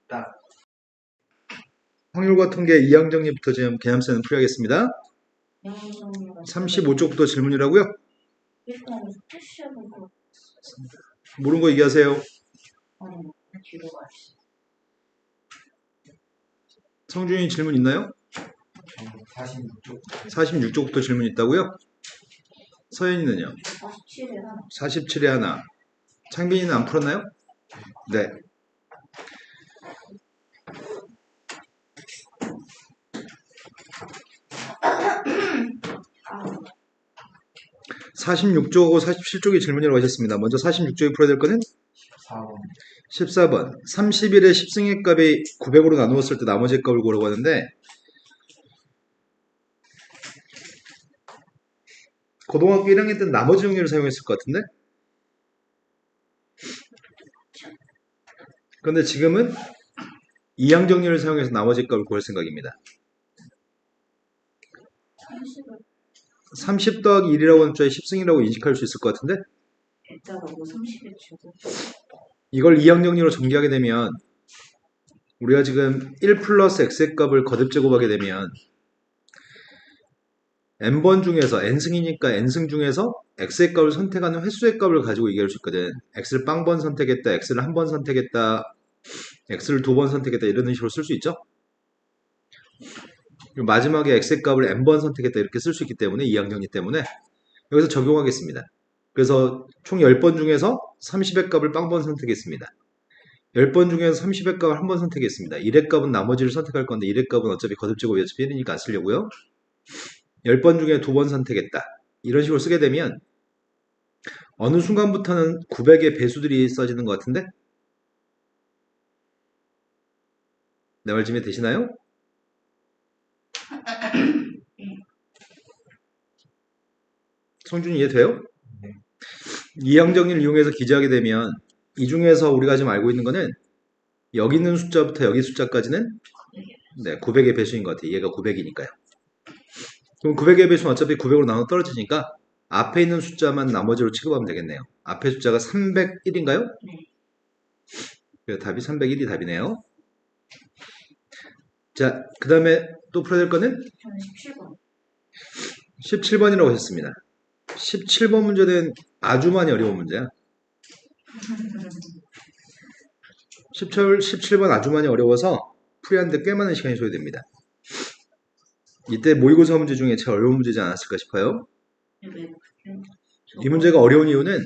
없다. 확률과 통계 2학 정리부터 지금 개념세는 풀이하겠습니다. 35쪽부터 질문이라고요? 일단 푸시업은 그 모르는 거 얘기하세요. 뒤로 가시. 성준이 질문 있나요? 46쪽. 46쪽부터 질문 있다고요? 서현이는요? 47에 하나. 47에 하나. 창빈이는 안 풀었나요? 네. 아, 46쪽하고 47쪽이 질문이라고 하셨습니다. 먼저 46쪽에 풀어야 될 거는 4번. 14번. 30일의 10승의 값이 900으로 나누었을 때 나머지 값을 구하라고 하는데 고등학교 1학년 때는 나머지 정리를 사용했을 것 같은데? 그런데 지금은 이항 정리를 사용해서 나머지 값을 구할 생각입니다. 30을 30 더하기 1이라고 하는 숫자에 10승이라고 인식할 수 있을 것 같은데? 액자가 뭐 30에 주고. 이걸 이항 정리로 전개하게 되면 우리가 지금 1 플러스 x의 값을 거듭 제곱하게 되면 n번 중에서 n승이니까 n승 중에서 x의 값을 선택하는 횟수의 값을 가지고 얘기할 수 있거든. x를 빵번 선택했다, x를 한 번 선택했다, x를 두 번 선택했다 이런 식으로 쓸 수 있죠. 그리고 마지막에 x의 값을 n번 선택했다 이렇게 쓸 수 있기 때문에 이항 정리 때문에 여기서 적용하겠습니다. 그래서 총 10번 중에서 30의 값을 빵번 선택했습니다. 10번 중에서 30의 값을 한 번 선택했습니다. 1의 값은 나머지를 선택할 건데 1의 값은 어차피 거듭제곱이 어차피 1이니까 안 쓰려고요. 10번 중에 2번 선택했다. 이런 식으로 쓰게 되면 어느 순간부터는 900의 배수들이 써지는 것 같은데? 내 말 좀 되시나요? 성준이 이해돼요? 네. 이항 정리를 이용해서 기재하게 되면 이 중에서 우리가 지금 알고 있는 거는 여기 있는 숫자부터 여기 숫자까지는 네, 900의 배수인 것 같아요. 얘가 900이니까요. 그럼 900의 배수는 어차피 900으로 나눠 떨어지니까 앞에 있는 숫자만 나머지로 취급하면 되겠네요. 앞에 숫자가 301인가요? 네. 그래서 답이 301이 답이네요. 자, 그 다음에 또 풀어야 될 거는 저는 17번. 17번이라고 하셨습니다. 17번 문제는 아주 많이 어려운 문제야. 17번 아주 많이 어려워서 풀이하는데 꽤 많은 시간이 소요됩니다. 이때 모의고사 문제 중에 제일 어려운 문제지 않았을까 싶어요. 왜? 이 문제가 어려운 이유는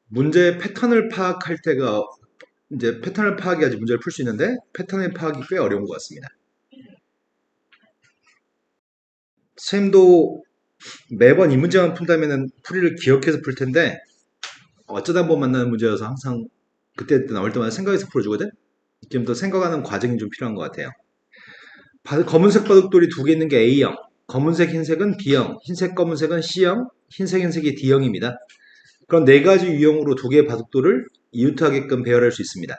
문제의 패턴을 파악할 때가 이제 패턴을 파악해야지 문제를 풀 수 있는데 패턴의 파악이 꽤 어려운 것 같습니다. 선생님도 매번 이 문제만 풀다면은 풀이를 기억해서 풀 텐데 어쩌다 한번 만나는 문제여서 항상 그때 나올 때마다 생각해서 풀어주거든? 지금 또 생각하는 과정이 좀 필요한 것 같아요. 검은색 바둑돌이 두 개 있는 게 A형, 검은색 흰색은 B형, 흰색 검은색은 C형, 흰색 흰색이 D형입니다. 그런 네 가지 유형으로 두 개의 바둑돌을 이웃하게끔 배열할 수 있습니다.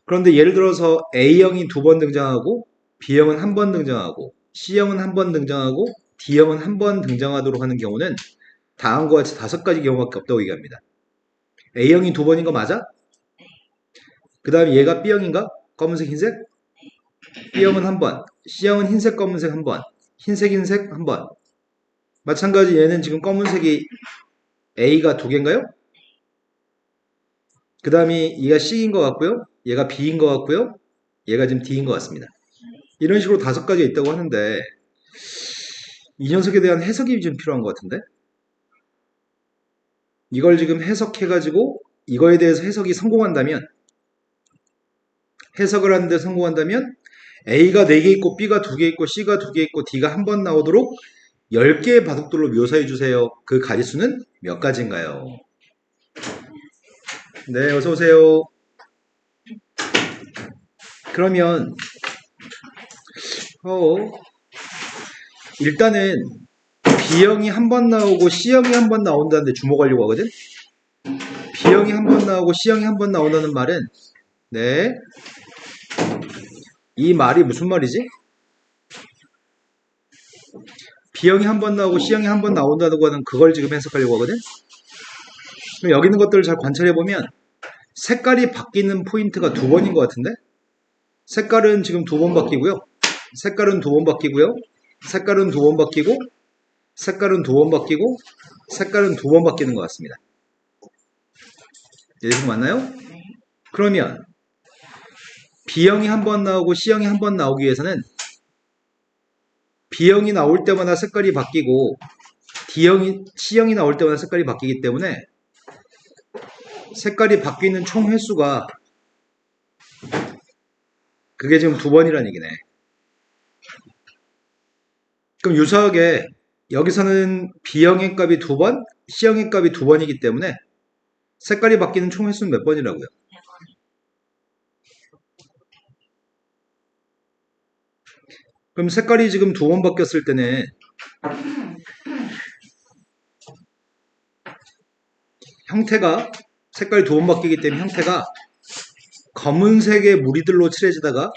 그런데 예를 들어서 A형이 두 번 등장하고 B형은 한 번 등장하고 C형은 한 번 등장하고 D형은 한 번 등장하도록 하는 경우는 다음과 같이 5가지 경우밖에 없다고 얘기합니다. A형이 두 번인 거 맞아? 그 다음에 얘가 B형인가? 검은색 흰색? B형은 한 번, C형은 흰색 검은색 한 번, 흰색 흰색 한 번. 마찬가지 얘는 지금 검은색이 A가 두 개인가요? 그 다음에 얘가 C인 것 같고요. 얘가 B인 것 같고요. 얘가 지금 D인 것 같습니다. 이런 식으로 5가지가 있다고 하는데 이 녀석에 대한 해석이 좀 필요한 것 같은데 이걸 지금 해석해가지고 이거에 대해서 해석이 성공한다면 해석을 하는데 성공한다면 A가 4개 있고 B가 2개 있고 C가 2개 있고 D가 한 번 나오도록 10개의 바둑돌로 묘사해 주세요. 그 가지수는 몇 가지인가요? 네, 어서 오세요. 그러면 일단은 B형이 한 번 나오고 C형이 한 번 나온다는데 주목하려고 하거든? B형이 한 번 나오고 C형이 한 번 나온다는 말은 네, 이 말이 무슨 말이지? B형이 한 번 나오고 C형이 한 번 나온다는 거는 그걸 지금 해석하려고 하거든? 그럼 여기 있는 것들을 잘 관찰해보면 색깔이 바뀌는 포인트가 2번인 것 같은데? 색깔은 지금 2번 바뀌고요. 색깔은 2번 바뀌고요. 색깔은 2번 바뀌고, 색깔은 2번 바뀌고, 색깔은 2번 바뀌는 것 같습니다. 여기서 맞나요? 네. 그러면 B형이 한 번 나오고 C형이 한 번 나오기 위해서는 B형이 나올 때마다 색깔이 바뀌고 C형이 나올 때마다 색깔이 바뀌기 때문에 색깔이 바뀌는 총 횟수가 그게 지금 2번이라는 얘기네. 그럼 유사하게 여기서는 B형의 값이 2번, C형의 값이 2번이기 때문에 색깔이 바뀌는 총 횟수는 몇 번이라고요? 4번. 그럼 색깔이 지금 2번 바뀌었을 때는 형태가 색깔이 2번 바뀌기 때문에 형태가 검은색의 무리들로 칠해지다가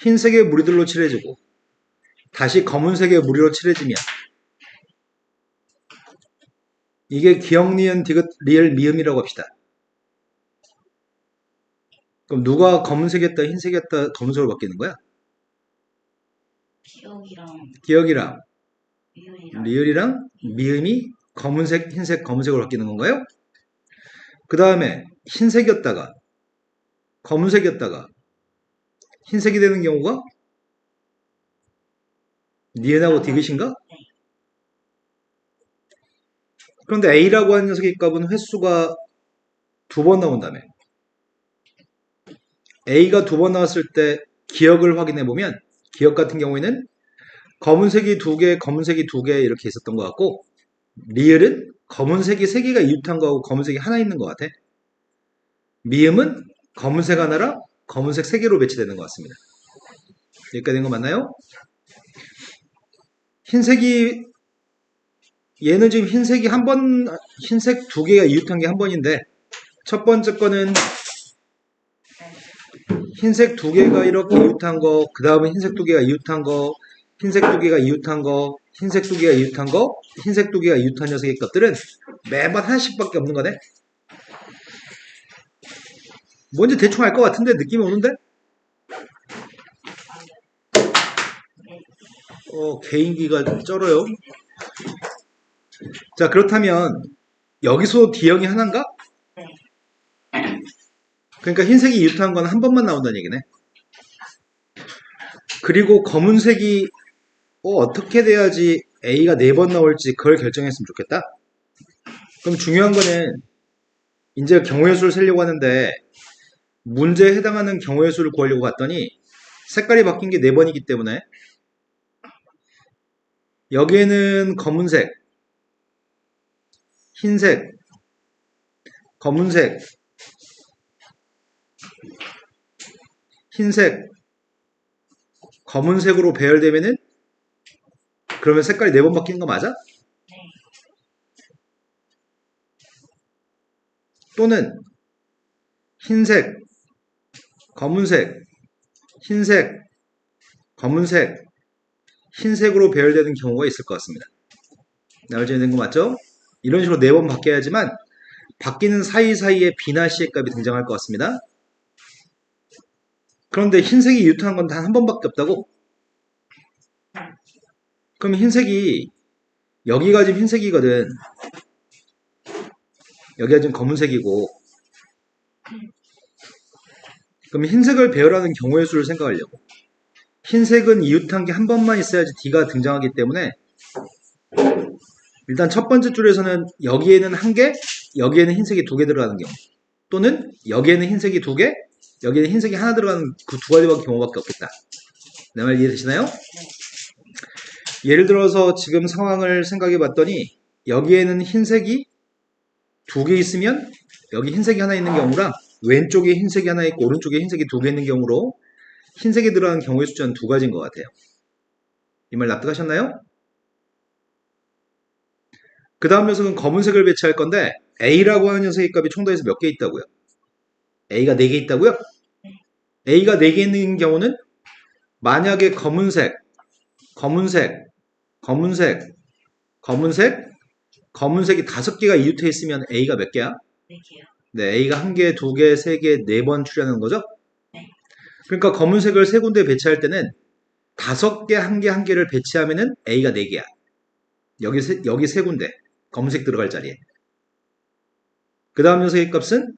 흰색의 무리들로 칠해지고 다시 검은색의 무리로 칠해지면 이게 기역, 니은, 디귿, 리을, 미음이라고 합시다. 그럼 누가 검은색이었다, 흰색이었다, 검은색으로 바뀌는 거야? 기역이랑 미율이랑 리을이랑 미음이 검은색, 흰색, 검은색으로 바뀌는 건가요? 그 다음에 흰색이었다가 검은색이었다가 흰색이 되는 경우가 니은하고 디귿인가? 그런데 A라고 하는 녀석의 값은 횟수가 2번 나온다며. A가 2번 나왔을 때 기역을 확인해 보면 기역 같은 경우에는 검은색이 2개, 검은색이 2개 이렇게 있었던 것 같고 리을은 검은색이 3개가 이웃한 거하고 검은색이 하나 있는 것 같아. 미음은 검은색 하나랑 검은색 3개로 배치되는 것 같습니다. 여기까지 된 거 맞나요? 흰색이 얘는 지금 흰색이 한 번, 흰색 2개가 이웃한 게 한 번인데 첫 번째 거는 흰색 2개가 이렇게 이웃한 거, 그 다음에 흰색 2개가 이웃한 거, 흰색 2개가 이웃한 거, 흰색 2개가 이웃한 거, 흰색 2개가 이웃한 녀석의 값들은 매번 하나씩밖에 없는 거네. 뭔지 대충 알 것 같은데 느낌이 오는데? 개인기가 쩔어요. 자, 그렇다면 여기서 D형이 하나인가? 그러니까 흰색이 이웃한 건 한 번만 나온다는 얘기네. 그리고 검은색이 어떻게 돼야지 A가 4번 나올지 그걸 결정했으면 좋겠다. 그럼 중요한 거는 이제 경우의 수를 세려고 하는데 문제에 해당하는 경우의 수를 구하려고 봤더니 색깔이 바뀐 게 4번이기 때문에 여기에는 검은색, 흰색, 검은색, 흰색, 검은색으로 배열되면은 그러면 색깔이 4번 바뀌는 거 맞아? 또는 흰색, 검은색, 흰색, 검은색, 흰색으로 배열되는 경우가 있을 것 같습니다. 나머지 되는 거 맞죠? 이런 식으로 4번 바뀌어야지만 바뀌는 사이사이에 B나 C의 값이 등장할 것 같습니다. 그런데 흰색이 유통한 건 단 한 번밖에 없다고? 그럼 흰색이 여기가 지금 흰색이거든. 여기가 지금 검은색이고 그럼 흰색을 배열하는 경우의 수를 생각하려고 흰색은 이웃한 게 한 번만 있어야지 D가 등장하기 때문에 일단 첫 번째 줄에서는 여기에는 1개, 여기에는 흰색이 2개 들어가는 경우 또는 여기에는 흰색이 2개, 여기에는 흰색이 하나 들어가는 그 2가지 경우밖에 없겠다. 내 말 이해되시나요? 예를 들어서 지금 상황을 생각해 봤더니 여기에는 흰색이 2개 있으면 여기 흰색이 하나 있는 경우랑 왼쪽에 흰색이 하나 있고 오른쪽에 흰색이 2개 있는 경우로 흰색이 들어가는 경우의 숫자는 2가지인 것 같아요. 이 말 납득하셨나요? 그 다음 녀석은 검은색을 배치할 건데 A라고 하는 녀석의 값이 총 더해서 몇 개 있다고요? A가 4개 있다고요? A가 4개 있는 경우는 만약에 검은색, 검은색, 검은색, 검은색, 검은색이 5개가 이웃해 있으면 A가 몇 개야? 4개요. 네, A가 1개, 2개, 3개, 4번 출현하는 거죠? 네. 그러니까 검은색을 세 군데 배치할 때는 5개, 1개, 1개를 배치하면은 A가 4개야. 여기 세 군데. 검은색 들어갈 자리에. 그 다음 녀석의 값은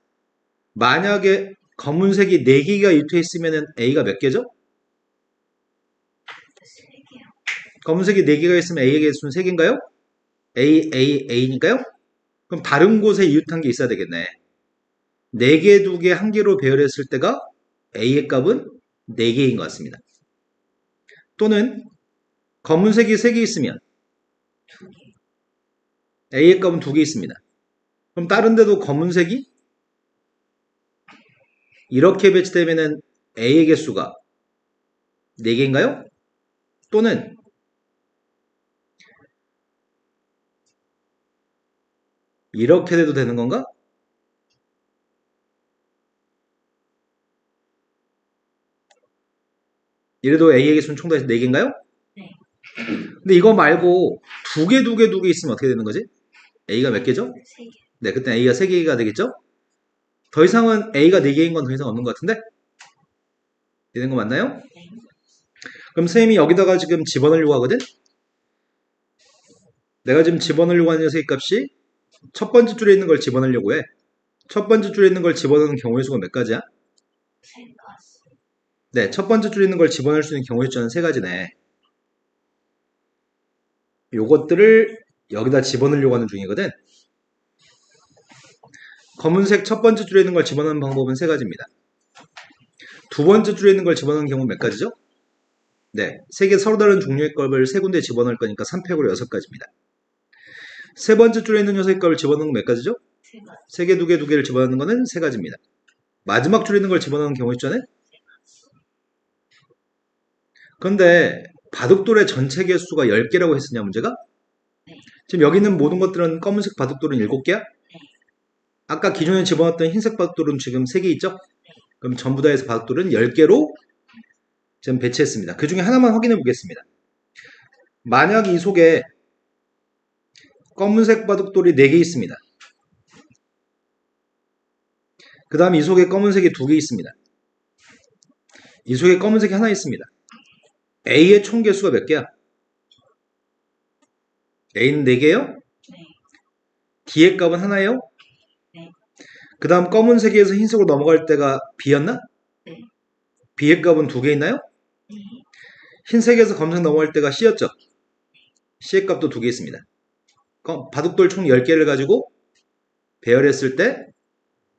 만약에 검은색이 4개가 유토해 있으면은 A가 몇 개죠? 3개요. 검은색이 4개가 있으면 A의 개수는 3개인가요? A니까요? 그럼 다른 곳에 이웃한 게 있어야 되겠네. 4개, 2개, 1개로 배열했을 때가 A의 값은 4개인 것 같습니다. 또는 검은색이 3개 있으면 2개. A의 값은 2개 있습니다. 그럼 다른 데도 검은색이 이렇게 배치되면은 A의 개수가 4개인가요? 또는 이렇게 돼도 되는 건가? 이래도 A의 개수는 총 다 4개인가요? 네. 근데 이거 말고 2개 있으면 어떻게 되는 거지? A가 몇 개죠? 3개. 네, 그때 A가 3개가 되겠죠? 더 이상은 A가 4개인 건 더 이상 없는 것 같은데? 되는 거 맞나요? 네. 그럼 선생님이 여기다가 지금 집어넣으려고 하거든? 내가 지금 집어넣으려고 하는 녀석의 값이 첫 번째 줄에 있는 걸 집어넣으려고 해. 첫 번째 줄에 있는 걸 집어넣는 경우의 수가 몇 가지야? 3가지. 네, 첫 번째 줄에 있는 걸 집어넣을 수 있는 경우의 수는 3가지네. 요것들을 여기다 집어넣으려고 하는 중이거든. 검은색 첫 번째 줄에 있는 걸 집어넣는 방법은 3가지입니다. 두 번째 줄에 있는 걸 집어넣는 경우는 몇 가지죠? 네, 3개 서로 다른 종류의 값을 3군데 집어넣을 거니까 3팩으로 6가지입니다. 세 번째 줄에 있는 녀석의 값을 집어넣는 건 몇 가지죠? 3가지. 3개, 2개를 집어넣는 거는 3가지입니다. 마지막 줄에 있는 걸 집어넣는 경우의 수는? 그런데 바둑돌의 전체 개수가 10개라고 했으냐 문제가? 네. 지금 여기 있는 모든 것들은 검은색 바둑돌은 7개야? 아까 기존에 집어넣었던 흰색 바둑돌은 지금 3개 있죠? 그럼 전부 다 해서 바둑돌은 10개로 지금 배치했습니다. 그 중에 하나만 확인해 보겠습니다. 만약 이 속에 검은색 바둑돌이 4개 있습니다. 그 다음 이 속에 검은색이 2개 있습니다. 이 속에 검은색이 하나 있습니다. A의 총 개수가 몇 개야? A는 4개예요? 네. D의 값은 하나예요? 네. 그 다음 검은색에서 흰색으로 넘어갈 때가 B였나? 네. B의 값은 2개 있나요? 네. 흰색에서 검은색 넘어갈 때가 C였죠? C의 값도 2개 있습니다. 바둑돌 총 10개를 가지고 배열했을 때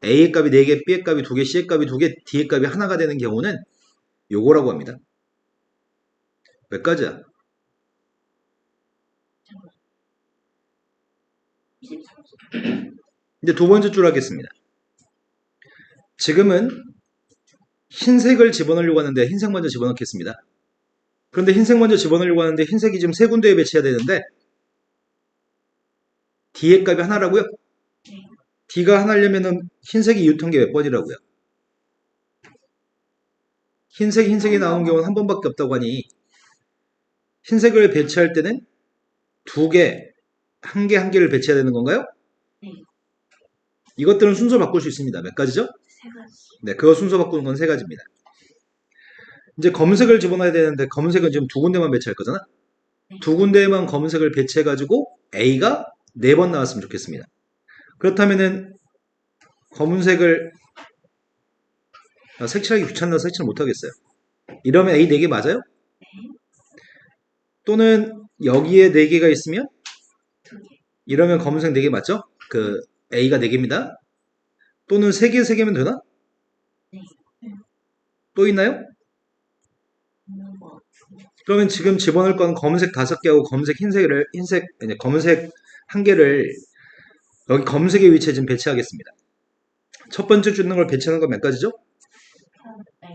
A의 값이 4개, B의 값이 2개, C의 값이 2개, D의 값이 하나가 되는 경우는 요거라고 합니다. 몇 가지야? 23쪽. 이제 두 번째 줄 하겠습니다. 지금은 흰색을 집어넣으려고 하는데 흰색 먼저 집어넣겠습니다. 그런데 흰색 먼저 집어넣으려고 하는데 흰색이 지금 3군데에 배치해야 되는데 D의 값이 하나라고요? 네. D가 하나려면은 흰색이 유통한 게 몇 번이라고요? 흰색이 나온 경우는 한 번밖에 없다고 하니 흰색을 배치할 때는 2개, 1개를 배치해야 되는 건가요? 네. 이것들은 순서 바꿀 수 있습니다. 몇 가지죠? 3가지. 네, 그거 순서 바꾸는 건 3가지입니다. 이제 검은색을 집어넣어야 되는데 검은색은 지금 2군데만 배치할 거잖아? 네. 2군데에만 검은색을 배치해가지고 A가 4번 나왔으면 좋겠습니다. 그렇다면은 검은색을 색칠하기 귀찮아서 색칠 못하겠어요. 이러면 A 4개 맞아요? 네. 또는 여기에 4개가 있으면 2개. 이러면 검은색 4개 맞죠? 그 A가 4개입니다. 또는 3개면 되나? 네. 또 있나요? 없는 거 같은데. 그러면 지금 집어넣을 건 검은색 5개하고 검은색 검은색 1개를 여기 검은색의 위치에 지금 배치하겠습니다. 첫 번째 줄 있는 걸 배치하는 건 몇 가지죠? 네.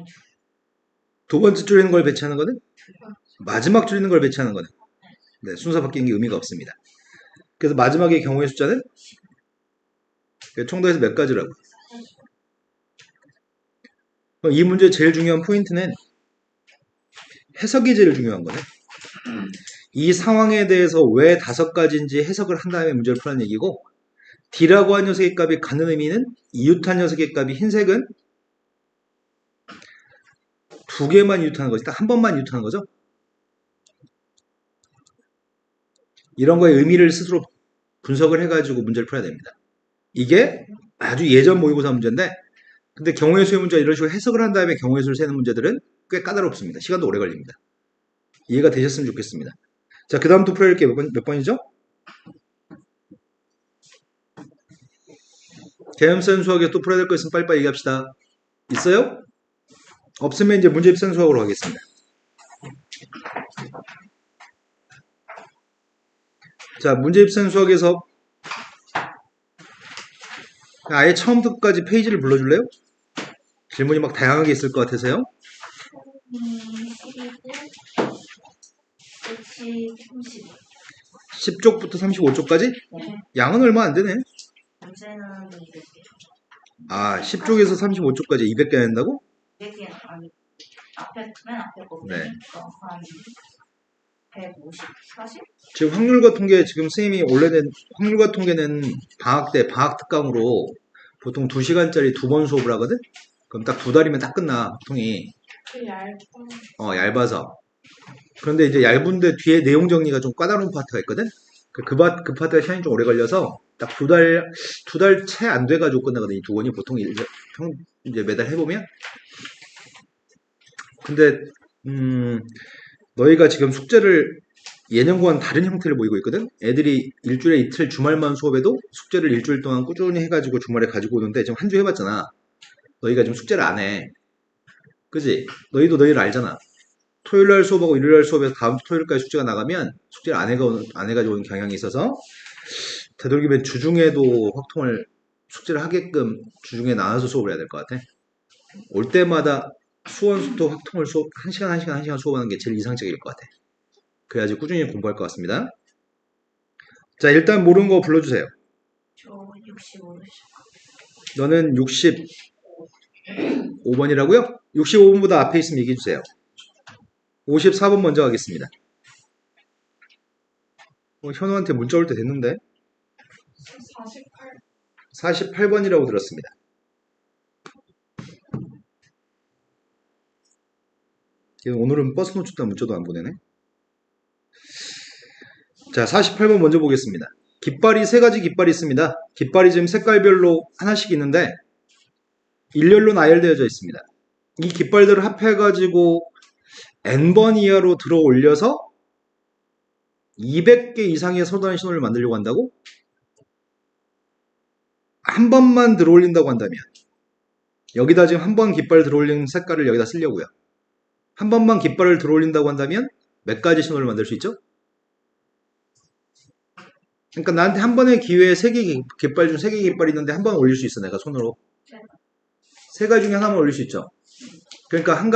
두 번째 줄 있는 걸 배치하는 거는? 2개. 마지막 줄 있는 걸 배치하는 거는? 네, 순서 바뀌는 게 의미가 없습니다. 그래서 마지막의 경우의 숫자는? 총 더해서 몇 가지라고? 그럼 이 문제의 제일 중요한 포인트는 해석이 제일 중요한 거네. 이 상황에 대해서 왜 5가지인지 해석을 한 다음에 문제를 푸는 얘기고 D라고 한 녀석의 값이 갖는 의미는 이웃한 녀석의 값이 흰색은 두 개만 이웃하는 거지. 딱 한 번만 이웃하는 거죠. 이런 거에 의미를 스스로 분석을 해가지고 문제를 풀어야 됩니다. 이게 아주 예전 모의고사 문제인데, 근데 경우의 수의 문제 이런 식으로 해석을 한 다음에 경우의 수를 세는 문제들은 꽤 까다롭습니다. 시간도 오래 걸립니다. 이해가 되셨으면 좋겠습니다. 자, 그 다음 또 풀어야 할 게 몇 번이죠? 계엄센 수학에 또 풀어야 될 거 있으면 빨리빨리 얘기합시다. 있어요? 없으면 이제 문제입센 수학으로 가겠습니다. 자, 문제입센 수학에서 아예 처음부터까지 페이지를 불러줄래요? 질문이 막 다양하게 있을 것 같아서요. 시리즈 30. 10쪽부터 35쪽까지? 네. 양은 얼마 안 되네. 문제는 200개. 아, 10쪽에서 35쪽까지 200개 한다고? 200개 아니 맨 앞에 거 네. 한 150, 40? 지금 확률과 통계, 지금 선생님이 원래는 확률과 통계는 방학 때 방학 특강으로 보통 2시간짜리 2번 수업을 하거든? 그럼 딱 2달이면 딱 끝나, 보통이. 얇아서. 그런데 이제 얇은데 뒤에 내용 정리가 좀 까다로운 파트가 있거든? 그 파트가 시간이 좀 오래 걸려서 딱 2달 채 안 돼가지고 끝나거든, 이 두 권이. 보통 이제 매달 해보면. 근데, 너희가 지금 숙제를 예년과는 다른 형태를 보이고 있거든? 애들이 일주일에 이틀 주말만 수업해도 숙제를 일주일 동안 꾸준히 해가지고 주말에 가지고 오는데 지금 한 주 해봤잖아. 너희가 지금 숙제를 안 해. 그지? 너희도 너희를 알잖아. 토요일날 수업하고 일요일날 수업에서 다음 주 토요일까지 숙제가 나가면 숙제를 안 해가지고 오는 경향이 있어서 되도록이면 주중에도 숙제를 하게끔 주중에 나눠서 수업을 해야 될 것 같아. 올 때마다 수원수도 확통을 1시간 수업하는 게 제일 이상적일 것 같아. 그래야지 꾸준히 공부할 것 같습니다. 자, 일단 모르는 거 불러주세요. 저 65. 너는 65번이라고요? 65번보다 앞에 있으면 얘기해주세요. 54번 먼저 가겠습니다. 현우한테 문자 올 때 됐는데? 48번이라고 들었습니다. 오늘은 버스 놓쳤다 문자도 안 보내네. 자, 48번 먼저 보겠습니다. 깃발이 3가지 깃발이 있습니다. 깃발이 지금 색깔별로 하나씩 있는데 일렬로 나열되어져 있습니다. 이 깃발들을 합해가지고 n번 이하로 들어 올려서 200개 이상의 서단 신호를 만들려고 한다고? 한 번만 들어 올린다고 한다면 여기다 지금 한 번 깃발 들어 올린 색깔을 여기다 쓰려고요. 한 번만 깃발을 들어 올린다고 한다면 몇 가지 신호를 만들 수 있죠? 그러니까 나한테 한 번의 기회에 3개 깃발 중 3개 깃발이 있는데 한 번 올릴 수 있어, 내가 손으로. 3가지 중에 하나만 올릴 수 있죠. 그러니까 한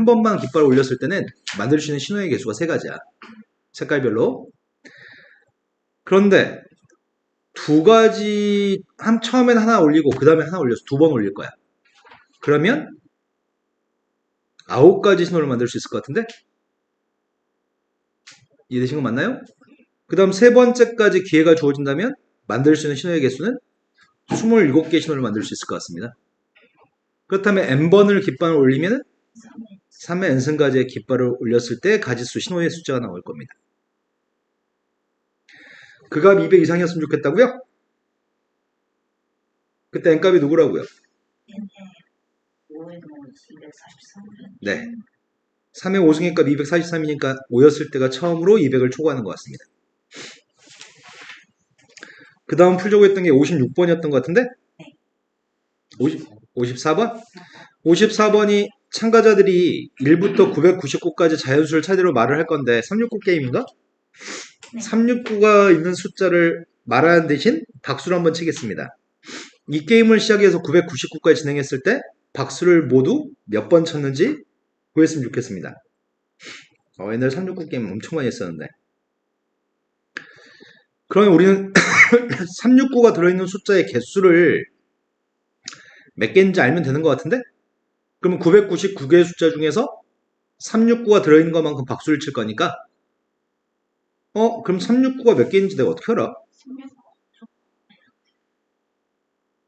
번만 깃발을 올렸을 때는 만들 수 있는 신호의 개수가 3가지야. 색깔별로. 그런데 2가지, 처음엔 하나 올리고 그 다음에 하나 올려서 2번 올릴 거야. 그러면 9가지 신호를 만들 수 있을 것 같은데? 이해되신 거 맞나요? 그 다음 3번째까지 기회가 주어진다면 만들 수 있는 신호의 개수는 27개 신호를 만들 수 있을 것 같습니다. 그렇다면 n번을 깃발을 올리면 3의 n승가지의 깃발을 올렸을 때 가지수 신호의 숫자가 나올 겁니다. 그 값 200 이상이었으면 좋겠다고요? 그때 n값이 누구라고요? 5에 243. 네. 3의 5승의 값 243이니까 5였을 때가 처음으로 200을 초과하는 것 같습니다. 그 다음 풀려고 했던 게 56번이었던 것 같은데? 54번? 54번이 참가자들이 1부터 999까지 자연수를 차례로 말을 할 건데 369 게임인가? 네. 369가 있는 숫자를 말하는 대신 박수를 한번 치겠습니다. 이 게임을 시작해서 999까지 진행했을 때 박수를 모두 몇 번 쳤는지 보였으면 좋겠습니다. 옛날에 369 게임 엄청 많이 했었는데. 그러면 우리는 369가 들어있는 숫자의 개수를 몇 개인지 알면 되는 것 같은데? 그러면 999개의 숫자 중에서 369가 들어있는 것만큼 박수를 칠 거니까 그럼 369가 몇 개인지 내가 어떻게 알아?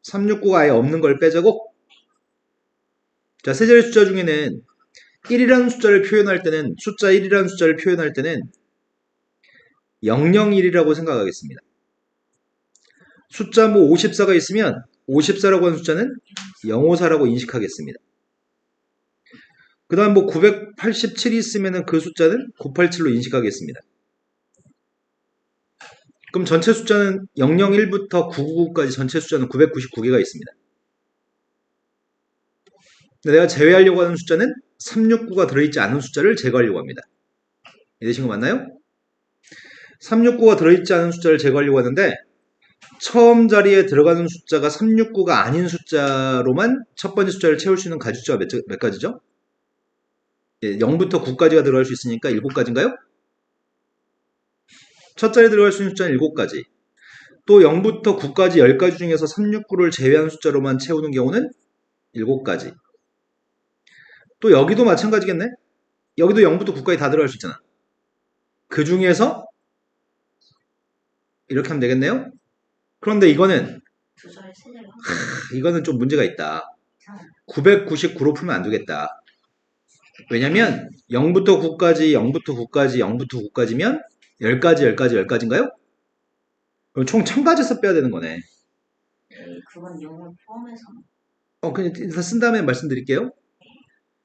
369가 아예 없는 걸 빼자고? 자, 세 자리 숫자 중에는 1이라는 숫자를 표현할 때는, 숫자 1이라는 숫자를 표현할 때는 001이라고 생각하겠습니다. 숫자 뭐 54가 있으면 54라고 하는 숫자는 054라고 인식하겠습니다. 그 다음 뭐 987이 있으면 그 숫자는 987로 인식하겠습니다. 그럼 전체 숫자는 001부터 999까지 전체 숫자는 999개가 있습니다. 근데 내가 제외하려고 하는 숫자는 369가 들어있지 않은 숫자를 제거하려고 합니다. 이해되신 거 맞나요? 369가 들어있지 않은 숫자를 제거하려고 하는데 처음 자리에 들어가는 숫자가 369가 아닌 숫자로만 첫 번째 숫자를 채울 수 있는 가지 숫자가 몇 가지죠? 0부터 9까지가 들어갈 수 있으니까 7가지인가요? 첫 자리에 들어갈 수 있는 숫자는 7가지. 또 0부터 9까지 10가지 중에서 369를 제외한 숫자로만 채우는 경우는 7가지. 또 여기도 마찬가지겠네? 여기도 0부터 9까지 다 들어갈 수 있잖아. 그 중에서 이렇게 하면 되겠네요? 그런데 이거는 조절 세제가 이거는 좀 문제가 있다. 999로 풀면 안 되겠다. 왜냐면 0부터 9까지, 0부터 9까지, 0부터 9까지면 10가지, 10가지, 10가지인가요? 그럼 총 1000가지에서 빼야 되는 거네. 그건 영을 포함해서 그냥 일단 쓴 다음에 말씀드릴게요.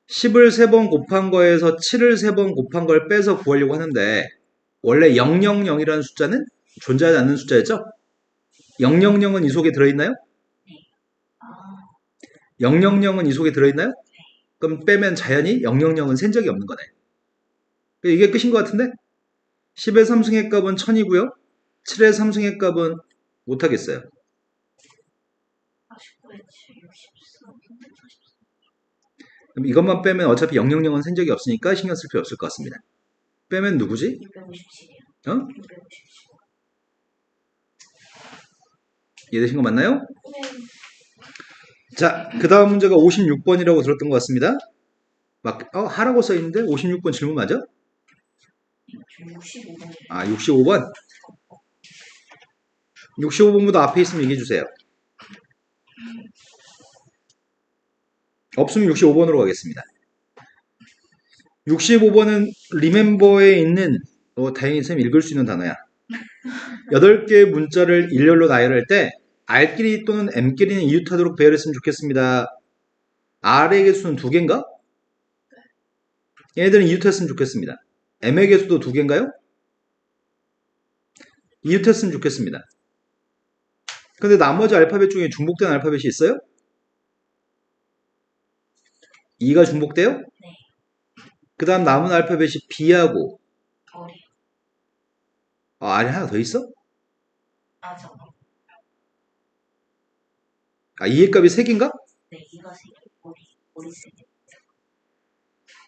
10을 3번 곱한 거에서 7을 3번 곱한 걸 빼서 구하려고 하는데 원래 000이라는 숫자는 존재하지 않는 숫자였죠? 000은 이 속에 들어있나요? 아, 000은 이 속에 들어있나요? 그럼 빼면 자연히 000은 센 적이 없는 거네. 이게 끝인 것 같은데? 10의 3승의 값은 1000이고요. 7의 3승의 값은 못하겠어요. 49에 7, 64, 344. 그럼 이것만 빼면 어차피 000은 센 적이 없으니까 신경 쓸 필요 없을 것 같습니다. 빼면 누구지? 657이요. 어? 657. 이해되신 거 맞나요? 네. 자, 그 다음 문제가 56번이라고 들었던 것 같습니다. 하라고 써있는데 56번 질문 맞아? 65번. 아, 65번? 65번보다 앞에 있으면 얘기해주세요. 없으면 65번으로 가겠습니다. 65번은 리멤버에 있는 다행히 쌤 읽을 수 있는 단어야. 8개의 문자를 일렬로 나열할 때 R끼리 또는 M끼리는 이웃하도록 배열했으면 좋겠습니다. R의 개수는 2개인가? 얘네들은 이웃했으면 좋겠습니다. M의 개수도 2개인가요? 이웃했으면 좋겠습니다. 근데 나머지 알파벳 중에 중복된 알파벳이 있어요? 2가 중복돼요? 네. 그 다음 남은 알파벳이 B하고 어리. R이 하나 더 있어? 아, 저거. 2의 값이 3개인가? 네, 이가 세 개. 어리 세 개.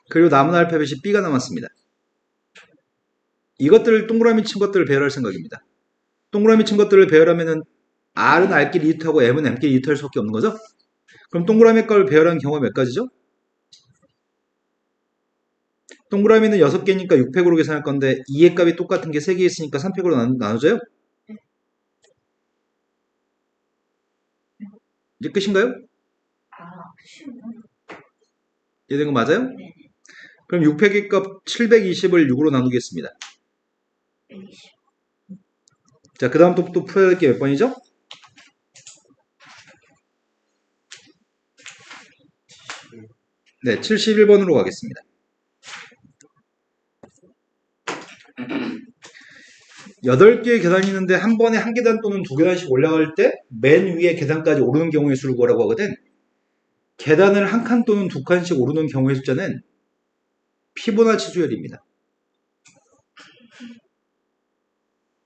그리고 남은 알파벳이 B가 남았습니다. 이것들을 동그라미 친 것들을 배열할 생각입니다. 동그라미 친 것들을 배열하면은 R은 R끼리 이웃하고 M은 M끼리 이웃할 수밖에 없는 거죠? 그럼 동그라미 값을 배열한 경우가 몇 가지죠? 동그라미는 6개니까 6팩으로 계산할 건데 2의 값이 똑같은 게 3개 있으니까 3팩으로 나눠져요? 이제 끝인가요? 아, 쉬운. 이해된 거 맞아요? 네네. 그럼 6팩의 값 720을 6으로 나누겠습니다. 120. 자, 그 다음 또 풀어야 될 게 몇 번이죠? 네, 71번으로 가겠습니다. 8개의 계단이 있는데 한 번에 한 계단 또는 2계단씩 올라갈 때 맨 위에 계단까지 오르는 경우의 수를 구하라고 하거든. 계단을 한 칸 또는 2칸씩 오르는 경우의 숫자는 피보나치 수열입니다.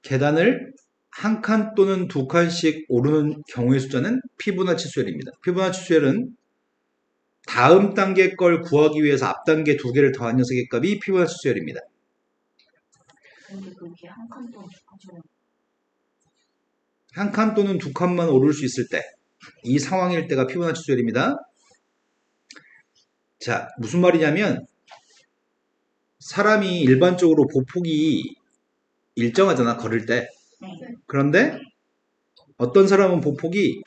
계단을 한 칸 또는 2칸씩 오르는 경우의 숫자는 피보나치 수열입니다. 피보나치 수열은 다음 단계 걸 구하기 위해서 앞 단계 2개를 더한 녀석의 값이 피보나치 수열입니다. 근데 그게 한 칸 동안 두칸처럼. 한 칸 또는 2칸만 오를 수 있을 때, 이 상황일 때가 피보나치 수열입니다. 자, 무슨 말이냐면 사람이 일반적으로 보폭이 일정하잖아, 걸을 때. 네. 그런데 어떤 사람은 보폭이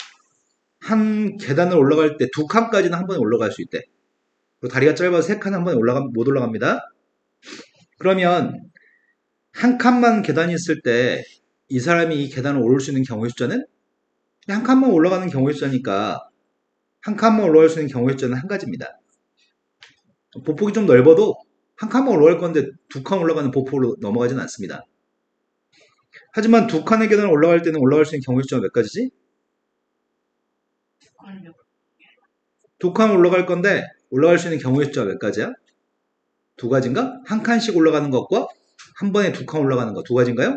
한 계단을 올라갈 때 2칸까지는 한 번에 올라갈 수 있대. 그리고 다리가 짧아서 세 칸 한 번에 못 올라갑니다. 그러면 한 칸만 계단이 있을 때 이 사람이 이 계단을 오를 수 있는 경우의 숫자는 한 칸만 올라가는 경우의 숫자니까 한 칸만 올라갈 수 있는 경우의 숫자는 한 가지입니다. 보폭이 좀 넓어도 한 칸만 올라갈 건데 두 칸 올라가는 보폭으로 넘어가진 않습니다. 하지만 두 칸의 계단을 올라갈 때는 올라갈 수 있는 경우의 숫자가 몇 가지지? 두 칸 올라갈 건데 올라갈 수 있는 경우의 숫자가 몇 가지야? 두 가지인가? 한 칸씩 올라가는 것과 한 번에 두 칸 올라가는 것 두 가지인가요?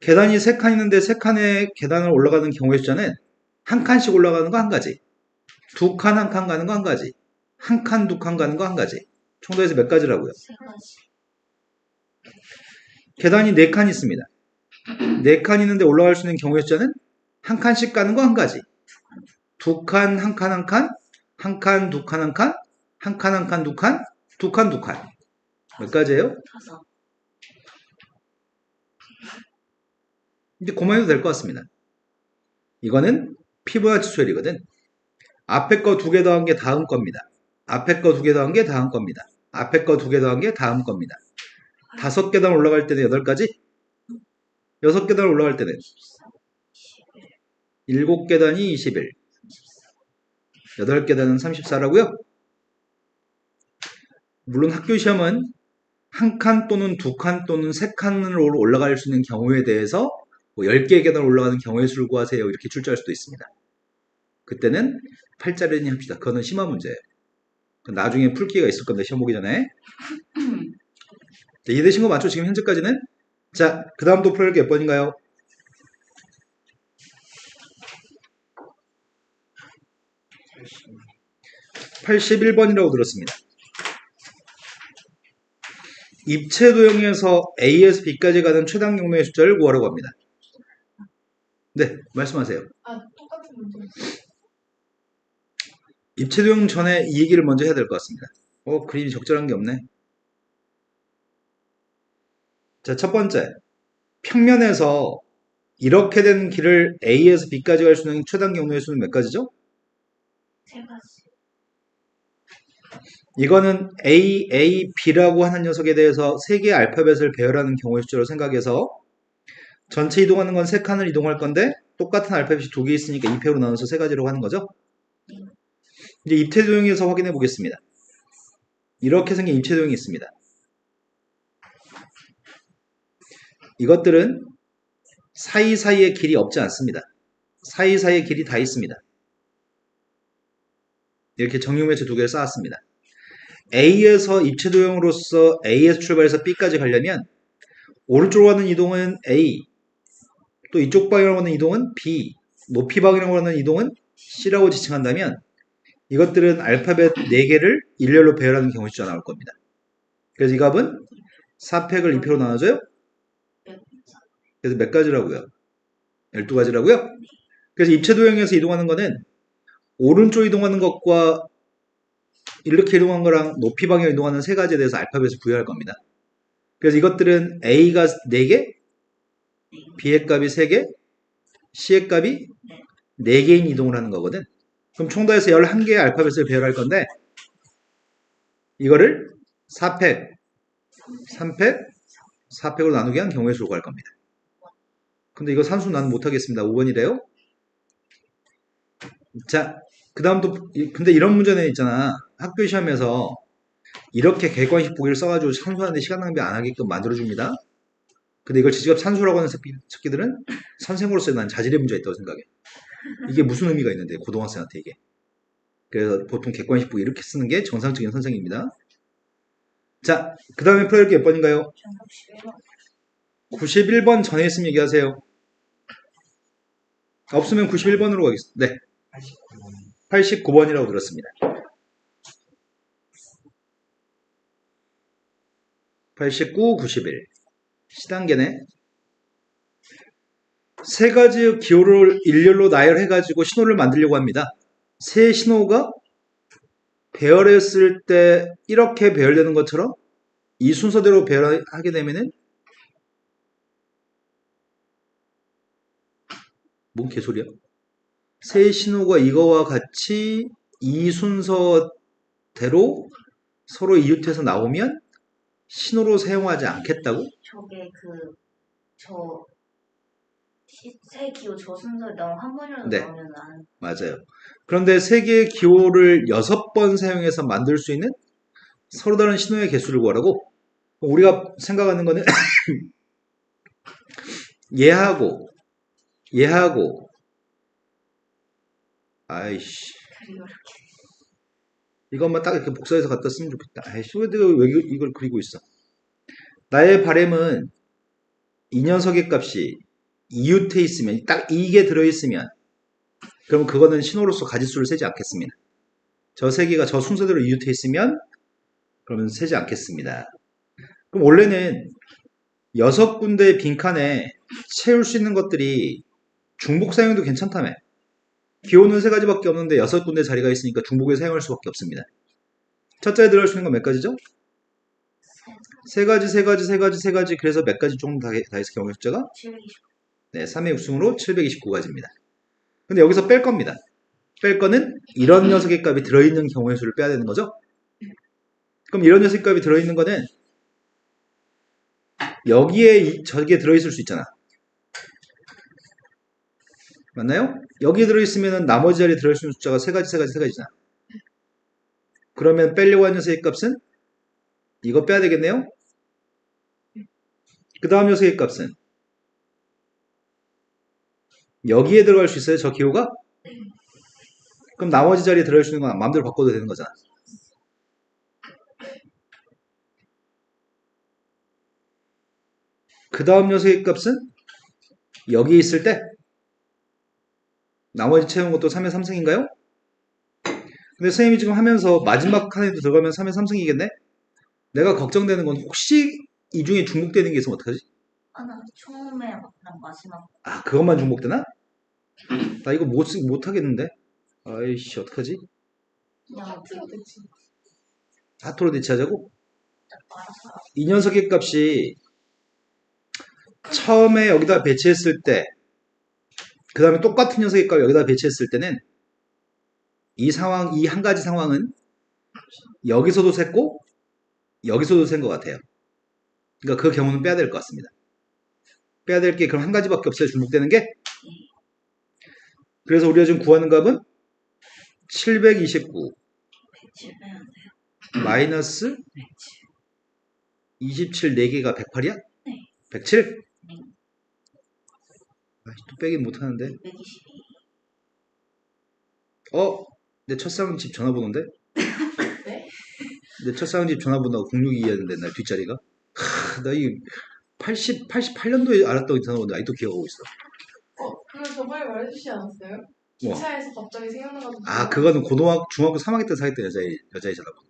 계단이 세 칸 있는데 세 칸의 계단을 올라가는 경우의 숫자는 한 칸씩 올라가는 거 한 가지, 두 칸 한 칸 가는 거 한 가지, 한 칸 두 칸 가는 거 한 가지. 총 더해서 몇 가지라고요? 세 가지. 계단이 네 칸 있습니다. 네 칸 있는데 올라갈 수 있는 경우의 숫자는 한 칸씩 가는 거 한 가지, 두 칸 한 칸 한 칸, 한 칸 두 칸 한 칸, 한 칸 한 칸 두 칸, 두 칸 두 칸. 몇 가지예요? 다섯. 이제 그만 해도 될 것 같습니다. 이거는 피보나치 수열이거든. 앞에 거 두 개 더한 게 다음 겁니다. 앞에 거 두 개 더한 게 다음 겁니다. 앞에 거 두 개 더한 게 다음 겁니다. 다섯 계단 올라갈 때는 여덟 가지, 여섯 계단 올라갈 때는 11, 일곱 계단이 21, 여덟 계단은 34라고요? 물론 학교 시험은 한 칸 또는 두 칸 또는 세 칸으로 올라갈 수 있는 경우에 대해서 뭐 10개의 계단 올라가는 경우의 수를 구하세요. 이렇게 출제할 수도 있습니다. 그때는 8자리니 합시다. 그거는 심화 문제예요. 나중에 풀 기회가 있을 겁니다. 시험 보기 전에. 자, 이해되신 거 맞죠? 지금 현재까지는? 자, 그 다음 또 풀어볼 게 몇 번인가요? 81번이라고 들었습니다. 입체 도형에서 A에서 B까지 가는 최단 경로의 숫자를 구하라고 합니다. 네, 말씀하세요. 똑같은 문제. 입체 도형 전에 이 얘기를 먼저 해야 될 것 같습니다. 그림이 적절한 게 없네. 자, 첫 번째. 평면에서 이렇게 된 길을 A에서 B까지 갈 수 있는 최단 경로의 수는 몇 가지죠? 세 가지. 이거는 A, A, B라고 하는 녀석에 대해서 세 개의 알파벳을 배열하는 경우의 숫자로 생각해서 전체 이동하는 건 세 칸을 이동할 건데 똑같은 알파벳이 두 개 있으니까 2패로 나눠서 세 가지라고 하는 거죠. 이제 입체 도형에서 확인해 보겠습니다. 이렇게 생긴 입체 도형이 있습니다. 이것들은 사이사이에 길이 없지 않습니다. 사이사이에 길이 다 있습니다. 이렇게 정육매체 두 개를 쌓았습니다. A에서 입체 도형으로서 A에서 출발해서 B까지 가려면 오른쪽으로 가는 이동은 A, 또 이쪽 방향으로 가는 이동은 B, 높이 방향으로 가는 이동은 C라고 지칭한다면 이것들은 알파벳 4개를 일렬로 배열하는 경우의 숫자가 나올 겁니다. 그래서 이 값은 4팩을 2패로 나눠줘요? 그래서 몇 가지라고요? 12가지라고요? 그래서 입체 도형에서 이동하는 거는 오른쪽 이동하는 것과 이렇게 이동한 거랑 높이 방향 이동하는 세 가지에 대해서 알파벳을 부여할 겁니다. 그래서 이것들은 A가 4개, B의 값이 3개, C의 값이 4개인 이동을 하는 거거든. 그럼 총 더해서 11개의 알파벳을 배열할 건데 이거를 4팩, 3팩, 4팩으로 나누게 한 경우의 수를 구할 겁니다. 근데 이거 산수 나는 못하겠습니다. 5번이래요. 자, 그 다음 또 근데 이런 문제는 있잖아. 학교 시험에서 이렇게 객관식 보기를 써가지고 산수하는데 시간 낭비 안 하게끔 만들어줍니다. 근데 이걸 직접 산수라고 하는 새끼들은 선생으로서 난 자질의 문제가 있다고 생각해. 이게 무슨 의미가 있는데 고등학생한테 이게. 그래서 보통 객관식 보기 이렇게 쓰는 게 정상적인 선생입니다. 자, 그 다음에 풀어야 할 게 몇 번인가요? 91번 전에 있으면 얘기하세요. 없으면 91번으로 가겠습니다. 네. 89번이라고 들었습니다. 89, 91. C단계네. 세 가지의 기호를 일렬로 나열해가지고 신호를 만들려고 합니다. 세 신호가 배열했을 때 이렇게 배열되는 것처럼 이 순서대로 배열하게 되면은 뭔 개소리야? 세 신호가 이거와 같이 이 순서대로 서로 이웃해서 나오면 신호로 사용하지 않겠다고? 저게 세 기호 저 순서에 나오면 한 번이라도 네. 나오면 안. 맞아요. 그런데 세 개의 기호를 6번 사용해서 만들 수 있는 서로 다른 신호의 개수를 구하라고? 우리가 생각하는 거는 얘하고 아이씨 그리고 이렇게. 이것만 딱 이렇게 복사해서 갖다 쓰면 좋겠다. 아이씨 왜 내가 왜 이걸 그리고 있어? 나의 바램은 이 녀석의 값이 이웃해 있으면 딱 이게 들어있으면 그럼 그거는 신호로서 가지수를 세지 않겠습니다. 저 세 개가 저 순서대로 이웃해 있으면 그러면 세지 않겠습니다. 그럼 원래는 6군데의 빈칸에 채울 수 있는 것들이 중복 사용도 괜찮다며. 기호는 3가지밖에 없는데 6군데 자리가 있으니까 중복에 사용할 수밖에 없습니다. 첫 자리에 들어갈 수 있는 건 몇 가지죠? 3가지. 그래서 몇 가지 조금 다 해서 경우의 숫자가? 720. 네, 3의 6승으로 729가지입니다. 근데 여기서 뺄 겁니다. 뺄 거는 이런 녀석의 값이 들어있는 경우의 수를 빼야 되는 거죠? 그럼 이런 녀석의 값이 들어있는 거는 여기에 저기에 들어있을 수 있잖아. 맞나요? 여기에 들어있으면 나머지 자리에 들어있을 수 있는 숫자가 3가지잖아. 그러면 빼려고 하는 녀석의 값은 이거 빼야 되겠네요? 그 다음 녀석의 값은 여기에 들어갈 수 있어요? 저 기호가? 그럼 나머지 자리에 들어갈 수 있는 건 마음대로 바꿔도 되는 거잖아. 그 다음 녀석의 값은 여기 있을 때 나머지 채우는 것도 3의 3승인가요? 근데 선생님이 지금 하면서 마지막 칸에도 들어가면 3의 3승이겠네? 내가 걱정되는 건 혹시 이 중에 중복되는 게 있으면 어떡하지? 나 처음에 마지막. 아, 그것만 중복되나? 나 이거 못하겠는데? 아이씨, 어떡하지? 그냥 하트로 대치. 하토로 대체하자고? 알아서. 이 녀석의 값이 처음에 여기다 배치했을 때, 그 다음에 똑같은 녀석의 값 여기다 배치했을 때는 이 한 가지 상황은 여기서도 셌고 여기서도 센 것 같아요. 그러니까 그 경우는 빼야 될 것 같습니다. 빼야 될 게 그럼 한 가지밖에 없어요. 중복되는 게. 그래서 우리가 지금 구하는 값은 729 107 빼야 돼요. 마이너스 27 4개가 108이야? 네. 107? 네. 또 빼긴 못하는데. 122. 내 첫사랑 집 전화번호인데? 네? 내 첫사랑 집 전화번호가 062였는데 날 뒷자리가? 나 이 88년도에 알았던 전화번호 아직도 기억하고 있어. 그거 저번에 말해주시지 않았어요? 기차에서 갑자기 생각나가지고. 아, 그거는 중학교 3학년 때 사귀었던 여자의 전화번호.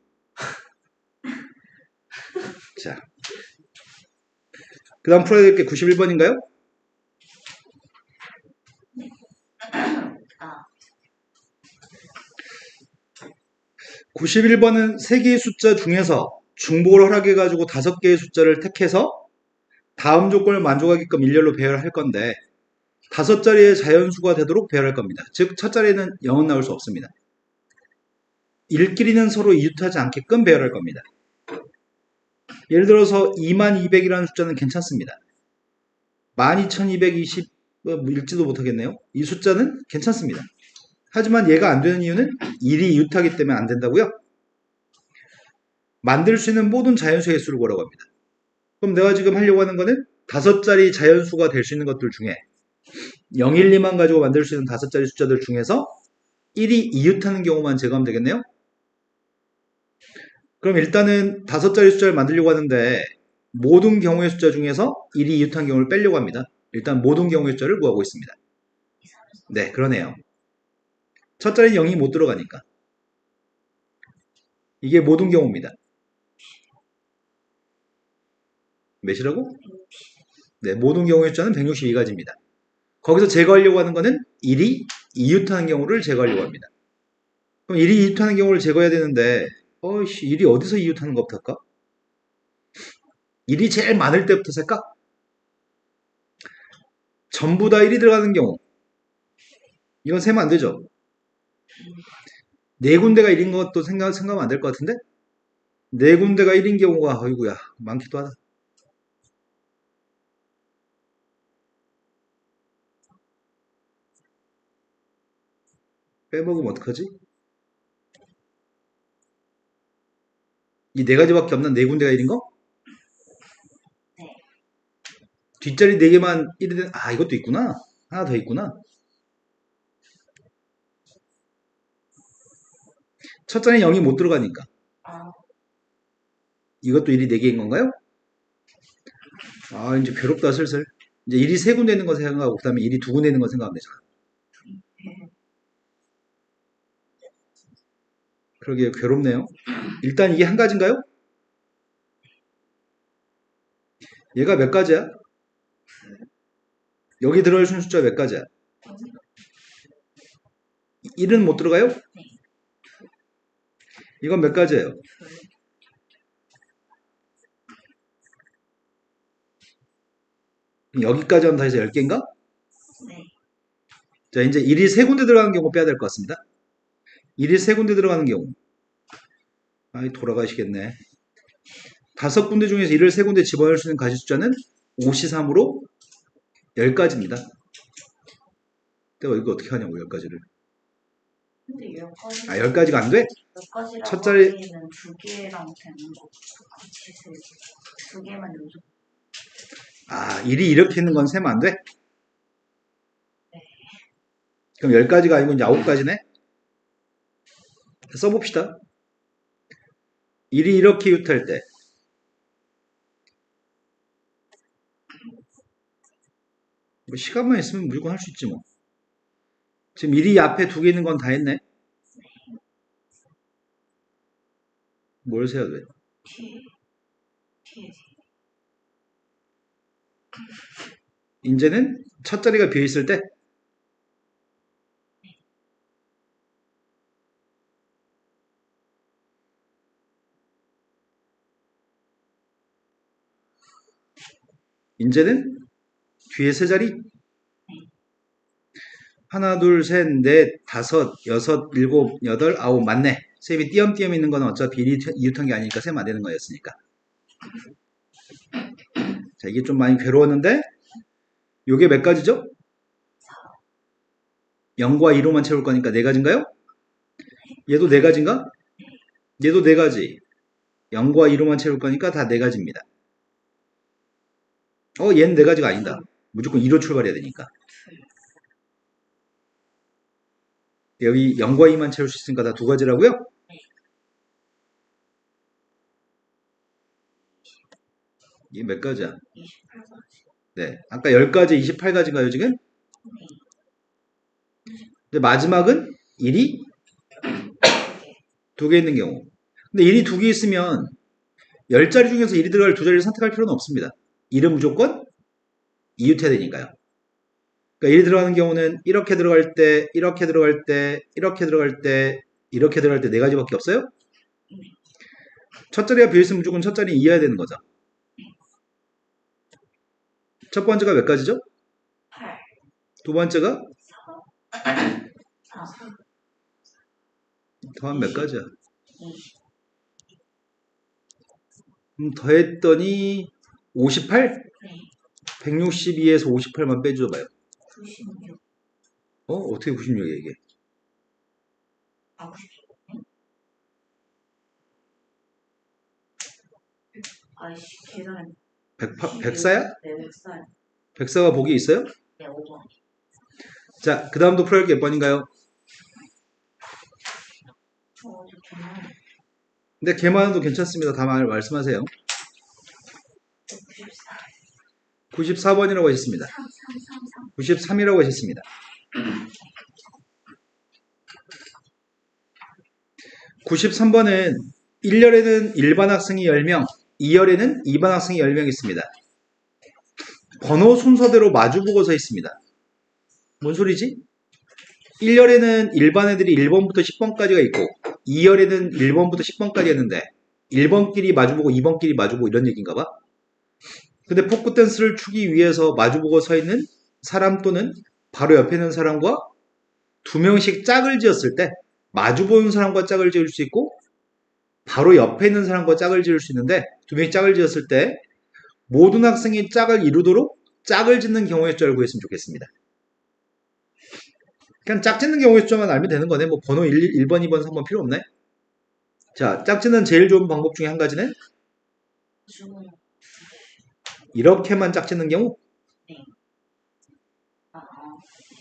자. 그 다음 풀어야 될 게 91번인가요? 아. 91번은 3개의 숫자 중에서 중복을 허락해가지고 5개의 숫자를 택해서 다음 조건을 만족하게끔 일렬로 배열할 건데 5자리의 자연수가 되도록 배열할 겁니다. 즉, 첫 자리에는 0은 나올 수 없습니다. 일끼리는 서로 이웃하지 않게끔 배열할 겁니다. 예를 들어서 2200이라는 숫자는 괜찮습니다. 12220 읽지도 못하겠네요. 이 숫자는 괜찮습니다. 하지만 얘가 안 되는 이유는 1이 이웃하기 때문에 안 된다고요? 만들 수 있는 모든 자연수의 수를 구하라고 합니다. 그럼 내가 지금 하려고 하는 거는 5자리 자연수가 될 수 있는 것들 중에 0, 1, 2만 가지고 만들 수 있는 5자리 숫자들 중에서 1이 이웃하는 경우만 제거하면 되겠네요? 그럼 일단은 5자리 숫자를 만들려고 하는데 모든 경우의 숫자 중에서 1이 이웃한 경우를 빼려고 합니다. 일단 모든 경우의 숫자를 구하고 있습니다. 네, 그러네요. 첫 자리는 0이 못 들어가니까. 이게 모든 경우입니다. 몇이라고? 네, 모든 경우의 숫자는 162가지입니다. 거기서 제거하려고 하는 거는 1이 이웃하는 경우를 제거하려고 합니다. 그럼 1이 이웃하는 경우를 제거해야 되는데 1이 어디서 이웃하는 것부터 할까? 1이 제일 많을 때부터 살까? 전부 다 1이 들어가는 경우 이건 세면 안 되죠. 네 군데가 1인 것도 생각하면 안 될 것 같은데? 네 군데가 1인 경우가, 어이구야, 많기도 하다. 빼먹으면 어떡하지? 이 네 가지밖에 없는 네 군데가 1인 거? 네. 뒷자리 4개만 1이 된, 이것도 있구나. 하나 더 있구나. 첫 자리에 0이 못 들어가니까. 아, 이것도 1이 4개인 건가요? 이제 괴롭다, 슬슬. 이제 1이 3군데 있는 거 생각하고, 그 다음에 1이 2군데 있는 거 생각하면 되잖아. 그러게 괴롭네요. 일단 이게 한 가지인가요? 얘가 몇 가지야? 여기 들어갈 수 있는 숫자 몇 가지야? 1은 못 들어가요? 이건 몇 가지예요? 여기까지 하면 다 해서 10개인가? 네. 자, 이제 1이 3군데 들어가는 경우 빼야 될 것 같습니다. 1이 3군데 들어가는 경우. 돌아가시겠네. 5군데 중에서 1을 3군데 집어넣을 수 있는 가지 숫자는 5시3으로 10가지입니다. 내가 이거 어떻게 하냐고, 10가지를. 근데 10가지. 10가지가 안 돼? 몇 가지라고 첫 자리- 하기에는 2개랑 되는 거 같이 두 개만 요즘. 1이 이렇게 있는 건 세면 안 돼? 네. 그럼 10가지가 아니고 이제 9가지네? 써봅시다. 1이 이렇게 유트할 때. 뭐 시간만 있으면 무조건 할 수 있지 뭐. 지금 1이 앞에 2개 있는 건 다 했네? 뭘 세야 돼? 뒤에. 이제는 첫 자리가 비어있을 때 이제는 뒤에 세 자리 하나, 둘, 셋, 넷, 다섯, 여섯, 일곱, 여덟, 아홉, 맞네. 셈이 띄엄띄엄 있는 건 어차피 1이 이웃한 게 아니니까 셈 안 되는 거였으니까. 자, 이게 좀 많이 괴로웠는데 요게 몇 가지죠? 0과 2로만 채울 거니까 4가지인가요? 얘도 4가지인가? 얘도 4가지. 0과 2로만 채울 거니까 다 4가지입니다. 얘는 4가지가 아니다. 무조건 2로 출발해야 되니까. 여기 0과 2만 채울 수 있으니까 다 2가지라고요? 이게 몇 가지야? 28가지. 네. 아까 10가지, 28가지인가요, 지금? 근데 마지막은 1이 2개 있는 경우. 근데 1이 2개 있으면 10자리 중에서 1이 들어갈 2자리를 선택할 필요는 없습니다. 1은 무조건 이웃해야 되니까요. 그러니까 1이 들어가는 경우는 이렇게 들어갈 때, 이렇게 들어갈 때, 이렇게 들어갈 때, 이렇게 들어갈 때 4가지밖에 없어요? 첫 자리가 비어있으면 무조건 첫 자리는 이어야 되는 거죠. 첫 번째가 몇 가지죠? 8. 두 번째가 4. 더하면 몇 가지야? 20. 더했더니 58? 네. 162에서 58만 빼줘봐요. 96. 어떻게 96이야 이게? 96. 아이씨, 계산은. 104야? 네, 104. 104가 보기 있어요? 네, 5번. 자, 그 다음도 풀어야 할 게 몇 번인가요? 저 정말 근데 개만도 괜찮습니다. 다 말씀하세요. 94. 94번이라고 하셨습니다. 93이라고 하셨습니다. 93번은 1열에는 일반 학생이 10명, 2열에는 2반 학생이 10명 있습니다. 번호 순서대로 마주보고 서 있습니다. 뭔 소리지? 1열에는 일반 애들이 1번부터 10번까지가 있고 2열에는 1번부터 10번까지 했는데 1번끼리 마주보고 2번끼리 마주보고 이런 얘기인가 봐. 근데 포크 댄스를 추기 위해서 마주보고 서 있는 사람 또는 바로 옆에 있는 사람과 2명씩 짝을 지었을 때 마주 보는 사람과 짝을 지을 수 있고 바로 옆에 있는 사람과 짝을 지을 수 있는데 두 명이 짝을 지었을 때 모든 학생이 짝을 이루도록 짝을 짓는 경우의 수를 구했으면 좋겠습니다. 그냥 짝 짓는 경우의 수만 알면 되는 거네. 뭐 번호 1번, 2번, 3번 필요 없네. 자, 짝 짓는 제일 좋은 방법 중에 한 가지는 주문. 이렇게만 짝 짓는 경우. 아,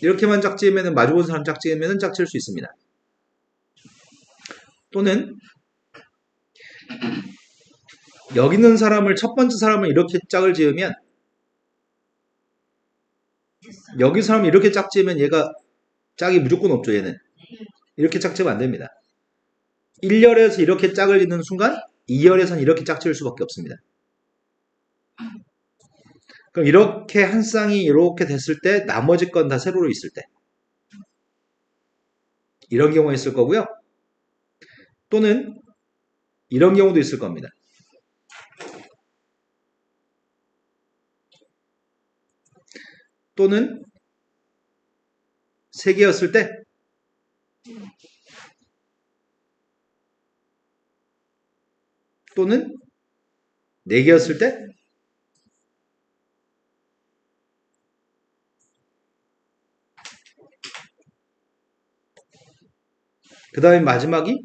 이렇게만 짝 지으면 마주 보는 사람 짝 지으면 짝 지을 수 있습니다. 또는 여기 있는 사람을 첫 번째 사람을 이렇게 짝을 지으면 됐어요. 여기 사람이 이렇게 짝 지으면 얘가 짝이 무조건 없죠. 얘는 이렇게 짝 지으면 안 됩니다. 1열에서 이렇게 짝을 짓는 순간 2열에서는 이렇게 짝 지을 수밖에 없습니다. 그럼 이렇게 한 쌍이 이렇게 됐을 때 나머지 건 다 세로로 있을 때 이런 경우가 있을 거고요. 또는 이런 경우도 있을 겁니다. 또는 3개였을 때 또는 4개였을 때 그 다음에 마지막이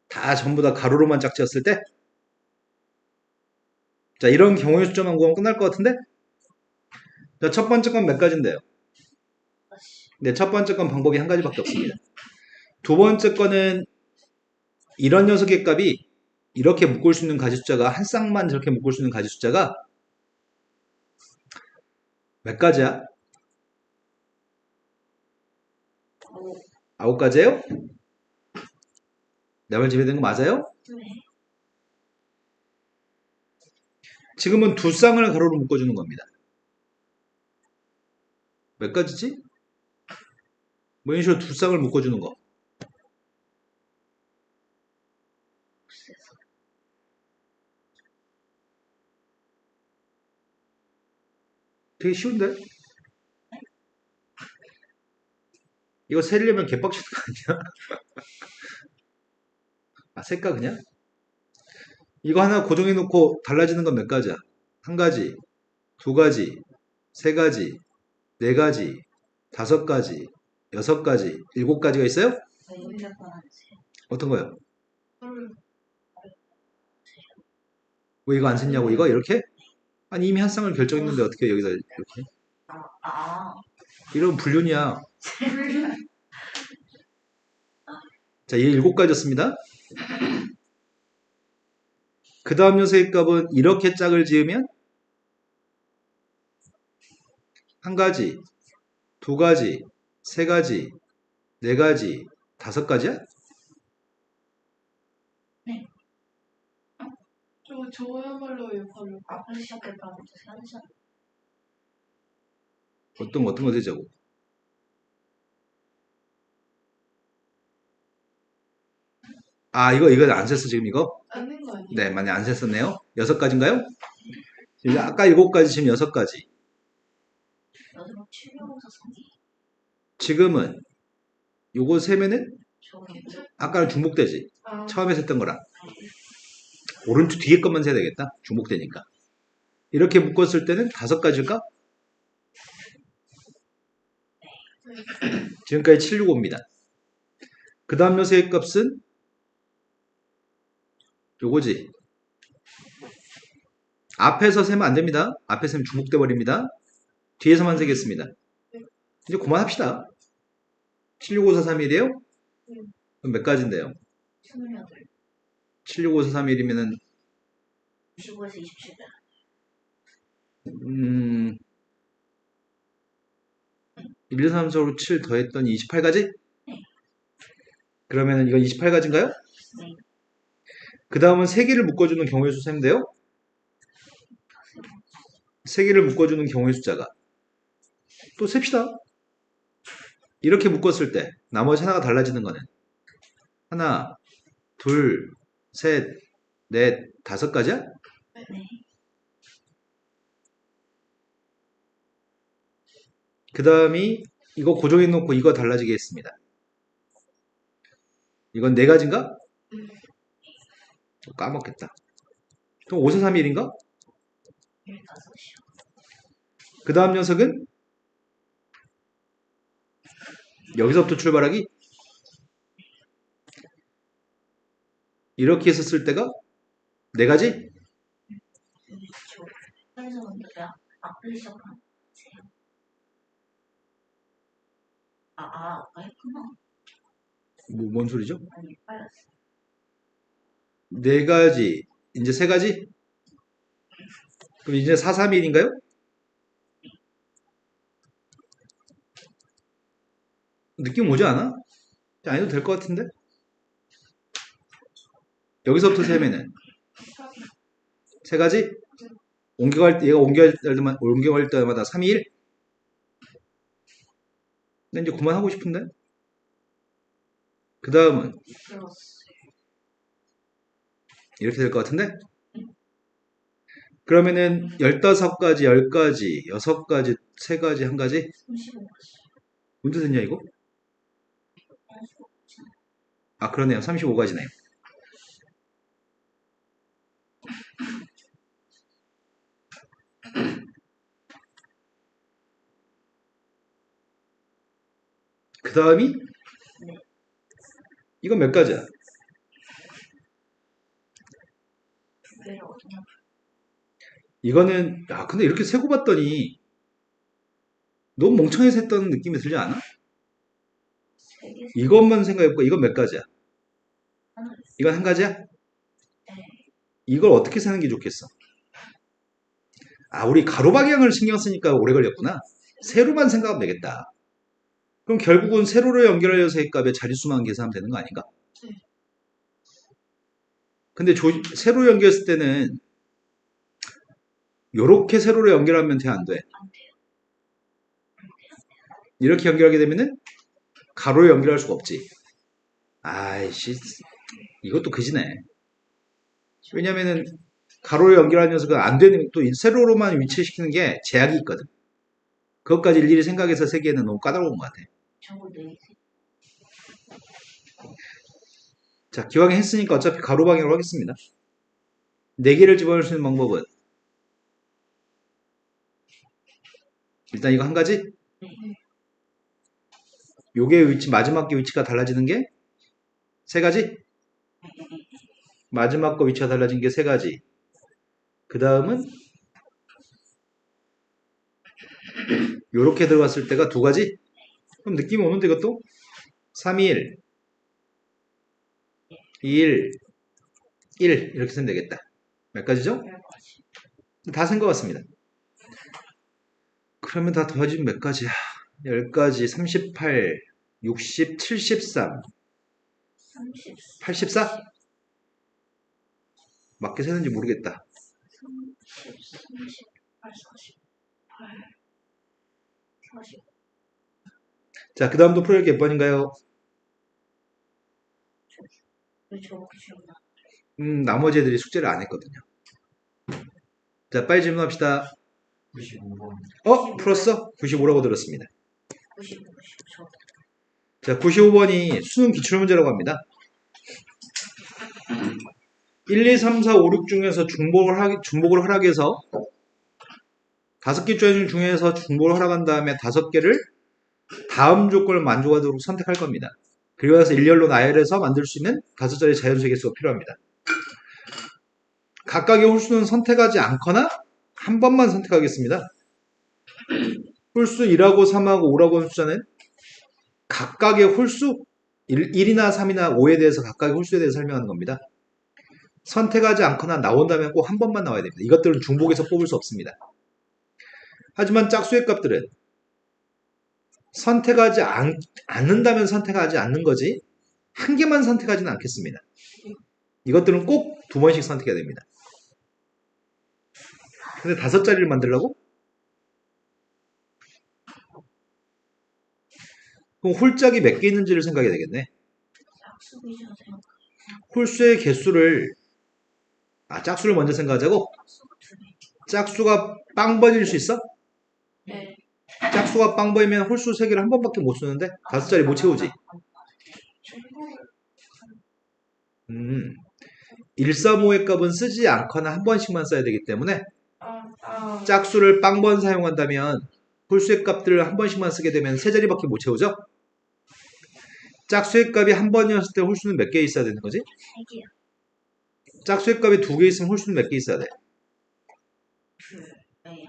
다 전부 다 가로로만 짝지었을 때 자, 이런 경우의 수점만 구하면 끝날 것 같은데 자, 첫 번째 건 몇 가지인데요? 네, 첫 번째 건 방법이 한 가지밖에 없습니다. 두 번째 거는 이런 녀석의 값이 이렇게 묶을 수 있는 가지 숫자가 한 쌍만 저렇게 묶을 수 있는 가지 숫자가 몇 가지야? 9가지예요? 내 말 지배된 거 맞아요? 네. 지금은 두 쌍을 가로로 묶어주는 겁니다. 몇 가지지? 뭐 이런 식으로 두 쌍을 묶어주는 거. 되게 쉬운데? 이거 세려면 개빡치는 거 아니야? 아, 셀까 그냥? 이거 하나 고정해놓고 달라지는 건 몇 가지야? 한 가지, 두 가지, 세 가지, 네 가지, 5가지, 6가지, 7가지가 있어요? 왜 몇번 하세요? 어떤 거요? 헐. 왜 이거 안 셌냐고 이거? 이렇게? 아니 이미 한 쌍을 결정했는데 어떻게 여기다 이렇게? 아, 이런 불륜이야. 자, 얘 7가지였습니다. 그 다음 녀석의 값은 이렇게 짝을 지으면 한 가지, 두 가지, 세 가지, 네 가지, 5가지야? 저야말로 바로 앞을 시작했다고 생각하셨 어떤 거 되자고. 아, 이거 안 셌어, 지금 이거? 않는 거 아니에요? 네, 많이 안 셌었네요. 6가지인가요? 아까 7가지, 지금 6가지. 여기로 7명사성이 지금은 요거 세면은 저기 아까는 중복되지. 아, 처음에 셌던 거랑. 오른쪽 뒤에 것만 세야 되겠다. 중복되니까. 이렇게 묶었을 때는 5가지일까? 지금까지 765입니다. 그 다음 녀석의 값은 요거지. 앞에서 세면 안 됩니다. 앞에 세면 중복돼 버립니다. 뒤에서만 세겠습니다. 이제 그만합시다. 765431이에요? 그럼 몇 가지인데요? 28, 765431이면은 25에서 27배. 1, 2, 3, 4, 5, 7 더했더니 28가지? 그러면은 이건 28가지인가요? 네. 그 다음은 3개를 묶어주는 경우의 수 세면 돼요? 3개를 묶어주는 경우의 숫자가 또 셉시다. 이렇게 묶었을 때 나머지 하나가 달라지는 거는 하나, 둘, 셋, 넷, 5가지야? 네. 그 다음이 이거 고정해 놓고 이거 달라지게 했습니다. 이건 4가지인가? 까먹겠다. 그럼 5, 4, 3, 1인가? 15이요. 그 다음 녀석은 여기서부터 출발하기? 이렇게 해서 쓸 때가 4가지? 그렇죠. 그래서 내가 아플리션 하세요. 아까 했구나. 뭔 소리죠? 아니, 빨랐어. 4가지, 이제 3가지? 그럼 이제 4, 3, 1인가요? 느낌 오지 않아? 안 해도 될 것 같은데? 여기서부터 세면은 3가지? 얘가 옮겨갈 때마다 3, 2, 1? 근데 이제 그만하고 싶은데? 그 다음은 들었어요. 이렇게 될 것 같은데? 그러면은 15가지, 10가지, 6가지, 3가지, 1가지? 35가지. 언제 됐냐 이거? 아 그러네요. 35가지네요. 그 다음이? 이건 몇 가지야? 두 개를 얻으면 이거는 근데 이렇게 세고 봤더니 너무 멍청해서 했던 느낌이 들지 않아? 3개. 이것만 생각해볼까? 이건 몇 가지야? 하나. 이건 1가지야? 네. 이걸 어떻게 세는 게 좋겠어? 우리 가로 방향을 신경 쓰니까 오래 걸렸구나. 세로만 생각하면 되겠다. 그럼 결국은 세로로 연결하여 세값의 자릿수만 계산하면 되는 거 아닌가? 근데 세로 연결했을 때는 요렇게 세로로 연결하면 돼, 안 돼? 안 돼요. 이렇게 연결하게 되면은 가로로 연결할 수가 없지. 아이씨, 이것도 그지네. 왜냐면은 가로로 연결하는 녀석은 안 되는, 또 세로로만 위치시키는 게 제약이 있거든. 그것까지 일일이 생각해서 세기에는 너무 까다로운 것 같아. 저거 4개. 자, 기왕에 했으니까 어차피 가로 방향으로 하겠습니다. 4개를 집어넣을 수 있는 방법은 일단 이거 1가지? 요게 위치, 마지막 게 위치가 달라지는 게 3가지? 마지막 거 위치가 달라진 게 3가지. 그 다음은 요렇게 들어갔을 때가 2가지? 그럼 느낌이 오는데 이것도? 3, 1, 2, 1 이렇게 쓰면 되겠다. 몇 가지죠? 10가지. 다 센 것 같습니다. 그러면 다 더해지면 몇 가지야? 10가지, 38, 60, 73, 30. 84? 맞게 세는지 모르겠다. 30, 38, 48, 40. 자, 그 다음도 풀어야 몇 번인가요? 왜 저렇게 쉬웠나? 나머지 애들이 숙제를 안 했거든요. 자, 빨리 질문합시다. 95번. 풀었어? 95라고 들었습니다. 95, 90. 자, 95번이 수능 기출문제라고 합니다. 1, 2, 3, 4, 5, 6 중에서 중복을 허락해서 5개 중에서 중복을 허락한 다음에 5개를 다음 조건을 만족하도록 선택할 겁니다. 그리고 나서 일렬로 나열해서 만들 수 있는 5자리 자연수의 개수가 필요합니다. 각각의 홀수는 선택하지 않거나 한 번만 선택하겠습니다. 홀수 1하고 3하고 5라고 하는 숫자는 각각의 홀수 1이나 3이나 5에 대해서 각각의 홀수에 대해서 설명하는 겁니다. 선택하지 않거나 나온다면 꼭 한 번만 나와야 됩니다. 이것들은 중복해서 뽑을 수 없습니다. 하지만 짝수의 값들은 선택하지 않는다면 선택하지 않는 거지 한 개만 선택하지는 않겠습니다. 이것들은 꼭 2번씩 선택해야 됩니다. 근데 5자리를 만들려고? 그럼 홀짝이 몇 개 있는지를 생각해야 되겠네. 짝수 기준 생각. 홀수의 개수를 짝수를 먼저 생각하자고? 짝수가 2개. 짝수가 빵번일 수 있어? 네. 짝수가 빵번이면 홀수 3개를 한 번밖에 못 쓰는데 5자리 못 채우지. 중복을 음, 135의 값은 쓰지 않거나 한 번씩만 써야 되기 때문에 짝수를 빵번 사용한다면 홀수의 값들을 한 번씩만 쓰게 되면 세 자리밖에 못 채우죠? 짝수의 값이 한 번이었을 때 홀수는 몇 개 있어야 되는 거지? 3개요. 짝수의 값이 두 개 있으면 홀수는 몇 개 있어야 돼? 네.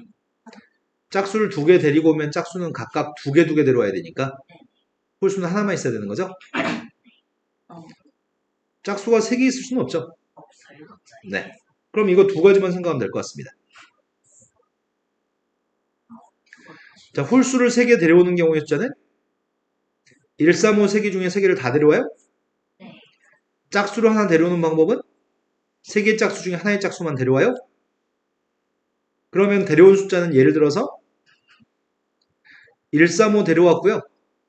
짝수를 두 개 데리고 오면 짝수는 각각 두 개 데려와야 되니까 홀수는 하나만 있어야 되는 거죠? 어, 짝수가 세 개 있을 수는 없죠? 없어요. 네. 그럼 이거 두 가지만 생각하면 될 것 같습니다. 자, 홀수를 세 개 데려오는 경우의 숫자는 135 세 개 중에 세 개를 다 데려와요? 네. 짝수를 하나 데려오는 방법은 세 개의 짝수 중에 하나의 짝수만 데려와요? 그러면 데려온 숫자는 예를 들어서 135 데려왔고요.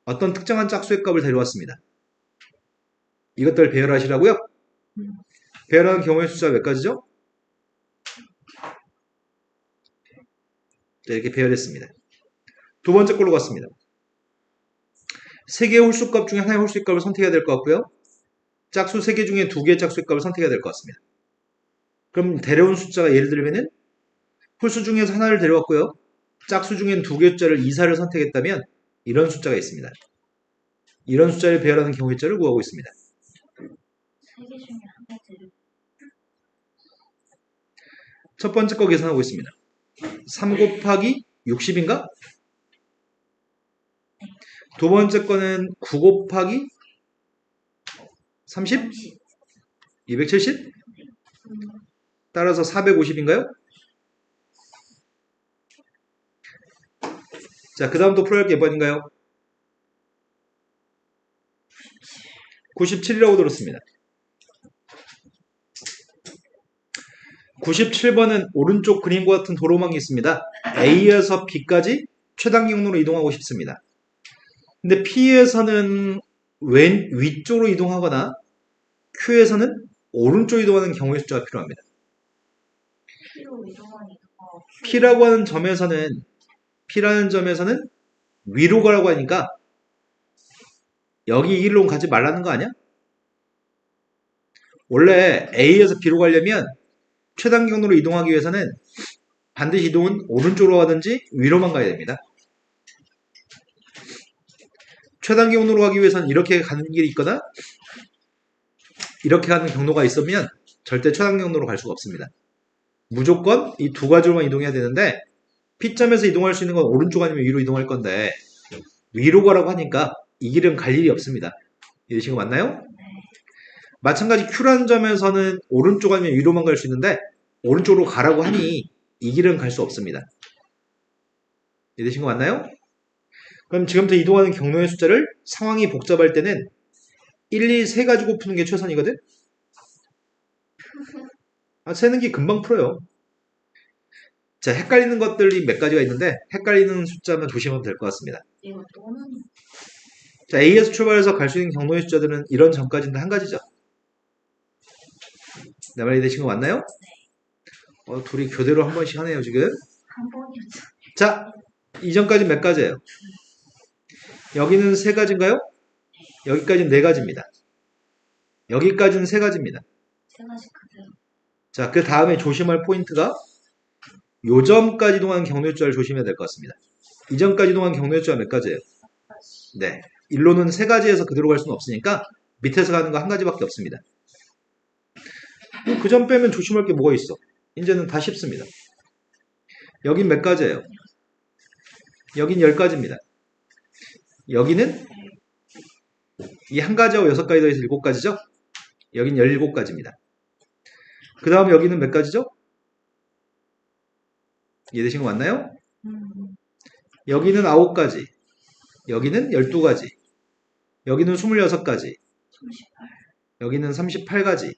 어떤 특정한 짝수의 값을 데려왔습니다. 이것들 배열하시라고요? 배열하는 경우의 숫자가 몇 가지죠? 자, 이렇게 배열했습니다. 두 번째 걸로 갔습니다. 세 개의 홀수값 중에 하나의 홀수의 값을 선택해야 될 것 같고요. 짝수 세 개 중에 두 개의 짝수의 값을 선택해야 될 것 같습니다. 그럼 데려온 숫자가 예를 들면은 홀수 중에서 하나를 데려왔고요. 짝수 중엔 두 개의 숫자를 이사를 선택했다면 이런 숫자가 있습니다. 이런 숫자를 배열하는 경우의 숫자를 구하고 있습니다. 3개 중에 하나 들을 첫 번째 거 계산하고 있습니다. 3 곱하기 60인가? 두 번째 거는 9 곱하기 30? 30. 270? 따라서 450인가요? 자, 그 다음부터 풀어야 할 게 몇 번인가요? 97이라고 들었습니다. 97번은 오른쪽 그림과 같은 도로망이 있습니다. A에서 B까지 최단 경로로 이동하고 싶습니다. 근데 P에서는 위쪽으로 이동하거나 Q에서는 오른쪽으로 이동하는 경우의 숫자가 필요합니다. P로 이동하니까 P라고 하는 점에서는 P라는 점에서는 위로 가라고 하니까 여기 이 길로 가지 말라는 거 아니야? 원래 A에서 B로 가려면 최단 경로로 이동하기 위해서는 반드시 이동은 오른쪽으로 가든지 위로만 가야 됩니다. 최단 경로로 가기 위해서는 이렇게 가는 길이 있거나 이렇게 가는 경로가 있으면 절대 최단 경로로 갈 수가 없습니다. 무조건 이 두 가지로만 이동해야 되는데 P점에서 이동할 수 있는 건 오른쪽 아니면 위로 이동할 건데 위로 가라고 하니까 이 길은 갈 일이 없습니다. 이해되신 거 맞나요? 마찬가지 Q라는 점에서는 오른쪽 아니면 위로만 갈 수 있는데 오른쪽으로 가라고 하니 이 길은 갈 수 없습니다. 이해되신 거 맞나요? 그럼 지금부터 이동하는 경로의 숫자를 상황이 복잡할 때는 1, 2, 3 가지고 푸는 게 최선이거든? 세는 게 금방 풀어요. 자, 헷갈리는 것들이 몇 가지가 있는데 헷갈리는 숫자만 조심하면 될 것 같습니다. 이거 또는 자, A에서 출발해서 갈 수 있는 경로의 숫자들은 이런 점까지는 한 가지죠. 내 말이 되신 거 맞나요? 둘이 교대로 한 번씩 하네요, 지금. 한 번이었죠. 자, 이전까지 몇 가지예요? 여기는 3가지인가요? 여기까지는 4가지입니다. 여기까지는 3가지입니다. 세 가지 그대로. 자, 그 다음에 조심할 포인트가 요점까지 이동하는 경로의 숫자를 조심해야 될 것 같습니다. 이전까지 이동하는 경로의 숫자가 몇 가지예요? 네. 일로는 3가지에서 그대로 갈 수는 없으니까 밑에서 가는 거 한 가지밖에 없습니다. 그 점 빼면 조심할 게 뭐가 있어? 이제는 다 쉽습니다. 여긴 몇 가지예요? 여긴 10가지입니다. 여기는 이 한 가지하고 6가지 더해서 7가지죠? 여긴 17가지입니다. 그 다음 여기는 몇 가지죠? 이해되신 거 맞나요? 여기는 9가지, 여기는 12가지, 여기는 26가지, 38. 여기는 38가지.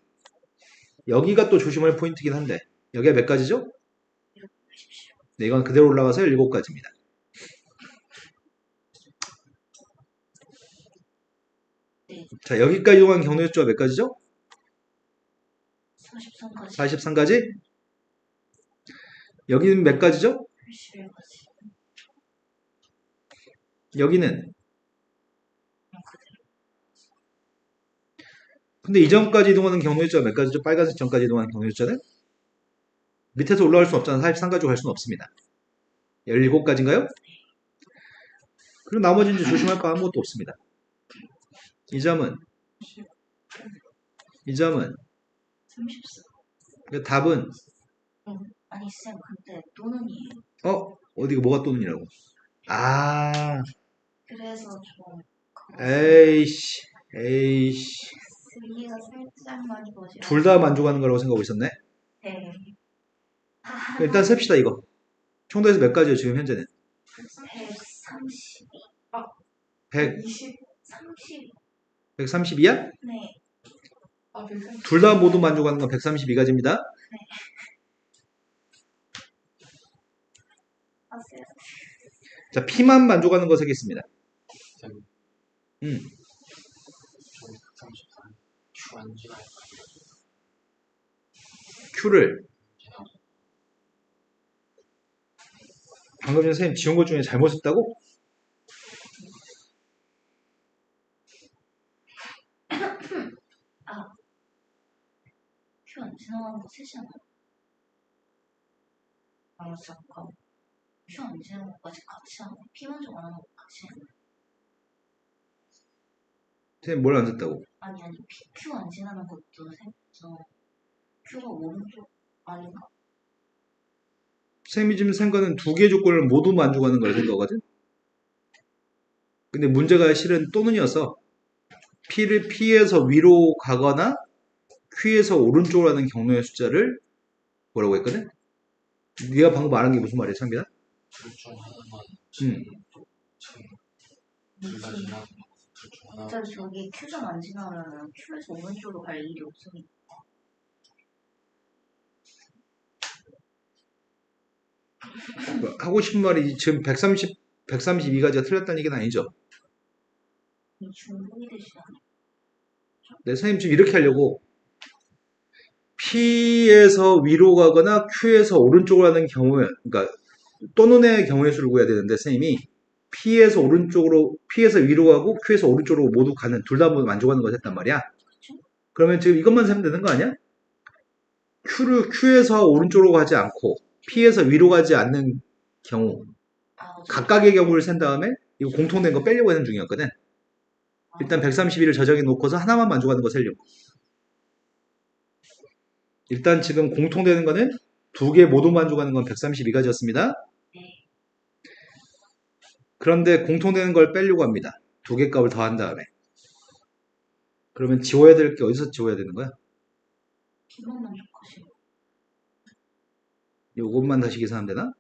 여기가 또 조심할 포인트긴 한데 여기가 몇 가지죠? 네, 이건 그대로 올라가서 17가지입니다. 네. 자, 여기까지 이동한 경로의 숫자가 몇 가지죠? 43가지. 43가지? 여기는 몇 가지죠? 81가지. 여기는 그냥 그대로. 근데 이전까지 이동하는 경로의 숫자 몇 가지죠? 빨간색 전까지 이동하는 경로의 숫자는? 밑에서 올라갈 수 없잖아. 43가지고 갈 수는 없습니다. 17가지인가요? 그리고 나머지는 이제 조심할 거 아무것도 없습니다. 이 점은 34. 그 답은 아니 쌤 근데 또는이에요. 어디가 뭐가 또는이라고? 아, 그래서 좀 에이씨. 3가 살짝 많이 거지. 둘 다 만족하는 거라고 생각하고 있었네. 네. 일단 셉시다 이거. 총도에서 몇 가지예요 지금 현재는? 132. 100, 20. 30. 132야? 네. 아, 130. 둘 다 모두 만족하는 건 132가지입니다. 아세요? 자, P만 만족하는 거 세겠습니다. 저는 34. 주안지가 Q를 방금 전에 선생님 지운 것 중에 잘못 썼다고? 큐 안 지나가는 거 셋이잖아요. 아 잠깐. 큐 안 지나가는 거까지 같이 하네. 피 먼저 가는 거 같이 하네. 선생님 뭘 안 썼다고? 아니 큐 안 지나는 것도 생겼죠. 큐가 오른쪽 아닌가? 선생님이 지금 생각은 두 개 조건을 모두 만족하는 걸 생각하거든? 근데 문제가 실은 또는이어서 P를 P에서 위로 가거나 Q에서 오른쪽으로 하는 경로의 숫자를 뭐라고 했거든? 네가 방금 말한 게 무슨 말이야, 창빈아? 둘중 하나만 음. 둘다 지나고 둘중 하나 저기 큐점 안 지나면 큐에서 오른쪽으로 갈 일이 없으니까. 하고 싶은 말이 지금 132가지가 틀렸다는 얘기는 아니죠? 이 중복이 되지 않아요? 네, 선생님 지금 이렇게 하려고 P에서 위로 가거나 Q에서 오른쪽으로 하는 경우에, 그러니까 또는의 경우의 수를 구해야 되는데 선생님이 P에서 위로 가고 Q에서 오른쪽으로 모두 가는 둘 다 모두 만족하는 걸 했단 말이야. 그러면 지금 이것만 세면 되는 거 아니야? Q에서 오른쪽으로 가지 않고 P에서 위로 가지 않는 경우 각각의 경우를 센 다음에 이거 공통된 거 빼려고 하는 중이었거든. 일단 131을 저장해 놓고서 하나만 만족하는 거 세려고. 일단 지금 공통되는 거는 두 개 모두 만족하는 건 132가지였습니다. 그런데 공통되는 걸 빼려고 합니다. 두 개 값을 더한 다음에. 그러면 지워야 될 게 어디서 지워야 되는 거야? 기본 만족하시고 요것만 다시 계산하면 되나?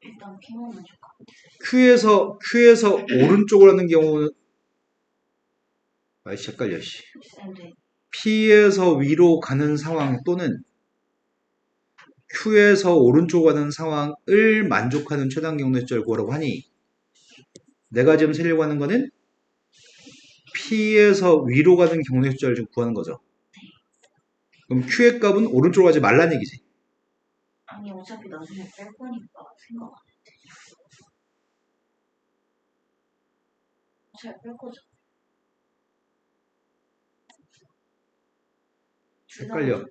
일단 기본 만족하고 Q에서 오른쪽으로 하는 경우는 아이씨 헷갈려 씨. 쌤들 P에서 위로 가는 상황 또는 Q에서 오른쪽으로 가는 상황을 만족하는 최단 경로의 숫자를 구하라고 하니 내가 지금 세려고 하는 거는 P에서 위로 가는 경로의 숫자를 지금 구하는 거죠. 그럼 Q의 값은 오른쪽으로 가지 말란 얘기지. 아니 어차피 나중에 뺄 거니까 생각 안 해. 잘 뺄 거죠. 헷갈려.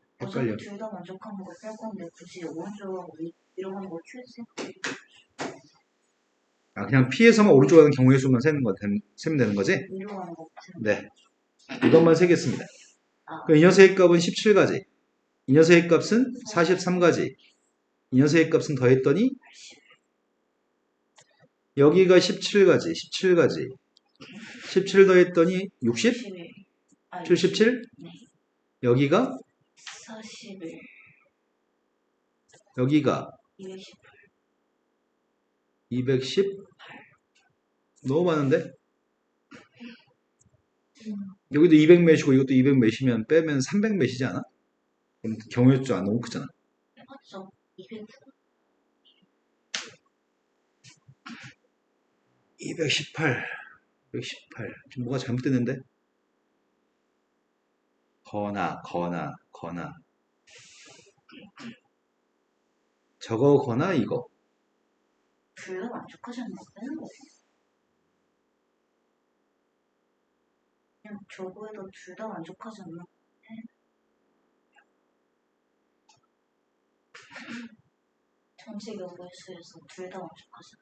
둘 다 만족하는 거 뺄 건데 굳이 오른쪽하고 위로 가는 거 큐에서 아, 그냥 P에서만 오른쪽으로 가는 경우의 수만 세면 되는 거지? 위로 가는 거 네. 이것만 세겠습니다. 아. 그럼 이 녀석의 값은 17가지. 이 녀석의 값은 43가지. 이 녀석의 값은 더했더니 여기가 17가지. 17 더했더니 60? 77? 네. 여기가 41 여기가 218 210? 너무 많은데? 여기도 200 몇이고 이것도 200 몇이면 빼면 300 몇이지 않아? 그럼 경우의 수가 너무 크잖아. 해봤죠. 200 218. 지금 뭐가 잘못됐는데? 거나. 저거거나 이거. 둘 다 만족하지 않는 거 빼는 거예요. 그냥 저거에도 둘 다 만족하지 않는 전체 경우의 수에서 둘 다 만족하죠.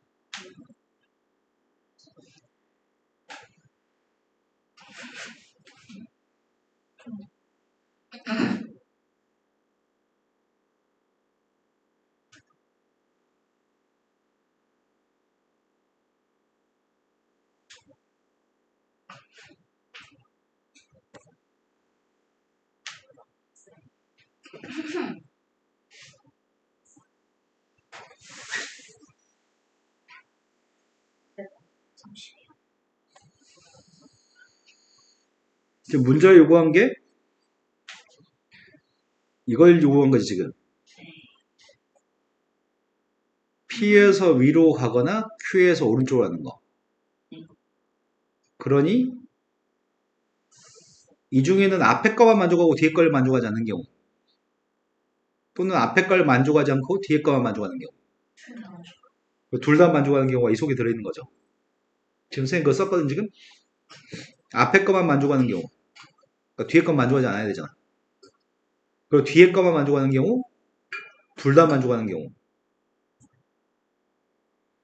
지금 문제가 요구한 게 이걸 요구한 거지 지금. P에서 위로 가거나 Q에서 오른쪽으로 가는 거. 그러니 이 중에는 앞에 거만 만족하고 뒤에 걸 만족하지 않는 경우, 또는 앞에 걸 만족하지 않고 뒤에 거만 만족하는 경우, 둘 다 만족하는 경우가 이 속에 들어있는 거죠. 지금 선생님 그거 썼거든 지금. 앞에 거만 만족하는 경우, 그러니까 뒤에 건 만족하지 않아야 되잖아. 그리고 뒤에 거만 만족하는 경우, 둘 다 만족하는 경우.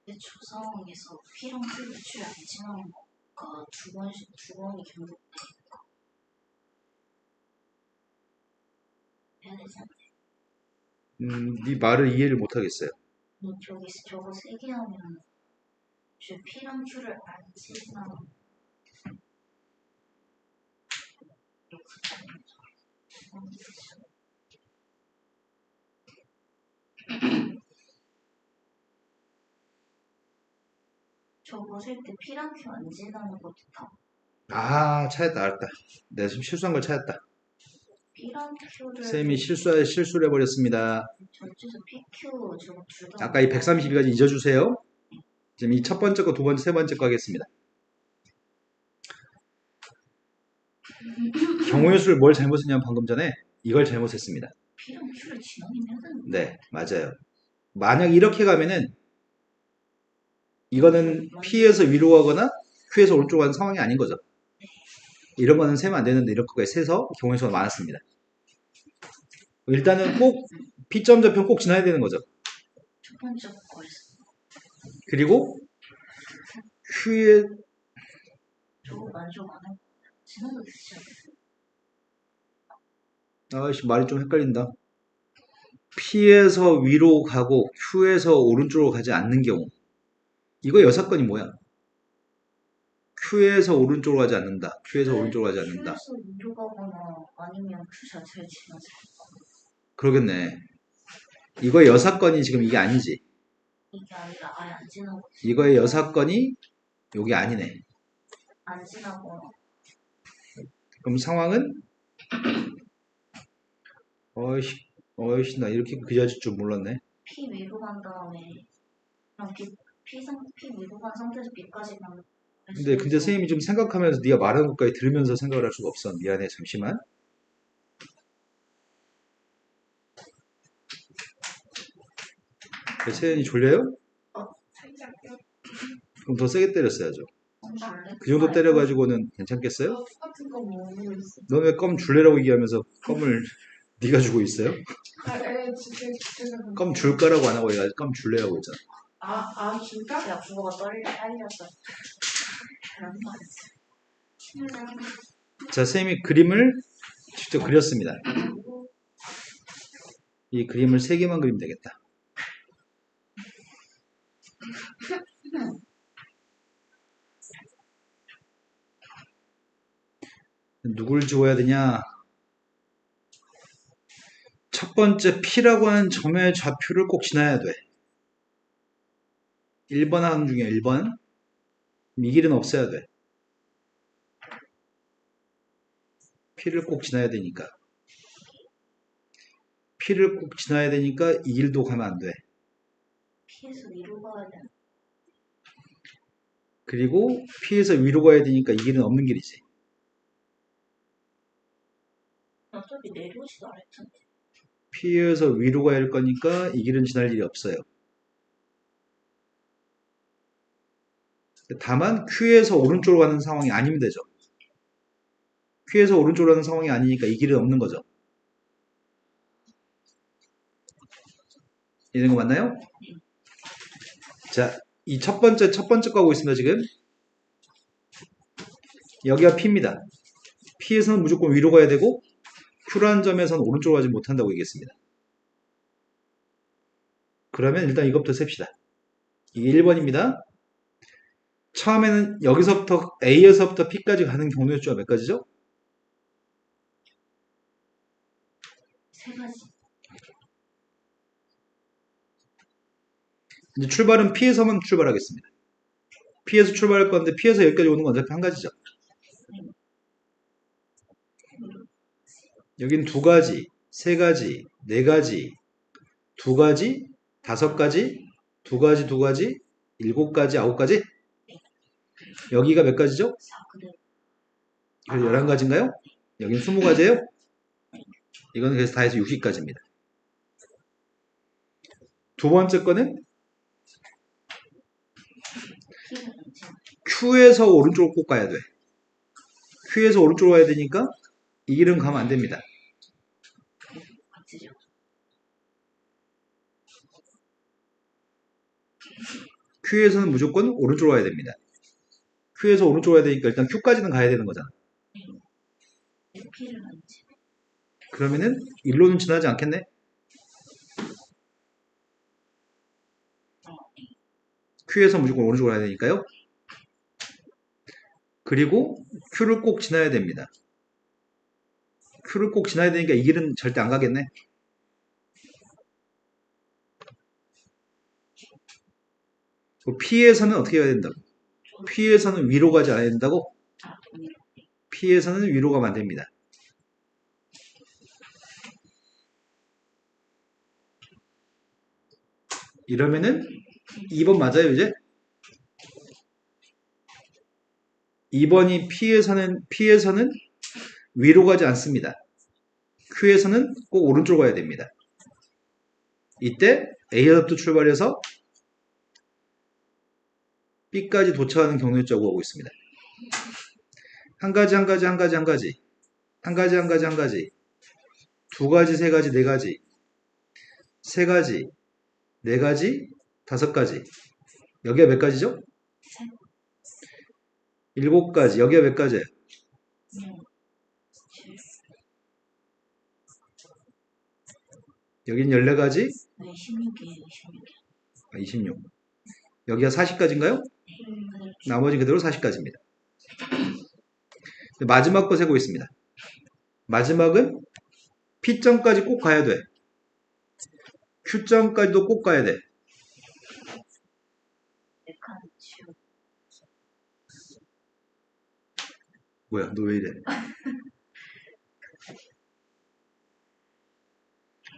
저 상황에서 P랑 Q 매출이 안 지나는 거가 두 번이 경고되니까 해야 되지 않나요? 네 말을 이해를 못 하겠어요. 저거 세 개 하면 저 P랑 Q를 안 지나는 저거 셀 때 P랑 Q 안 지나는 것도 다 아, 찾았다, 알았다. 내가 지금 실수한 걸 찾았다. P랑 Q를 쌤이 실수를 해버렸습니다. 전체에서 PQ 저거 둘다 아까 이 132까지 잊어주세요. 지금 이 첫 번째 거, 두 번째, 세 번째 거 하겠습니다. 경우의 수를 뭘 잘못했냐면 방금 전에 이걸 잘못했습니다. P랑 Q를 지나면 네, 맞아요. 만약 이렇게 가면은 이거는 P에서 위로 가거나 Q에서 오른쪽으로 가는 상황이 아닌 거죠. 이런 거는 세면 안 되는데 이런 거에 세서 경우의 수가 많았습니다. 일단은 꼭 P점 좌표는 꼭 지나야 되는 거죠. 첫 번째 거였어. 그리고 Q에 저거 만족 안 하고 지나도 되지 않아요? 아이씨 말이 좀 헷갈린다. P에서 위로 가고 Q에서 오른쪽으로 가지 않는 경우, 이거 여사건이 뭐야? Q에서 오른쪽으로 가지 않는다. Q에서 오른쪽으로 가지 않는다. Q에서 위로 가거나 아니면 Q 자체를 지나지 그러겠네. 이거의 여사건이 지금 이게 아니지. 이게 아니라 아예 안 지나고 이거의 여사건이 요게 아니네. 안 지나거나 그럼 상황은 어이씨 나 이렇게 그려질 줄 몰랐네. P 위로 간 다음에 그냥 P 위로 간 상태에서 B까지 가면 근데 선생님이 좀 생각하면서 네가 말하는 것까지 들으면서 생각을 할 수가 없어. 미안해, 잠시만. 세연이 졸려요? 살짝요. 그럼 더 세게 때렸어야죠. 줄래? 그 정도 때려가지고는 괜찮겠어요? 똑같은 거 모르고 있어. 너 왜 껌 줄래라고 얘기하면서 껌을 네가 주고 있어요? 진짜. 껌 줄 거라고 안 하고 얘가 껌 줄래라고 했잖아. 줄까? 야 국어가 떨렸어 자, 선생님이 그림을 직접 그렸습니다. 이 그림을 3개만 그리면 되겠다. 누굴 지워야 되냐? 첫 번째 P라고 하는 점의 좌표를 꼭 지나야 돼. 1번 항 중에 1번. 이 길은 없애야 돼. P를 꼭 지나야 되니까. P를 꼭 지나야 되니까 이 길도 가면 안 돼. P에서 위로 가야 돼. 그리고 P에서 위로 가야 되니까 이 길은 없는 길이지. 어차피 내려오지도 않을 텐데. P에서 위로 가야 할 거니까 이 길은 지날 일이 없어요. 다만 Q에서 오른쪽으로 가는 상황이 아니면 되죠. Q에서 오른쪽으로 가는 상황이 아니니까 이 길은 없는 거죠. 이런 거 맞나요? 자, 이 첫 번째 거 하고 있습니다, 지금. 여기가 P입니다. P에서는 무조건 위로 가야 되고, Q라는 점에서는 오른쪽으로 가지 못한다고 얘기했습니다. 그러면 일단 이것부터 셉시다. 이게 1번입니다. 처음에는 여기서부터 A에서부터 P까지 가는 경로의 수가 몇 가지죠? 세 가지. 이제 출발은 P에서만 출발하겠습니다. P에서 출발할 건데 P에서 여기까지 오는 건 어차피 한 가지죠. 여긴 두 가지, 세 가지, 네 가지, 두 가지, 다섯 가지, 두 가지, 두 가지, 일곱 가지, 아홉 가지. 여기가 몇 가지죠? 4 그대로. 그래서 11가지인가요? 여긴 20가지예요? 이거는 그래서 다 해서 60가지입니다. 두 번째 거는 P를 얹지 않고. Q에서 오른쪽으로 꼭 가야 돼. Q에서 오른쪽으로 가야 되니까 이 길은 가면 안 됩니다. 같이죠. Q에서는 무조건 오른쪽으로 가야 됩니다. Q에서 오른쪽으로 가야 되니까 일단 Q까지는 가야 되는 거잖아. P를 얹지. 그러면은 일로는 지나지 않겠네? Q에서 무조건 오른쪽으로 가야 되니까요. 그리고 Q를 꼭 지나야 됩니다. Q를 꼭 지나야 되니까 이 길은 절대 안 가겠네. P에서는 어떻게 가야 된다고? P에서는 위로 가지 않아야 된다고? 아, 위로. P에서는 위로 가면 안 됩니다. 이러면은 2번 맞아요, 이제? 2번이 P에서는 위로 가지 않습니다. Q에서는 꼭 오른쪽으로 가야 됩니다. 이때 A에서부터 출발해서 B까지 도착하는 경로의 자고 하고 있습니다. 한 가지, 한 가지, 한 가지, 한 가지. 한 가지, 한 가지, 한 가지. 두 가지, 세 가지, 네 가지. 세 가지, 네 가지, 다섯 가지. 여기가 몇 가지죠? 7가지. 여기가 몇 가지예요? 6, 7. 여기는 14가지? 네, 16이에요, 16. 26. 여기가 40가지인가요? 그대로. 나머지 그대로 40가지입니다. 마지막 거 세고 있습니다. 마지막은 P점까지 꼭 가야 돼. Q점까지도 꼭 가야 돼. 메칸 치우. 뭐야, 너 왜 이래?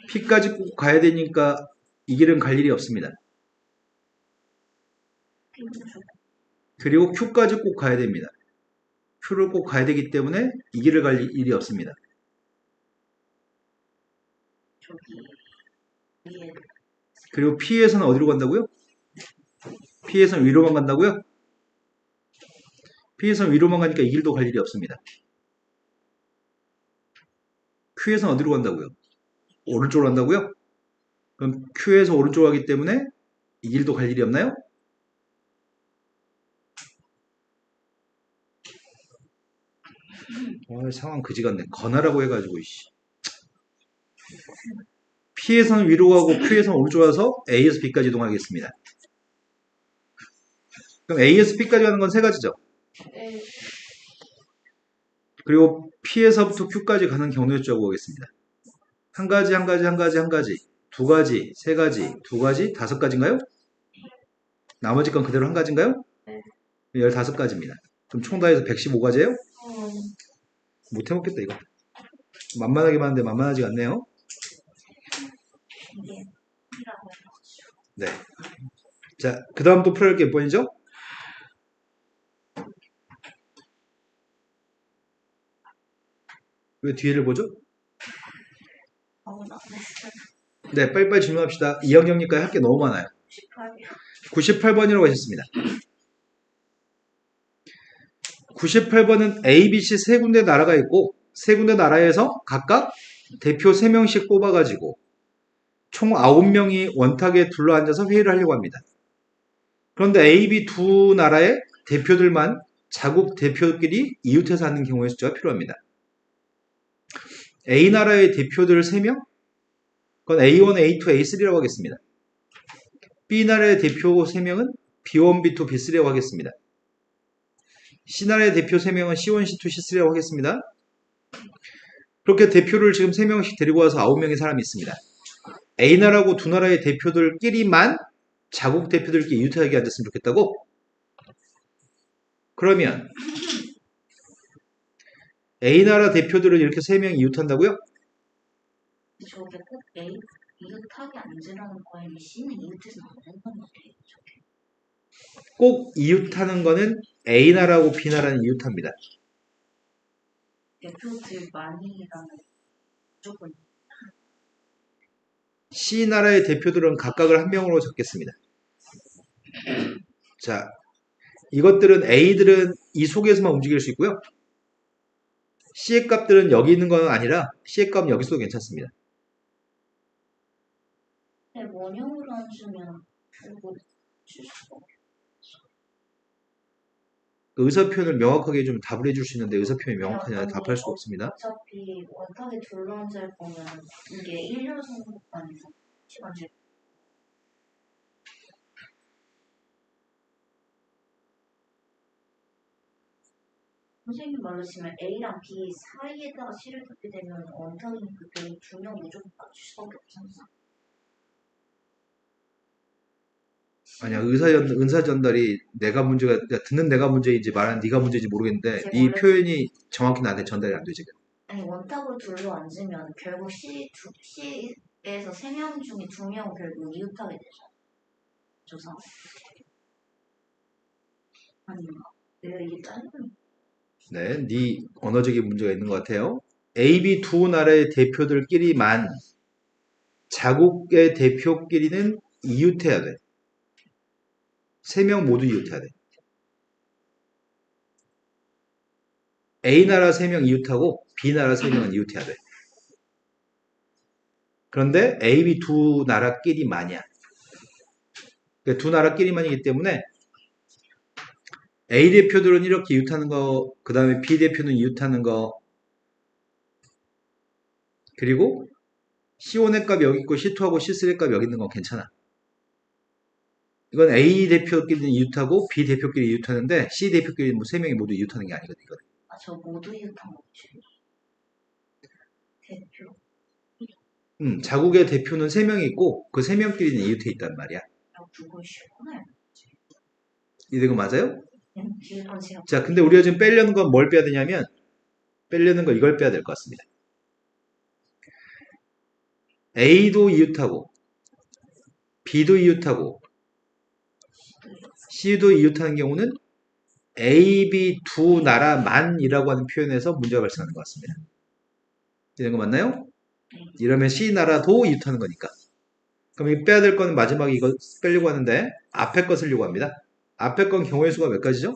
P까지 꼭 가야 되니까 이 길은 갈 일이 없습니다. 그리고 Q까지 꼭 가야 됩니다. Q를 꼭 가야 되기 때문에 이 길을 갈 일이 없습니다. 저기 위에 그리고 P에서는 어디로 간다고요? P에서는 위로만 간다고요? P에서는 위로만 가니까 이 길도 갈 일이 없습니다. Q에서는 어디로 간다고요? 오른쪽으로 간다고요? 그럼 Q에서 오른쪽으로 가기 때문에 이 길도 갈 일이 없나요? 상황 그지 같네. 건하라고 해가지고 이씨. P에서는 위로 가고 Q에서는 오른쪽으로 가서 A에서 B까지 이동하겠습니다. 그럼 A에서 B까지 가는 건 세 가지죠. 네. 그리고 P에서부터 Q까지 가는 경로의 수라고 하겠습니다. 한 가지, 한 가지, 한 가지, 한 가지, 두 가지, 세 가지, 두 가지, 5가지인가요? 나머지 건 그대로 한 가지인가요? 네. 15가지입니다. 그럼 총 다 해서 115가지예요? 어, 못 해먹겠다 이거. 만만하게 봤는데 만만하지가 않네요. 이게 P라고 해가지고. 네. 자, 그 다음 또 풀어야 할 게 몇 번이죠? 왜 뒤에를 보죠? 나 네, 빨리빨리 질문합시다. 2학년이니까 할 게 너무 많아요. 18이요. 98번이라고 하셨습니다. 98번은 A, B, C 세 군데 나라가 있고 세 군데 나라에서 각각 대표 3명씩 뽑아가지고 총 9명이 원탁에 둘러앉아서 회의를 하려고 합니다. 그런데 A, B 두 나라의 대표들만 자국 대표끼리 이웃해서 하는 경우의 숫자가 필요합니다. A 나라의 대표들 3명? 그건 A1, A2, A3라고 하겠습니다. B 나라의 대표 3명은 B1, B2, B3라고 하겠습니다. C 나라의 대표 3명은 C1, C2, C3라고 하겠습니다. 그렇게 대표를 지금 3명씩 데리고 와서 9명의 사람이 있습니다. A 나라고 두 나라의 대표들끼리만 자국 대표들끼리 이웃하게 앉았으면 좋겠다고? 그러면 A 나라 대표들은 이렇게 3명이 이웃한다고요? 저게 꼭 A 이웃하게 앉으라는 거예요. C는 이웃해서는 안 된단 말이에요. 저게. 꼭 이웃하는 거는 A 나라고 B 나라는 이웃합니다. 대표들만이라는 무조건 C 나라의 대표들은 각각을 한 명으로 잡겠습니다. 자, 이것들은 A들은 이 속에서만 움직일 수 있고요. C의 값들은 여기 있는 건 아니라 C의 값은 여기 있어도 괜찮습니다. 원형으로 앉으면 결국 줄 수가 없어요. 그 의사 표현을 명확하게 좀 답을 해줄 수 있는데 의사 표현이 명확하냐 답할 수가 없습니다. 어차피 원탁에 둘러앉을 거면 이게 1년 선거판에서 시간 줄 선생님 말로 치면 A랑 B 사이에다가 C를 덮게 되면 원탁이니까 결국 2명 무조건 맞출 수밖에 없잖아. 아니야 의사 전달이 내가 문제가 듣는 내가 문제인지 말하는 네가 문제인지 모르겠는데 이 표현이 정확히 나한테 전달이 안 돼 지금. 아니 원탁으로 둘러앉으면 결국 C에서 3명 중에 2명은 결국 이웃하게 되죠. 조상. 아닌가? 내가 이게 짧은 네, 네 언어적인 문제가 있는 것 같아요. A, B 두 나라의 대표들끼리만 자국의 대표끼리는 이웃해야 돼. 3명 모두 이웃해야 돼. A 나라 3명 이웃하고 B 나라 3명은 이웃해야 돼. 그런데 A, B 두 나라끼리만이야. 두 나라끼리만이기 때문에 A 대표들은 이렇게 이웃하는 거, 그 다음에 B 대표는 이웃하는 거, 그리고 C1의 값이 여기 있고 C2하고 C3의 값이 여기 있는 건 괜찮아. 이건 A 대표끼리는 이웃하고 B 대표끼리 이웃하는데 C 대표끼리 뭐 3명이 모두 이웃하는 게 아니거든. 이건. 아, 저 모두 이웃한 거지. 대표. 자국의 대표는 3명이 있고 그 3명끼리는 이웃해 있단 말이야. 누구 싫구나. 이거 맞아요? 기회가 제가 자, 근데 우리가 지금 빼려는 건 뭘 빼야 되냐면 빼려는 거 이걸 빼야 될 것 같습니다. A도 이웃하고 B도 이웃하고 C도 이웃하는 경우는 A, B 두 나라만이라고 하는 표현에서 문제가 발생하는 것 같습니다. 이런 거 맞나요? 이러면 C 나라도 이웃하는 거니까. 그럼 이 빼야 될 거는 마지막에 이거 빼려고 하는데 앞에 거 쓰려고 합니다. 앞에 건 경우의 수가 몇 가지죠?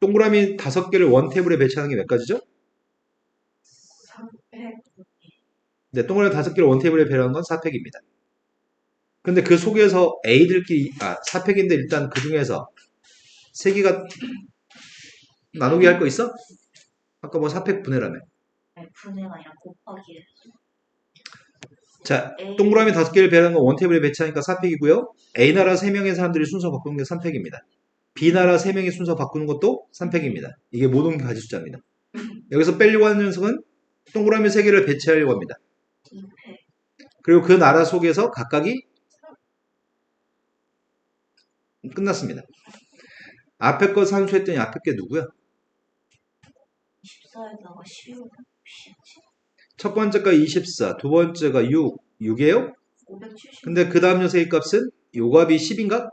동그라미 5개를 원 테이블에 배치하는 게 몇 가지죠? 3팩. 네, 동그라미 5개를 원 테이블에 배치하는 건 4팩입니다. 근데 그 속에서 A들끼리 4팩인데 일단 그 중에서 3개가 나누기 할 거 있어? 아까 뭐 4팩 분해라며. 분해가 아니라 곱하기. 자, 동그라미 5개를 배치하는 건 원 테이블에 배치하니까 4팩이고요. A나라 3명의 사람들이 순서 바꾸는 게 3팩입니다. B나라 3명의 순서 바꾸는 것도 3팩입니다. 이게 모든 가지 숫자입니다. 여기서 빼려고 하는 녀석은 동그라미 3개를 배치하려고 합니다. 2팩. 그리고 그 나라 속에서 각각이 끝났습니다. 앞에 거 산수했더니 앞에 게 누구야? 24에다가 15가 첫 번째가 24, 두 번째가 6, 6이에요? 570. 근데 그 다음 녀석의 값은 요 값이 10인가?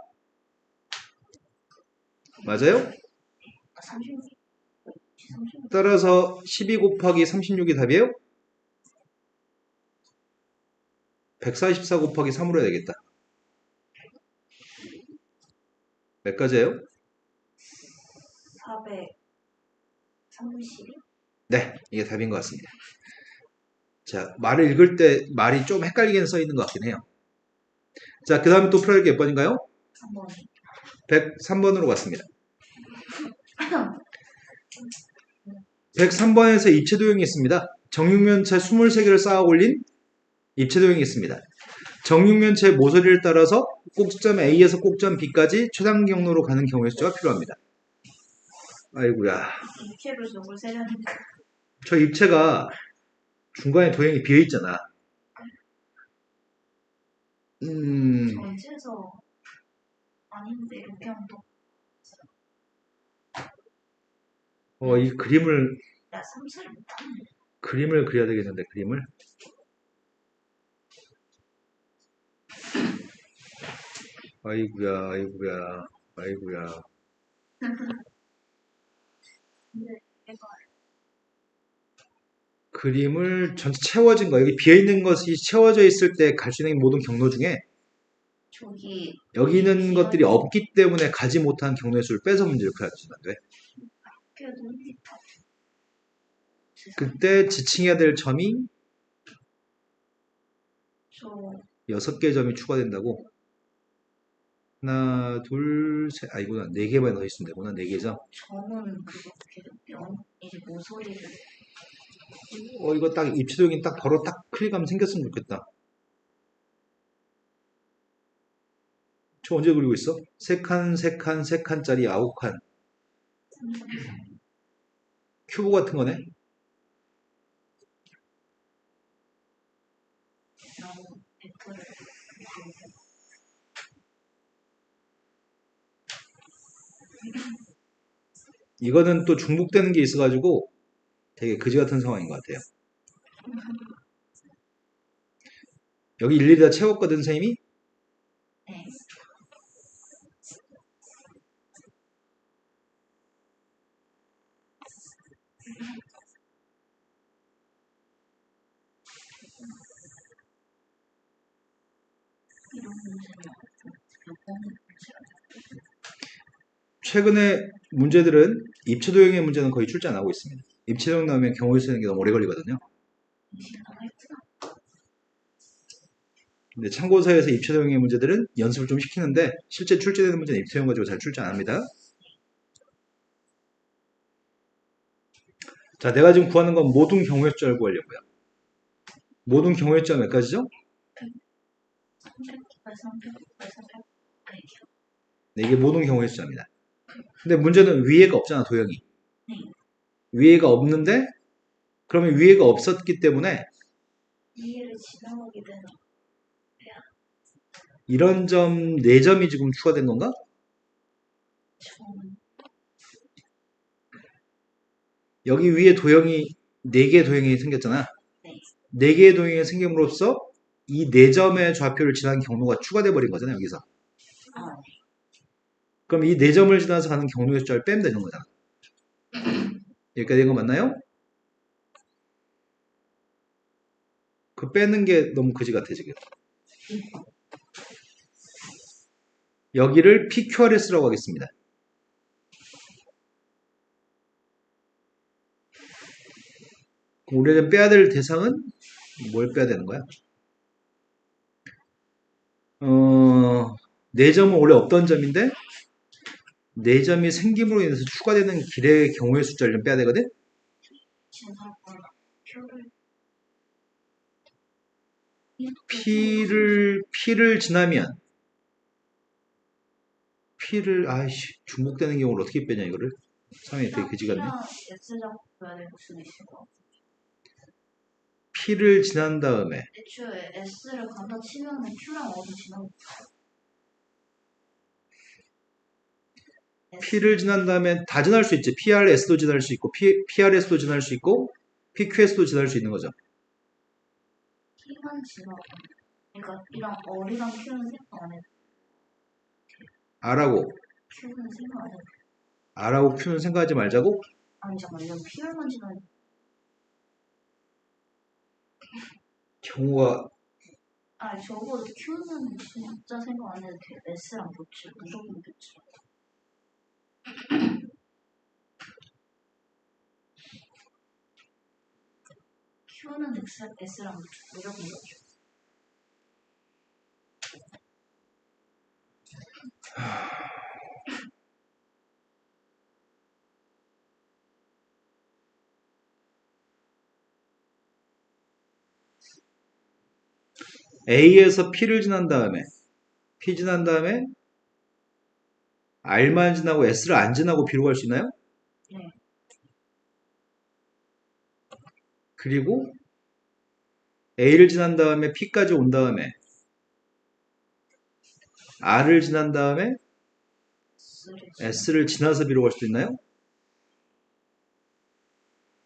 맞아요? 36. 36. 따라서 12 곱하기 36이 답이에요? 144 곱하기 3으로 해야 되겠다. 몇 가지예요? 432? 네, 이게 답인 것 같습니다. 자, 말을 읽을 때 말이 좀 헷갈리게 써 있는 것 같긴 해요. 자, 그 다음에 또 풀어야 할 게 몇 번인가요? 3번. 103번으로 갔습니다. 103번에서 입체도형이 있습니다. 정육면체 23개를 쌓아 올린 입체도형이 있습니다. 정육면체 모서리를 따라서 꼭지점 A에서 꼭지점 B까지 최단 경로로 가는 경우의 숫자가 필요합니다. 아이고야. 입체로 적을 세려니까. 저 입체가 중간에 도형이 비어있잖아. 전체에서 아닌데 이렇게 하면 또 이 그림을 야 3차를 못하네. 그림을 그려야 되겠는데, 그림을. 아이고야, 아이고야, 아이고야. 근데 얘가 그림을 전체 채워진 거, 여기 비어있는 것이 채워져 있을 때 갈 수 있는 모든 경로 중에 저기 여기 있는 것들이 없기 때문에 가지 못한 경로의 수를 빼서 문제를 풀어주면 돼. 그래도 힘들다. 그때 지칭해야 될 점이 저 6개의 점이 추가된다고. 하나, 둘, 셋, 이거는 4개만 더 있으면 되구나. 4개죠. 저는 그거 면 이제 모서리를 이거 딱 입체도형이 딱 바로 딱 클릭하면 생겼으면 좋겠다. 저 언제 그리고 있어? 3칸, 3칸, 3칸짜리 9칸. 큐브 같은 거네. 나무 벡터를 이거는 또 중복되는 게 있어가지고 되게 그지 같은 상황인 것 같아요. 여기 일일이 다 채웠거든, 선생님이? 네. 이런 문제는 몇 번은 최근에 문제들은 입체도형의 문제는 거의 출제 안 하고 있습니다. 입체도형 나오면 경우의 수 쓰는 게 너무 오래 걸리거든요. 근데 참고서에서 입체도형의 문제들은 연습을 좀 시키는데 실제 출제되는 문제는 입체도형 가지고 잘 출제 안 합니다. 자, 내가 지금 구하는 건 모든 경우의 수를 구하려고요. 모든 경우의 수가 몇 가지죠? 300, 네, 이게 모든 경우의 숫자입니다. 근데 문제는 위에가 없잖아, 도형이. 위에가 없는데 그러면 위에가 없었기 때문에 이해를 지나가게 되는 이런 점 4점이 지금 추가된 건가? 저는 여기 위에 도형이 4개의 도형이 생겼잖아. 네. 4개의 도형이 생김으로써 이 4점의 좌표를 지나는 경로가 추가돼 버린 거잖아, 여기서. 그럼 이 4점을 지나서 가는 경로의 숫자를 빼면 되는 거잖아. 여기까지 된 거 맞나요? 그 빼는 게 너무 그지 같아, 지금. 여기를 PQRS라고 하겠습니다. 우리가 빼야 될 대상은 뭘 빼야 되는 거야? 4점은 원래 없던 점인데 4점이 생김으로 인해서 추가되는 길의 경우의 숫자를 좀 빼야 되거든? P를 지나면 중복되는 경우를 어떻게 빼냐 이거를? 상황이 되게 그지 같네. S라고 봐야 될 수도 있을 것 같아요. P를 지난 다음에 애초에 S를 갖다 치면 Q랑 어디 지나고 P를 지난 다음에 다 지날 수 있지. PRS도 지날 수 있고 PRS도 지날 수 있고 PQS도 지날 수 있는 거죠. P만 지나고 그러니까 이랑 R이랑 Q는 생각 안 해도 R하고 Q는 생각 안 해도 R하고 Q는 생각하지 말자고? 아니 잠깐만 이건 PR만 지나면 경우가 적어도 Q는 진짜 생각 안 해도 돼. S랑 교체 무조건 교체. Q는 S랑 무조건 거죠. A에서 P를 지난 다음에 P 지난 다음에 R만 지나고 S를 안 지나고 B로 갈 수 있나요? 네. 그리고 A를 지난 다음에 P까지 온 다음에 R을 지난 다음에 S를 지나서 B로 갈 수도 있나요?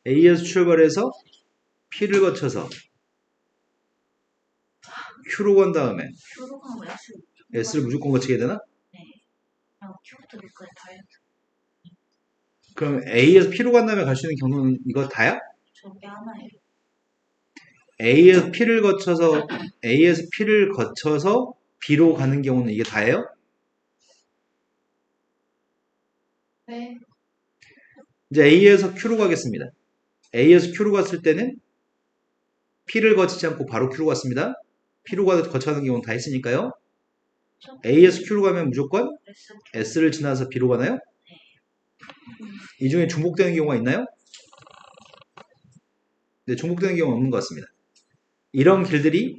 A에서 출발해서 P를 거쳐서 Q로 간 다음에 Q로 가는 거 S를 무조건 거치게 되나? 네. 그냥 Q부터 B까지 다 해요. 그럼 A에서 P로 간 다음에 갈 수 있는 경로는 이거 다야? 저게 하나예요. A에서 P를 거쳐서 B로 가는 경우는 이게 다예요? 네. 이제 A에서 Q로 가겠습니다. A에서 Q로 갔을 때는 P를 거치지 않고 바로 Q로 갔습니다. P로 거쳐가는 경우는 다 있으니까요. A에서 Q로 가면 무조건 S를 지나서 B로 가나요? 이 중에 중복되는 경우가 있나요? 네, 중복되는 경우는 없는 것 같습니다. 이런 길들이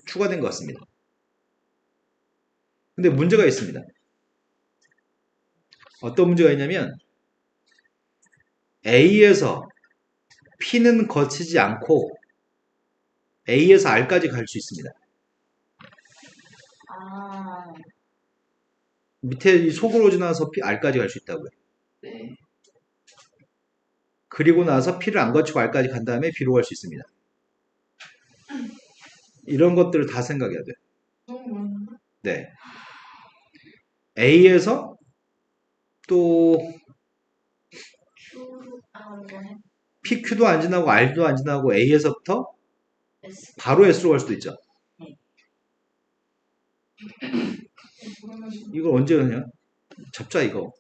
추가된 것 같습니다. 근데 문제가 있습니다. 어떤 문제가 있냐면 A에서 P는 거치지 않고 A에서 R까지 갈 수 있습니다. 아, 밑에 이 속으로 지나서 R까지 갈 수 있다고요. 네. 그리고 나서 P를 안 거치고 R까지 간 다음에 B로 갈 수 있습니다. 이런 것들을 다 생각해야 돼요. 너무 많나? 네. A에서 또 Q로 이번에 PQ도 안 지나고 R도 안 지나고 A에서부터 S. 바로 S로 갈 수도 있죠. 그러면 이걸 언제 하냐? 잡자 이거.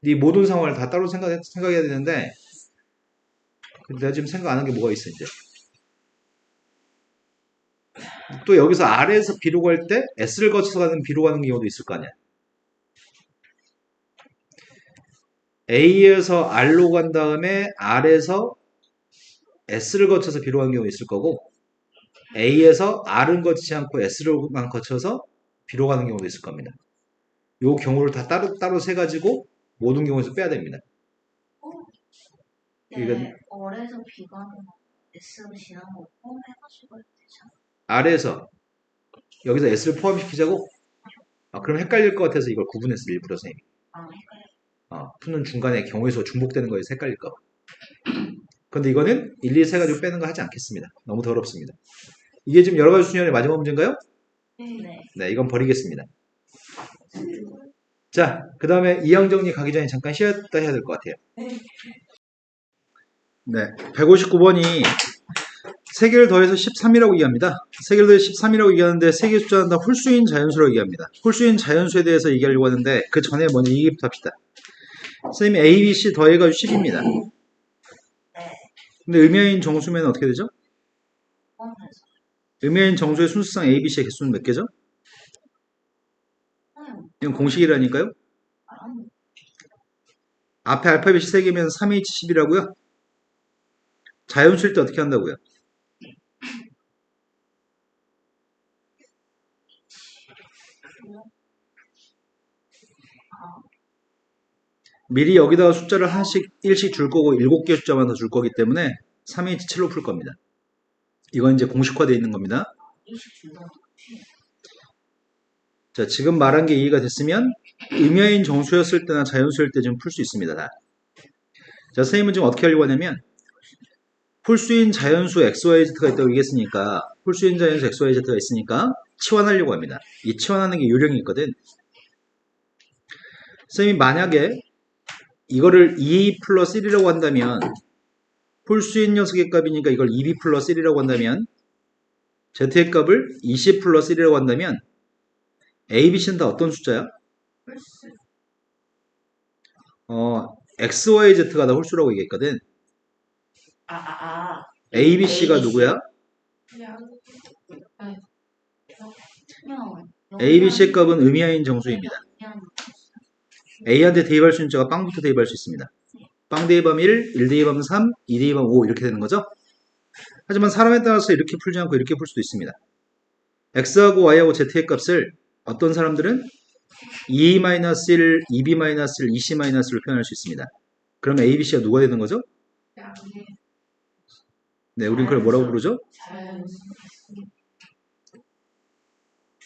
네 모든 상황을 다 따로 생각해야 되는데 내가 지금 생각 안 한 게 뭐가 있어 이제. 또 여기서 R에서 B로 갈 때 S를 거쳐서 가는 B로 가는 경우도 있을 거 아니야. A에서 R로 간 다음에 R에서 S를 거쳐서 B로 가는 경우도 있을 거고 A에서 R은 거치지 않고 S로만 거쳐서 B로 가는 경우도 있을 겁니다. 요 경우를 다 따로 세 가지고 모든 경우에서 빼야 됩니다. 네, 이건- R에서 B가 S로 지나는 거 포함해가지고 해도 되잖아. R에서 여기서 S를 포함시키자고? 그럼 헷갈릴 것 같아서 이걸 구분했어 일부러 선생님이. 아, 헷갈려. 푸는 중간에 경우에서 중복되는 거에서 헷갈릴까 봐. 근데 이거는 1, 2, 3 가지고 빼는 거 하지 않겠습니다. 너무 더럽습니다. 이게 지금 여러 가지 수련의 마지막 문제인가요? 네. 네, 이건 버리겠습니다. 자, 그 다음에 이항 정리 가기 전에 잠깐 쉬었다 해야 될 것 같아요. 네, 159번이 3개를 더해서 13이라고 얘기합니다. 3개를 더해서 13이라고 얘기하는데 3개 숫자는 다 홀수인 자연수라고 얘기합니다. 홀수인 자연수에 대해서 얘기하려고 하는데 그 전에 먼저 얘기부터 합시다. 선생님이 A, B, C 더해가지고 10입니다. 근데 의미인 정수면 어떻게 되죠? 포함해서. 의미인 정수의 순수상 A, B, C의 개수는 몇 개죠? 이건 공식이라니까요. 앞에 알파벳이 3개면 3H10이라고요? 자연수일 때 어떻게 한다고요? 미리 여기다가 숫자를 하나씩 1씩 줄 거고 7개 숫자만 더 줄 거기 때문에 3H7로 풀 겁니다. 이건 이제 공식화되어 있는 겁니다. 20도. 자, 지금 말한 게 이해가 됐으면 의미인 정수였을 때나 자연수일 때 좀 풀 수 있습니다. 다. 자, 선생님은 지금 어떻게 하려고 하냐면 홀수인 자연수 XYZ가 있다고 얘기했으니까 홀수인 자연수 XYZ가 있으니까 치환하려고 합니다. 이 치환하는 게 요령이 있거든. 선생님이 만약에 이거를 2 플러스 1이라고 한다면 홀수인 녀석의 값이니까 이걸 2b 플러스 1이라고 한다면 z의 값을 20 플러스 1이라고 한다면 a, b, c는 다 어떤 숫자야? x, y, z가 다 홀수라고 얘기했거든. A, B, C가 누구야? 그냥 투명. A, B, C의 값은 의미하인 정수입니다. A한테 대입할 수 있는 숫자가 빵부터 대입할 수 있습니다. 빵 대입하면 1 대입하면 3, 2 대입하면 5 이렇게 되는 거죠. 하지만 사람에 따라서 이렇게 풀지 않고 이렇게 풀 수도 있습니다. X하고 Y하고 Z의 값을 어떤 사람들은 E-1, EB-1, EC-를 표현할 수 있습니다. 그러면 A, B, C가 누가 되는 거죠? 양의 네, 우린 그걸 뭐라고 부르죠? 자연수.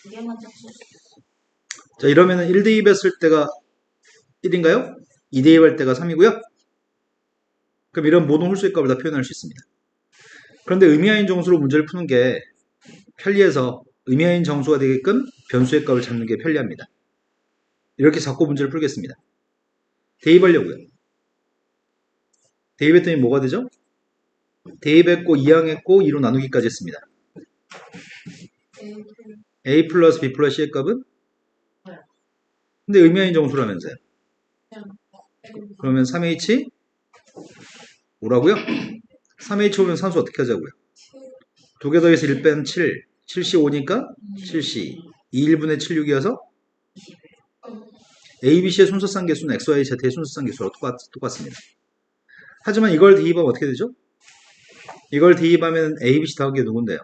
두 개만 짝쓸 수 있어. 자, 이러면은 1 대입했을 때가 1인가요? 2 대입할 때가 3이고요. 그럼 이런 모든 홀수의 값을 다 표현할 수 있습니다. 그런데 의미하인 정수로 문제를 푸는 게 편리해서 의미하인 정수가 되게끔 변수의 값을 잡는 게 편리합니다. 이렇게 잡고 문제를 풀겠습니다. 대입하려고요. 대입했더니 뭐가 되죠? 대입했고 2항했고 2로 나누기까지 했습니다. A 플러스 B 플러스 C의 값은? 근데 의미하인 정수라면서요. 그러면 3H 5라고요? 3H 오면 산수 어떻게 하자고요? 두 개 더해서 1 빼면 7, 7C 5니까 7C 2, 1분의 7, 6이어서 A, B, C의 순서상 개수는 X, Y, Z의 순서상 개수와 똑같습니다. 하지만 이걸 대입하면 어떻게 되죠? 이걸 대입하면 A, B, C 더하기 누군데요?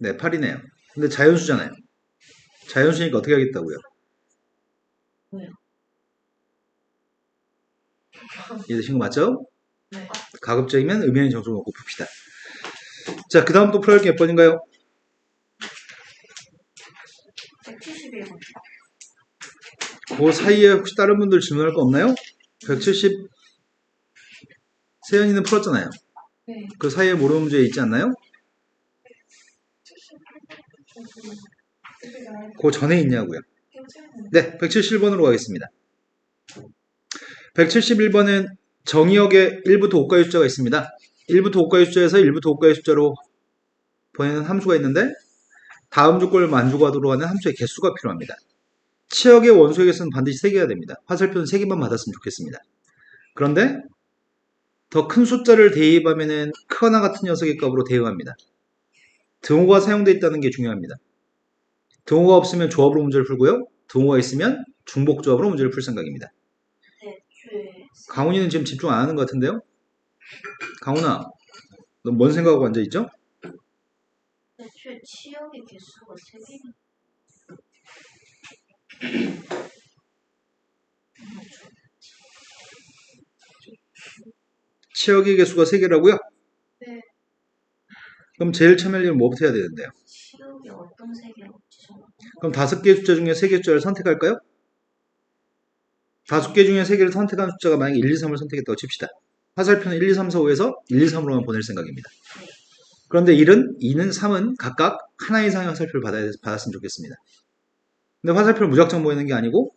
네, 8이네요. 근데 자연수잖아요. 자연수니까 어떻게 하겠다고요? 왜요? 이해되신 거 맞죠? 네. 가급적이면 의미하인 정수를 놓고 풉시다. 자, 그 다음 또 풀어야 할 게 몇 번인가요? 171번. 그 사이에 혹시 다른 분들 질문할 거 없나요? 170 세연이는 풀었잖아요. 네. 그 사이에 모르는 문제 있지 않나요? 그 전에 있냐고요. 네, 171번으로 가겠습니다. 171번은 정의역에 1부터 5까지 숫자가 있습니다. 1부터 5까지 숫자에서 1부터 5까지 숫자로 보내는 함수가 있는데 다음 조건을 만족하도록 하는 함수의 개수가 필요합니다. 치역의 원소의 개수는 반드시 3개가 됩니다. 화살표는 3개만 받았으면 좋겠습니다. 그런데 더 큰 숫자를 대입하면 크거나 같은 녀석의 값으로 대응합니다. 등호가 사용되어 있다는 게 중요합니다. 등호가 없으면 조합으로 문제를 풀고요. 등호가 있으면 중복조합으로 문제를 풀 생각입니다. 강훈이는 지금 집중 안 하는 것 같은데요? 강훈아, 너 뭔 생각하고 앉아있죠? 애초에 치역의 개수가 3개는 치역의 개수가 3개라고요? 네. 그럼 제일 처음 할 일은 뭐부터 해야 되는데요? 치역이 어떤 3개가 없지? 그럼 5개의 숫자 중에 3개의 숫자를 선택할까요? 5개 중에 3개를 선택한 숫자가 만약에 1, 2, 3을 선택했다고 칩시다. 화살표는 1, 2, 3, 4, 5에서 1, 2, 3으로만 보낼 생각입니다. 그런데 1은, 2는, 3은 각각 하나 이상의 화살표를 받았으면 좋겠습니다. 근데 화살표를 무작정 보내는 게 아니고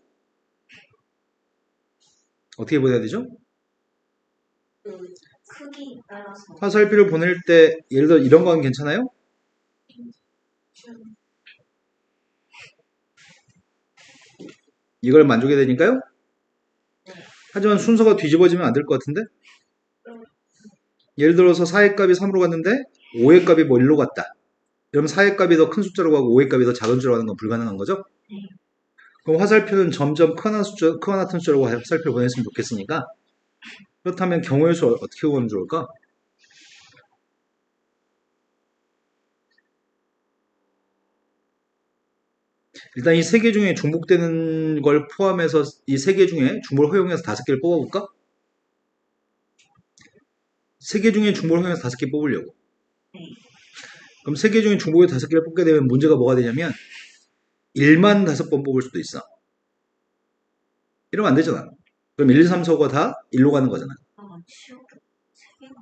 어떻게 보내야 되죠? 크기 따라서 화살표를 보낼 때 예를 들어 이런 건 괜찮아요? 이걸 만족해야 되니까요? 하지만 순서가 뒤집어지면 안 될 것 같은데? 예를 들어서 4의 값이 3으로 갔는데 5의 값이 뭐 1로 갔다. 그럼 4의 값이 더 큰 숫자로 가고 5의 값이 더 작은 숫자로 가는 건 불가능한 거죠? 그럼 화살표는 점점 크거나 같은 숫자로 화살표를 보냈으면 좋겠으니까 그렇다면 경우의 수 어떻게 구하면 좋을까? 일단 이 3개 중에 중복되는 걸 포함해서 이 3개 중에 중복을 허용해서 5개를 뽑아볼까? 3개 중에 중복을 허용해서 5개 뽑으려고. 그럼 3개 중에 중복에 5개를 뽑게 되면 문제가 뭐가 되냐면 1만 5번 뽑을 수도 있어. 이러면 안 되잖아. 그럼 1, 2, 3, 4, 5가 다 1로 가는 거잖아. 치역이 3개가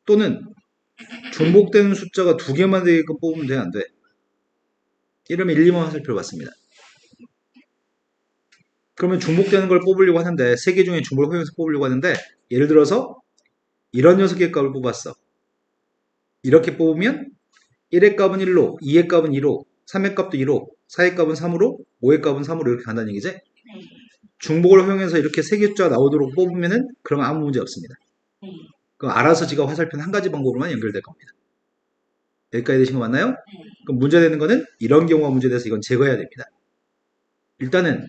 또는 중복되는 숫자가 2개만 되게끔 뽑으면 돼, 안 돼? 이러면 1, 2만 화살표를 받습니다. 그러면 중복되는 걸 뽑으려고 하는데 3개 중에 중복을 허용해서 뽑으려고 하는데 예를 들어서 이런 녀석의 값을 뽑았어. 이렇게 뽑으면 1의 값은 1로, 2의 값은 2로, 3의 값도 2로, 4의 값은 3으로, 5의 값은 3으로 이렇게 간다는 얘기지? 중복을 활용해서 이렇게 세 개 숫자가 나오도록 뽑으면은 그러면 아무 문제 없습니다. 네. 그럼 알아서 지가 화살표는 한 가지 방법으로만 연결될 겁니다. 여기까지 되신 거 맞나요? 네. 그럼 문제되는 거는 이런 경우가 문제돼서 이건 제거해야 됩니다. 일단은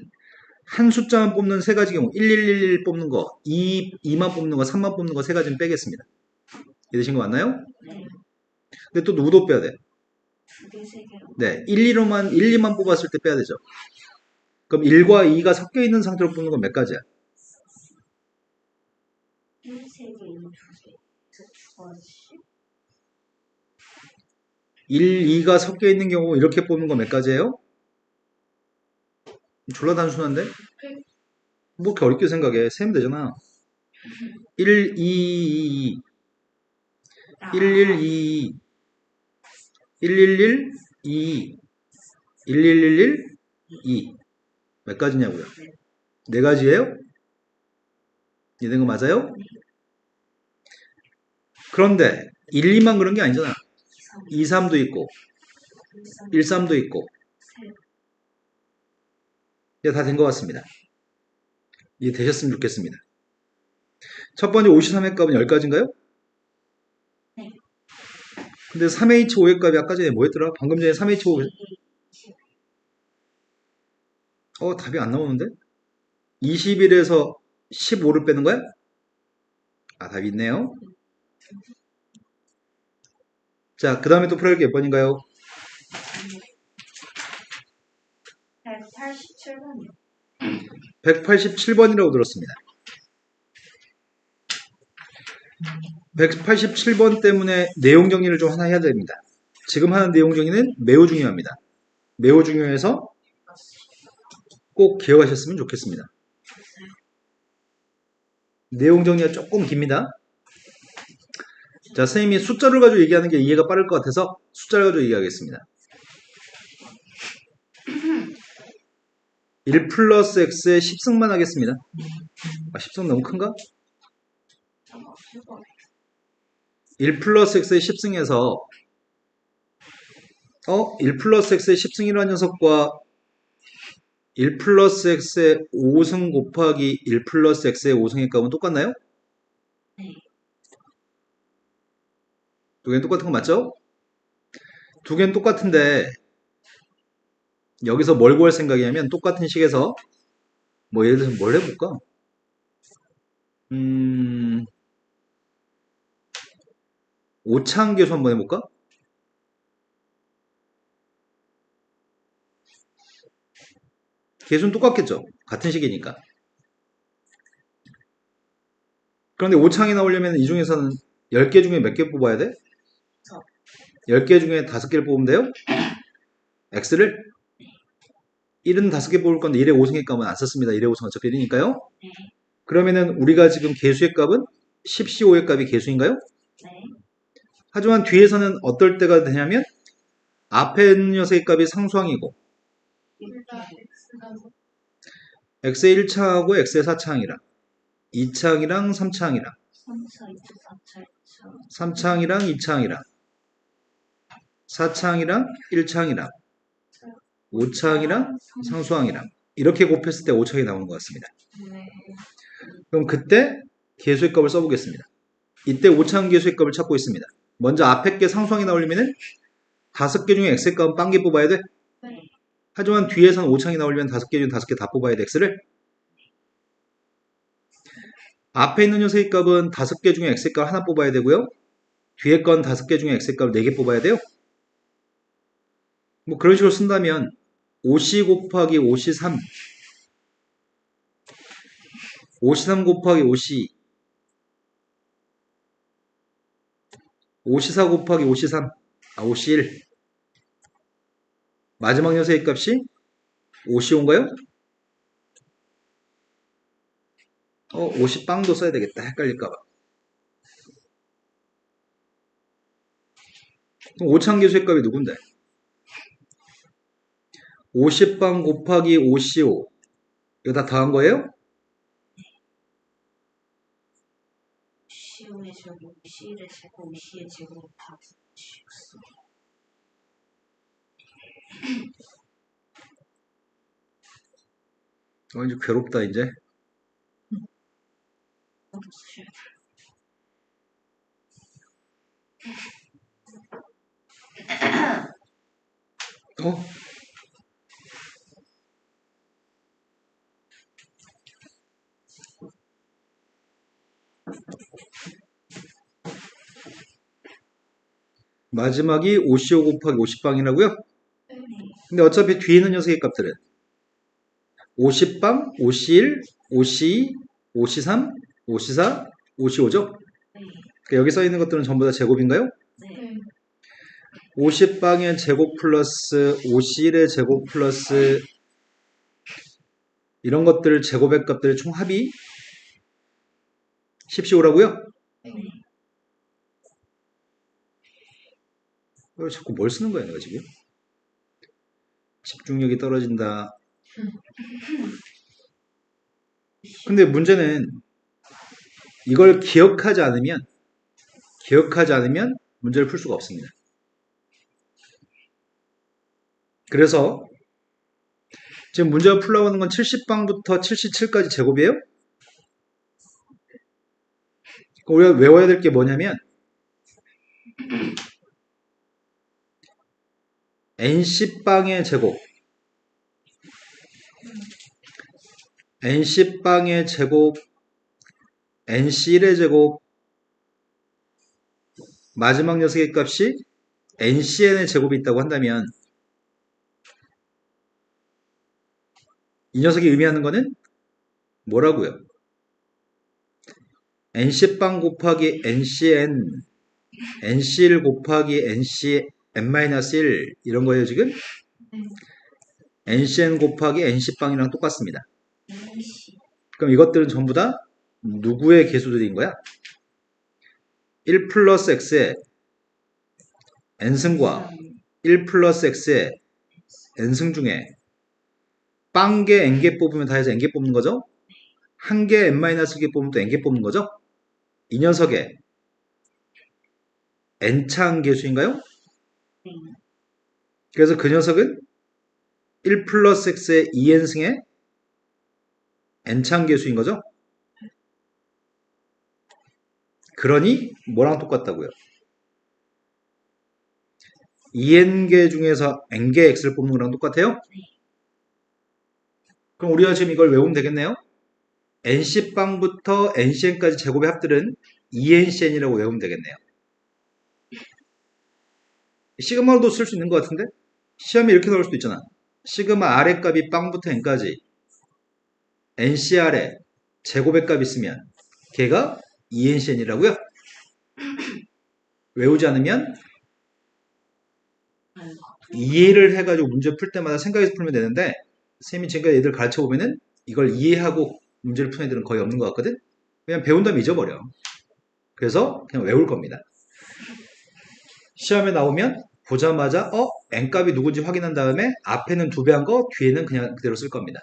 한 숫자만 뽑는 세 가지 경우 1111 뽑는 거, 2만 뽑는 거, 3만 뽑는 거 세 가지는 빼겠습니다. 이해되신 거 맞나요? 네. 근데 또 누구도 빼야 돼. 두 개, 세 개로. 네, 1, 2만 뽑았을 때 빼야 되죠. 그럼 1과 2가 섞여 있는 상태로 뽑는 건 몇 가지야? 1, 세 개, 2, 두 개. 두 가지. 1, 2가 섞여 있는 경우 이렇게 뽑는 건 몇 가지예요? 졸라 단순한데? 뭐 이렇게 어렵게 생각해. 세면 되잖아. 1, 2, 2, 1, 1, 2, 1, 1, 1, 2, 1, 1, 1, 1, 2. 몇 가지냐고요? 네 가지예요? 이해된 거 맞아요? 그런데 1, 2만 그런 게 아니잖아. 2, 3도 있고 1, 3도 있고 이제 다 된 것 같습니다. 이해되셨으면 좋겠습니다. 첫 번째 53의 값은 10가지인가요? 네. 근데 3H5의 값이 아까 전에 뭐였더라? 방금 전에 3H5 답이 안 나오는데? 21에서 15를 빼는 거야? 아, 답이 있네요. 자, 그 다음에 또 풀어야 할 게 몇 번인가요? 187번이요. 187번이라고 들었습니다. 187번 때문에 내용 정리를 좀 하나 해야 됩니다. 지금 하는 내용 정리는 매우 중요합니다. 매우 중요해서 꼭 기억하셨으면 좋겠습니다. 내용 정리가 조금 깁니다. 자, 선생님이 숫자를 가지고 얘기하는 게 이해가 빠를 것 같아서 숫자를 가지고 얘기하겠습니다. 1 플러스 x의 10승만 하겠습니다. 아, 10승 너무 큰가? 1 플러스 x의 10승에서 1 플러스 x의 10승이라는 녀석과 1 플러스 x의 5승 곱하기 1 플러스 x의 5승의 값은 똑같나요? 네. 두 개는 똑같은 거 맞죠? 두 개는 똑같은데 여기서 뭘 구할 생각이냐면 똑같은 식에서 뭐 예를 들어서 뭘 해볼까? 오차항계수 한번 해볼까? 계수는 똑같겠죠? 같은 식이니까. 그런데 오차항이 나오려면 이 중에서는 10개 중에 몇 개 뽑아야 돼? 10개 중에 5개를 뽑으면 돼요? x를 1은 5개 뽑을 건데 1의 5승의 값은 안 썼습니다. 1의 5승 어차피 1이니까요. 그러면은 우리가 지금 계수의 값은 10C5의 값이 계수인가요? 네. 하지만 뒤에서는 어떨 때가 되냐면 앞에 있는 녀석의 값이 상수항이고 x의 1차하고 x의 4차항이랑 2차항이랑 3차항이랑 3, 4, 2, 4, 4, 3차항이랑 2차항이랑 4차항이랑 1차항이랑 5차항이랑 상수항이랑 이렇게 곱했을 때 5차항이 나오는 것 같습니다. 네. 그럼 그때 계수의 값을 써보겠습니다. 이때 5차항 계수의 값을 찾고 있습니다. 먼저 앞에 게 상수항이 나오려면 5개 중에 x의 값은 빵개 뽑아야 돼. 네. 하지만 뒤에서는 5차항이 나오려면 5개 중에 5개 다 뽑아야 돼. x를. 앞에 있는 녀석의 값은 5개 중에 x의 값 하나 뽑아야 되고요. 뒤에 건 5개 중에 x의 값 4개 뽑아야 돼요. 뭐 그런 식으로 쓴다면 5c 곱하기 5c3 5c3 곱하기 5c 5c4 곱하기 5c3 5c1 마지막 녀석의 값이 5c5인가요? 50빵도 써야 되겠다. 헷갈릴까봐. 그럼 5차항 계수의 값이 누군데? 50빵 곱하기 5c5 이거 다 더한 거예요? C5의 제곱, C1의 제곱, C의 제곱 다 붙이겠어. 이제 괴롭다, 이제. 어? 마지막이 55 곱하기 50방이라고요? 근데 어차피 뒤에 있는 녀석의 값들은 50방, 51, 52, 53, 54, 55죠? 네. 그러니까 여기 써 있는 것들은 전부 다 제곱인가요? 네. 50방의 제곱 플러스 51의 제곱 플러스 이런 것들 제곱의 값들의 총합이 15라고요? 왜 자꾸 뭘 쓰는 거야 내가 지금? 집중력이 떨어진다. 근데 문제는 이걸 기억하지 않으면 문제를 풀 수가 없습니다. 그래서 지금 문제가 풀려고 하는 건 70방부터 77까지 제곱이에요? 우리가 외워야 될 게 뭐냐면 NC방의 제곱 NC방의 제곱 NC1의 제곱 마지막 녀석의 값이 NCN의 제곱이 있다고 한다면 이 녀석이 의미하는 거는 뭐라고요? NC방 곱하기 NCN NC1 곱하기 NCN-1 이런 거예요 지금? NCN 곱하기 NC방이랑 똑같습니다. 그럼 이것들은 전부 다 누구의 개수들인 거야? 1 플러스 x의 n승과 1 플러스 x의 n승 중에 빵개 n개 뽑으면 다 해서 n개 뽑는 거죠? 한 개 n-개 뽑으면 또 n개 뽑는 거죠? 이 녀석의 n차항 개수인가요? 그래서 그 녀석은 1 플러스 x의 2n승의 n차항 개수인 거죠? 그러니 뭐랑 똑같다고요? 2n개 중에서 n개 x를 뽑는 거랑 똑같아요? 그럼 우리가 지금 이걸 외우면 되겠네요? nc방부터 ncn까지 제곱의 합들은 2ncn이라고 외우면 되겠네요. 시그마로도 쓸 수 있는 것 같은데? 시험에 이렇게 나올 수도 있잖아. 시그마 r의 값이 빵부터 n까지 ncr에 제곱의 값이 있으면 걔가 2ncn이라고요? 외우지 않으면 이해를 해가지고 문제 풀 때마다 생각해서 풀면 되는데 쌤이 지금까지 애들 가르쳐보면은 이걸 이해하고 문제를 푸는 애들은 거의 없는 것 같거든? 그냥 배운 다음에 잊어버려. 그래서 그냥 외울 겁니다. 시험에 나오면 보자마자 n값이 누군지 확인한 다음에 앞에는 2배 한 거 뒤에는 그냥 그대로 쓸 겁니다.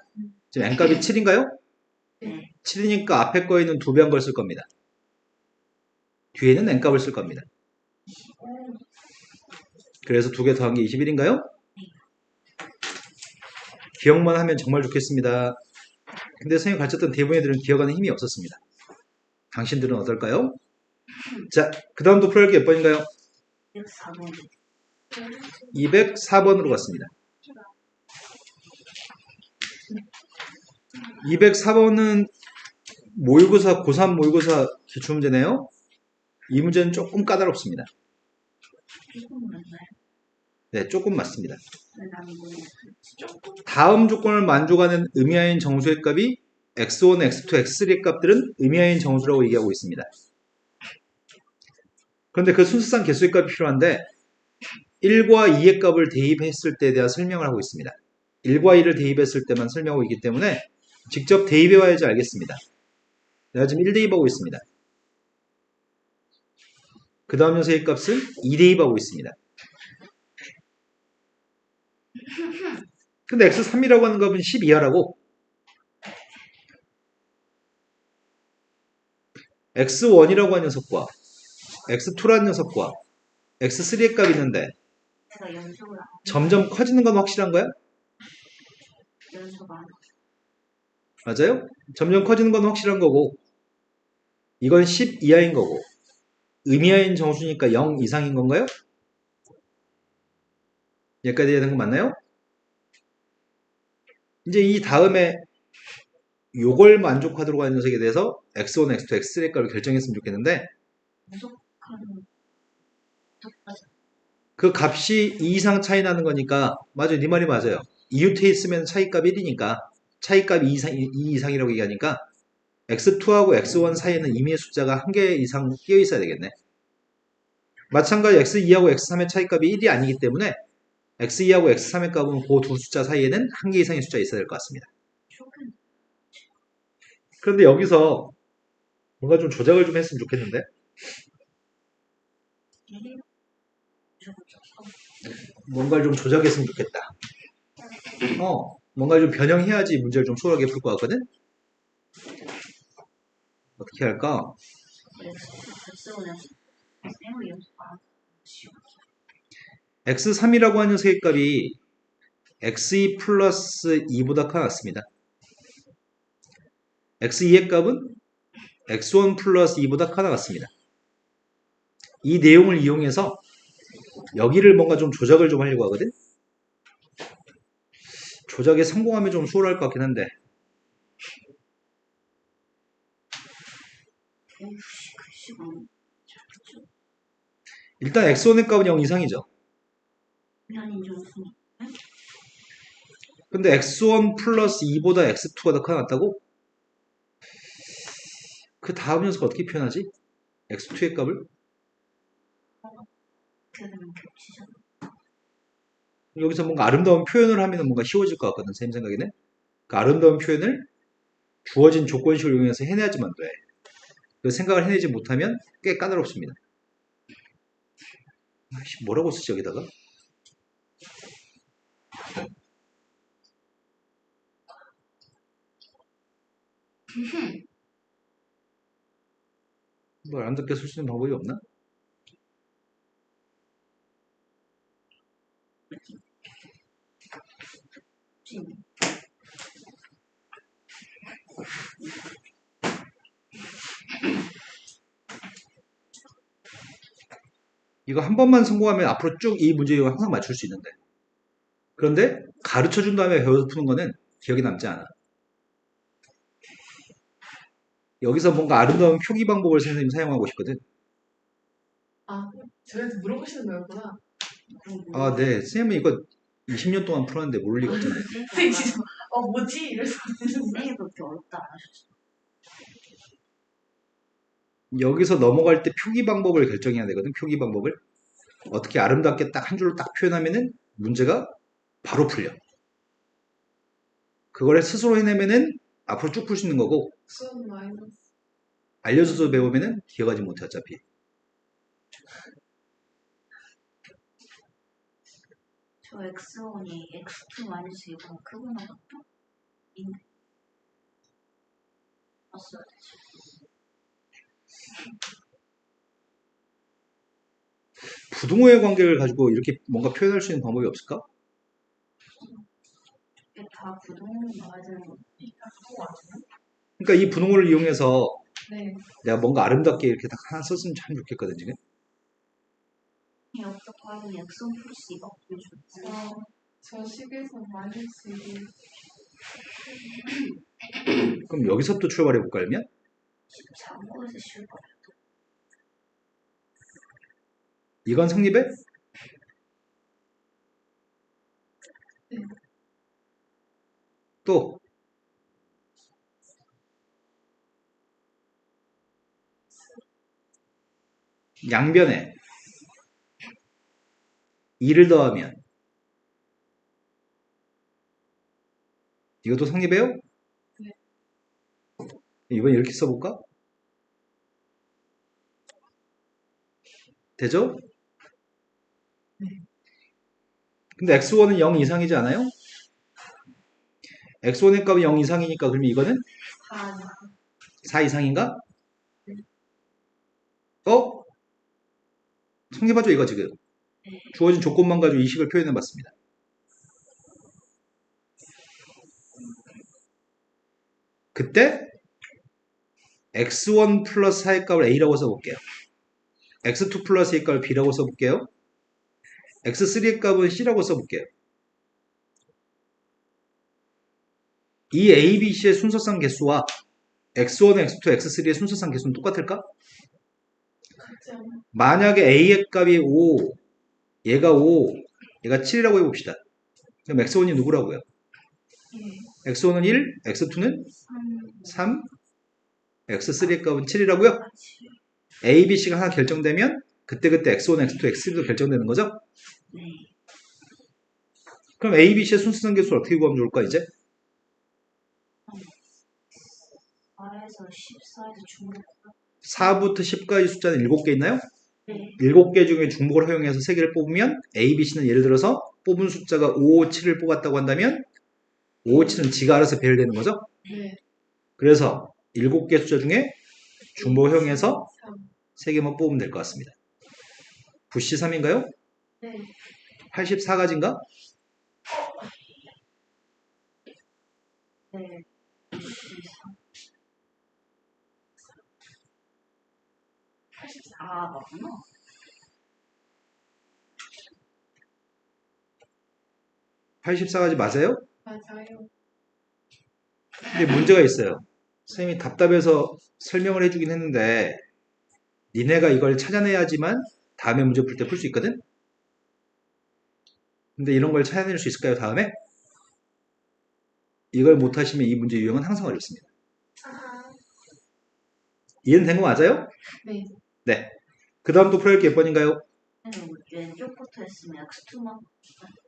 지금 n값이 7인가요? 7이니까 앞에 거에는 2배 한 걸 쓸 겁니다. 뒤에는 n값을 쓸 겁니다. 그래서 2개 더한 게 21인가요? 기억만 하면 정말 좋겠습니다. 근데 선생님이 가르쳤던 대부분의 애들은 기억하는 힘이 없었습니다. 당신들은 어떨까요? 자, 그 다음도 풀어야 할 게 몇 번인가요? 104번. 204번으로 갔습니다. 204번은 모의고사, 고3 모의고사 기출문제네요. 이 문제는 조금 까다롭습니다. 조금 맞나요? 네, 조금 맞습니다. 나는 조금. 다음 조건을 만족하는 의미하인 정수의 값이 x1, x2, x3의 값들은 의미하인 정수라고 얘기하고 있습니다. 그런데 그 순수상 개수의 값이 필요한데 1과 2의 값을 대입했을 때에 대한 설명을 하고 있습니다. 1과 2를 대입했을 때만 설명하고 있기 때문에 직접 대입해와야지 알겠습니다. 내가 지금 1 대입하고 있습니다. 그 다음 녀석의 값은 2 대입하고 있습니다. 근데 x3이라고 하는 값은 10 이하라고. x1이라고 하는 녀석과 x2라는 녀석과 x3의 값이 있는데 제가 연속을 안 점점 커지는 건 확실한 거야? 연속 안 맞아요? 점점 커지는 건 확실한 거고 이건 10 이하인 거고 의미하인 정수니까 0 이상인 건가요? 여기까지 되는 거 맞나요? 이제 이 다음에 요걸 만족하도록 하는 녀석에 대해서 x1, x2, x3의 값을 결정했으면 좋겠는데 무속하는 똑같아. 그 값이 2 이상 차이 나는 거니까 맞아요. 네 말이 맞아요. 이웃에 있으면 차이값 1이니까 차이값 2 이상이라고 얘기하니까 x2하고 x1 사이에는 이미의 숫자가 한 개 이상 끼어 있어야 되겠네. 마찬가지 x2하고 x3의 차이값이 1이 아니기 때문에 x2하고 x3의 값은 그 두 숫자 사이에는 한 개 이상의 숫자 있어야 될 것 같습니다. 쇼크는 그런데 여기서 뭔가 좀 조작을 좀 했으면 좋겠는데 뭔가를 좀 조작했으면 좋겠다. 뭔가를 좀 변형해야지 문제를 좀 수월하게 풀 것 같거든? 어떻게 할까? X1은 쌤을 연습 안 쉬워. x3이라고 하는 녀석의 값이 x2 플러스 2보다 커났습니다. x2의 값은 x1 플러스 2보다 커나갔습니다. 이 내용을 이용해서 여기를 뭔가 좀 조작을 좀 하려고 하거든? 조작에 성공하면 좀 수월할 것 같긴 한데 글씨가 일단 x1의 값은 0 이상이죠. 변인 정수. 근데 x1 플러스 2보다 x2가 더 커났다고? 그 다음 녀석 어떻게 표현하지? x2의 값을? 그러면 겹치잖아. 여기서 뭔가 아름다운 표현을 하면 뭔가 쉬워질 것 같거든, 쌤 생각에는. 그 아름다운 표현을 주어진 조건식을 이용해서 해내야지만 돼. 그 생각을 해내지 못하면 꽤 까다롭습니다. 뭐라고 쓰지, 여기다가? 뭐 아름답게 쓸 수 있는 방법이 없나? 이거 한 번만 성공하면 앞으로 쭉 이 문제 항상 맞출 수 있는데. 그런데 가르쳐 준 다음에 배워서 푸는 거는 기억에 남지 않아. 여기서 뭔가 아름다운 표기 방법을 선생님이 사용하고 싶거든. 아, 저희한테 물어보시는 거였구나. 아, 네. 선생님은 이거 20년 동안 풀었는데 모를 리가 없잖아요. 진짜, 뭐지? 이래서. 선생님 그렇게 어렵다 안 하셨어. 여기서 넘어갈 때 표기 방법을 결정해야 되거든. 표기 방법을. 어떻게 아름답게 딱 한 줄로 딱 표현하면은 문제가 바로 풀려. 그걸 스스로 해내면은 앞으로 쭉 풀 수 있는 거고 수업 마이너스. 알려줘서 배우면은 기억하지 못해 어차피. 저 X1이 X2 마이너스 2보다 크구나 같다. 봤어야 되지. 부등호의 관계를 가지고 이렇게 뭔가 표현할 수 있는 방법이 없을까? 이게 다 부동으로 나와야 되는 거. 그러니까 이 부등호를 이용해서 네. 내가 뭔가 아름답게 이렇게 딱 하나 썼으면 참 좋겠거든 지금. 여기서 바로 X1 플러스 2가 보여줬지. 저 10에서 마이너스 2. 그럼 여기서부터 출발해 볼까 그러면? 참고해서 쉬울 거야. 이건 성립해? 네. 또 양변에 2를 더하면 이것도 성립해요? 네. 이번 이렇게 써볼까? 되죠? 네. 근데 x1은 0 이상이지 않아요? x1의 값이 0 이상이니까 그러면 이거는 4 이상인가? 성립하죠 이거 지금. 주어진 조건만 가지고 이 식을 표현해봤습니다. 그때 x1 플러스 4의 값을 a라고 써볼게요. x2 플러스 2의 값을 b라고 써볼게요. x3의 값은 c라고 써볼게요. 이 a, b, c의 순서상 개수와 x1, x2, x3의 순서상 개수는 똑같을까? 같지 않아요? 만약에 a의 값이 5, 얘가 5, 얘가 7이라고 해봅시다. 그럼 x1이 누구라고요? 예. x1은 1, x2는 3. 3, x3의 값은 7이라고요? a, b, c가 하나 결정되면 그때그때 x1, x2, x3도 결정되는 거죠? 네. 그럼 a, b, c의 순서상 개수를 어떻게 구하면 좋을까 이제? 4에서 14에서 중복. 4부터 10까지 숫자는 7개 있나요? 네. 7개 중에 중복을 허용해서 3개를 뽑으면 A, B, C는 예를 들어서 뽑은 숫자가 5, 7을 뽑았다고 한다면 5, 7은 지가 알아서 배열되는 거죠? 네. 그래서 7개 숫자 중에 중복을 허용해서 3. 3개만 뽑으면 될 것 같습니다. 부시 3인가요? 네. 84가지인가? 네. 84 맞구나. 84가지 맞아요? 맞아요. 근데 문제가 있어요. 선생님이 답답해서 설명을 해주긴 했는데 니네가 이걸 찾아내야지만 다음에 문제 풀 때 풀 수 있거든? 근데 이런 걸 찾아낼 수 있을까요, 다음에? 이걸 못하시면 이 문제 유형은 항상 어렵습니다. 이해는 된 거 맞아요? 네. 네. 그 다음 또 풀어야 할 게 몇 번인가요? 왼쪽부터 했으면 X2만.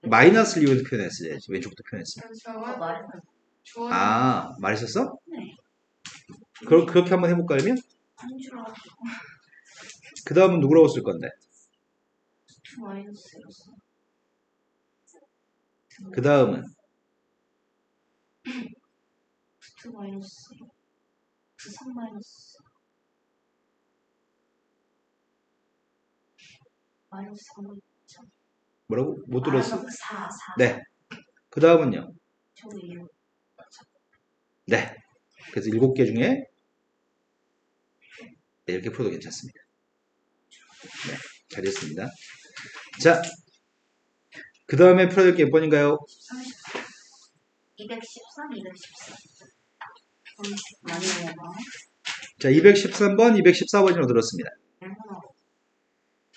마이너스를 이용해서 표현했어야지. 왼쪽부터 표현했으면. 저와 말해서. 주어는 아, 말했었어? 네. 그렇게 한번 해볼까, 그러면? 한 줄 알았어. 그 다음은 누구라고 쓸 건데? 2 마이너스였어. 그 다음은 2 마이너스. 3 마이너스. 마이너스 3. 뭐라고? 못 들었어? 4, 4. 네. 그 다음은요? 저 1. 네. 그래서 7개 중에 네, 이렇게 풀어도 괜찮습니다. 네. 잘했습니다. 자, 그 다음에 풀어야 될 게 몇 번인가요? 213, 214. 많이 먹어. 자, 213번, 214번이라고 들었습니다.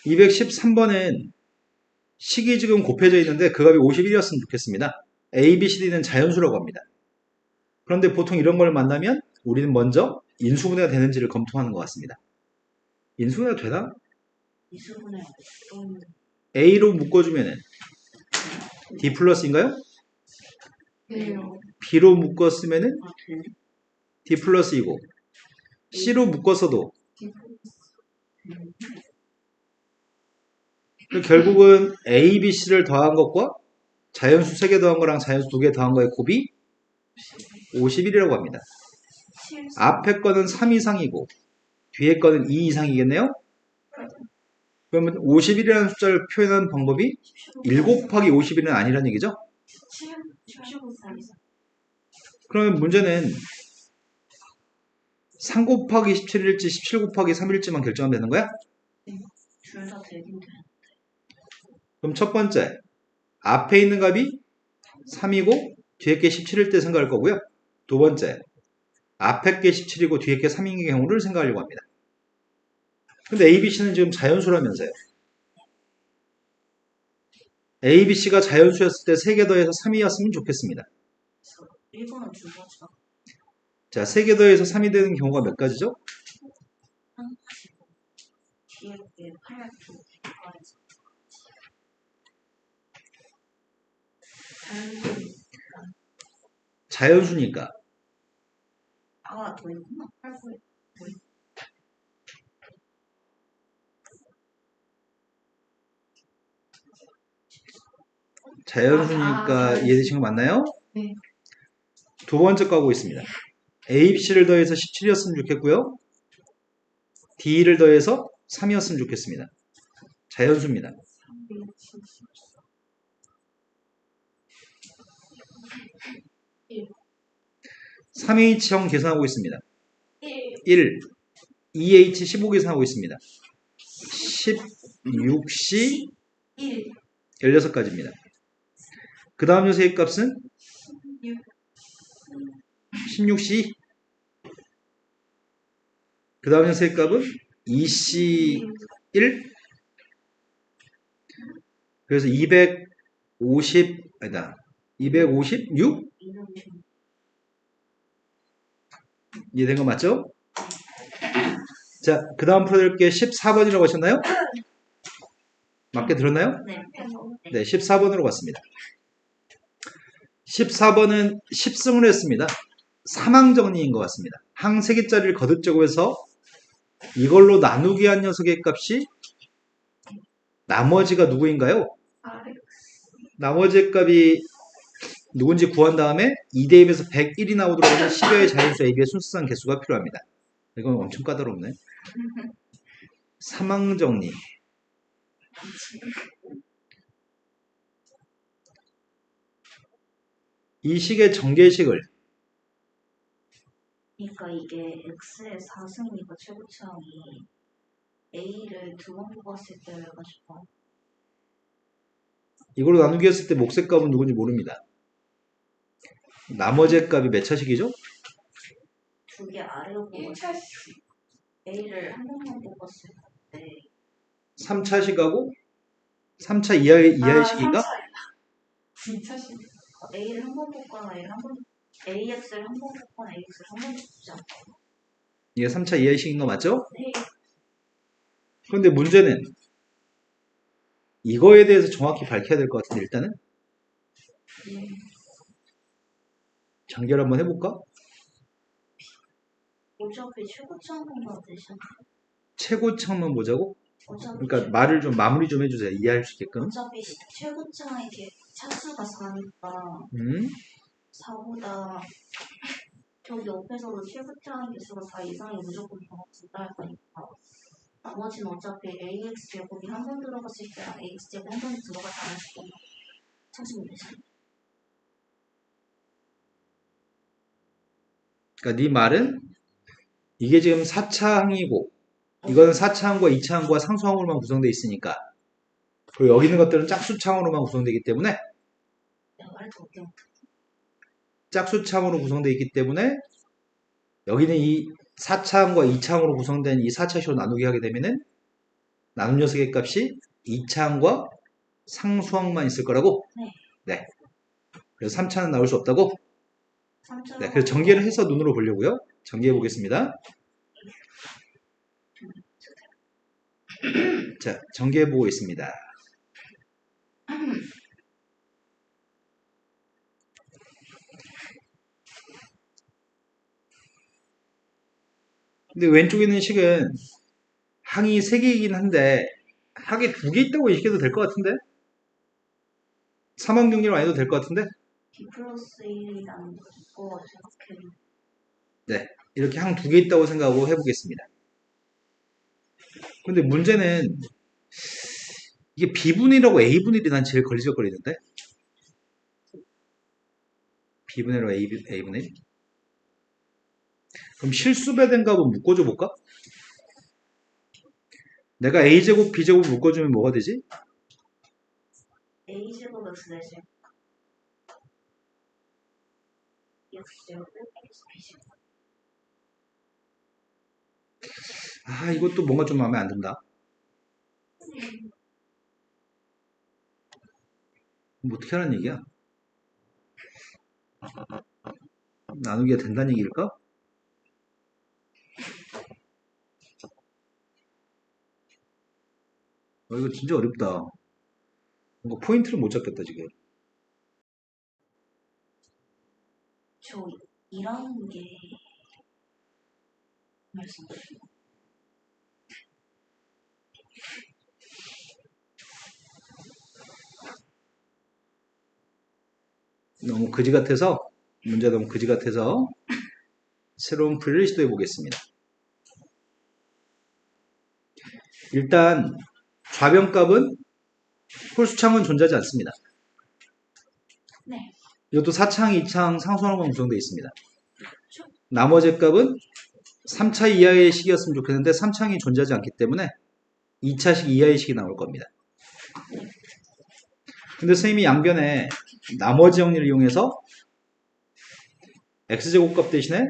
213번은 식이 지금 곱해져 있는데 그 값이 51이었으면 좋겠습니다. A, B, C, D는 자연수라고 합니다. 그런데 보통 이런 걸 만나면 우리는 먼저 인수분해가 되는지를 검토하는 것 같습니다. 인수분해가 되나? 이수분해. A로 묶어주면은 D 플러스인가요? 네요. B로 묶었으면은 아, 되네. D 플러스이고 C로 묶었어도 결국은 A, B, C를 더한 것과 자연수 3개 더한 거랑 자연수 2개 더한 거의 곱이 51이라고 합니다. 앞에 거는 3 이상이고 뒤에 거는 2 이상이겠네요? 그러면 51이라는 숫자를 표현하는 방법이 1 곱하기 51은 아니라는 얘기죠? 17, 그러면 문제는 3 곱하기 17일지 17 곱하기 3일지만 결정하면 되는 거야? 둘다 되긴 돼. 그럼 첫 번째, 앞에 있는 값이 3이고 뒤에 게 17일 때 생각할 거고요. 두 번째, 앞에 게 17이고 뒤에 게 3인 경우를 생각하려고 합니다. 근데 A, B, C는 지금 자연수라면서요. A, B, C가 자연수였을 때 3개 더해서 3이었으면 좋겠습니다. 1번은 두 가지가. 자, 3개 더해서 3이 되는 경우가 몇 가지죠? 뒤에 8, 2, 9가지. 자연수니까. 아, 더 있구나. 8, 9. 자연수니까 이해되신 거 맞나요? 네. 두 번째 거 하고 있습니다. A, B, C를 더해서 17이었으면 좋겠고요. D를 더해서 3이었으면 좋겠습니다. 자연수입니다. 3H형 계산하고 있습니다. 1. 1. 2H 15 계산하고 있습니다. 16C 1. 16가지입니다. 그 다음 녀석의 값은 6. 16C. 그 다음 녀석의 값은 2C 1. 그래서 256. 이해된 거 맞죠? 자, 그 다음 풀어드릴 게 14번이라고 하셨나요? 맞게 들었나요? 네. 네, 14번으로 갔습니다. 14번은 10승을 했습니다. 사망정리인 것 같습니다. 항 3개짜리를 거듭 제곱해서 이걸로 나누기 한 녀석의 값이 나머지가 누구인가요? RX. 나머지 값이 누군지 구한 다음에 2대입에서 101이 나오도록 하는 10여의 자연수 AB의 순수상 개수가 필요합니다. 이건 엄청 까다롭네. 사망정리. 이 식의 전개식을 그러니까 이게 X의 4승이고 최고차항이 A를 2번 뽑았을 때 해가지고 이걸로 나누기 했을 때 몫의 값은 누군지 모릅니다. 나머지 값이 몇 차식이죠? 2개 아래로 뽑았을 1차씩. 때 A를 한 번만 뽑았을 때 3차식하고 3차 이하의 식인가? 2차씩. A를 한 번 뽑거나 A를 한 번 AX를 한 번 뽑거나 AX를 한 번 뽑지 않고 이게 3차 이하의 식인 거 맞죠? 네. 그런데 문제는 이거에 대해서 정확히 밝혀야 될 것 같은데 일단은 전개를 한번 해볼까? 어차피 최고차항만 되잖아. 최고차만 보자고? 어차피 그러니까 말을 좀 마무리 좀 해주세요. 이해할 수 있게끔. 어차피 최고차항의 차수가 4니까 음? 4보다 저기 옆에서도 최고차항 개수가 4 이상이 무조건 번호진다 할 거니까 나머지는 어차피 AX 제곱이 한 번 들어갔을 때랑 AX 제곱 한 번 들어가지 않았을 때만 찾으면 되잖아. 그러니까 네 말은 이게 지금 4차항이고 이거는 4차항과 2차항과 상수항으로만 구성되어 있으니까 그리고 여기 있는 것들은 짝수차항으로만 구성되기 때문에 내가 말을 더 웃겨. 짝수차항으로 구성되어 있기 때문에 여기는 이 4차항과 2차항으로 구성된 이 4차식으로 나누기 하게 되면은 나눈 녀석의 값이 2차항과 상수항만 있을 거라고? 네. 그래서 3차는 나올 수 없다고? 네. 그래서 전개를 해서 눈으로 보려고요. 전개해 보겠습니다. 자, 전개해 보고 있습니다. 근데 왼쪽에 있는 식은 항이 3개이긴 한데 항이 2개 있다고 인식해도 될 것 같은데? 사망경리로 안 해도 될 것 같은데? B 플러스 1이라는 거 생각해. 네. 이렇게 항 2개 있다고 생각하고 해보겠습니다. 근데 문제는 이게 B분위라고 A분위이 난 제일 걸리적거리는데? B분위라고 A분위? 그럼 실수배된 값은 묶어줘 볼까? 내가 A제곱, B제곱 묶어주면 뭐가 되지? A제곱 X 대신 X제곱 X B제곱. 아, 이것도 뭔가 좀 마음에 안 든다. 뭐 어떻게 하라는 얘기야? 나누기가 된다는 얘기일까? 이거 진짜 어렵다. 뭔가 포인트를 못 잡겠다, 지금. 저 이런 게 말씀드려요. 너무 그지 같아서, 문제가 너무 그지 같아서, 새로운 풀이를 시도해 보겠습니다. 일단, 좌변값은 홀수창은 존재하지 않습니다. 네. 이것도 4창, 2창, 상수항으로만 구성되어 있습니다. 나머지 값은 3차 이하의 식이었으면 좋겠는데 3차항이 존재하지 않기 때문에 2차식 이하의 식이 나올 겁니다. 근데 선생님이 양변에 나머지 정리를 이용해서 x제곱값 대신에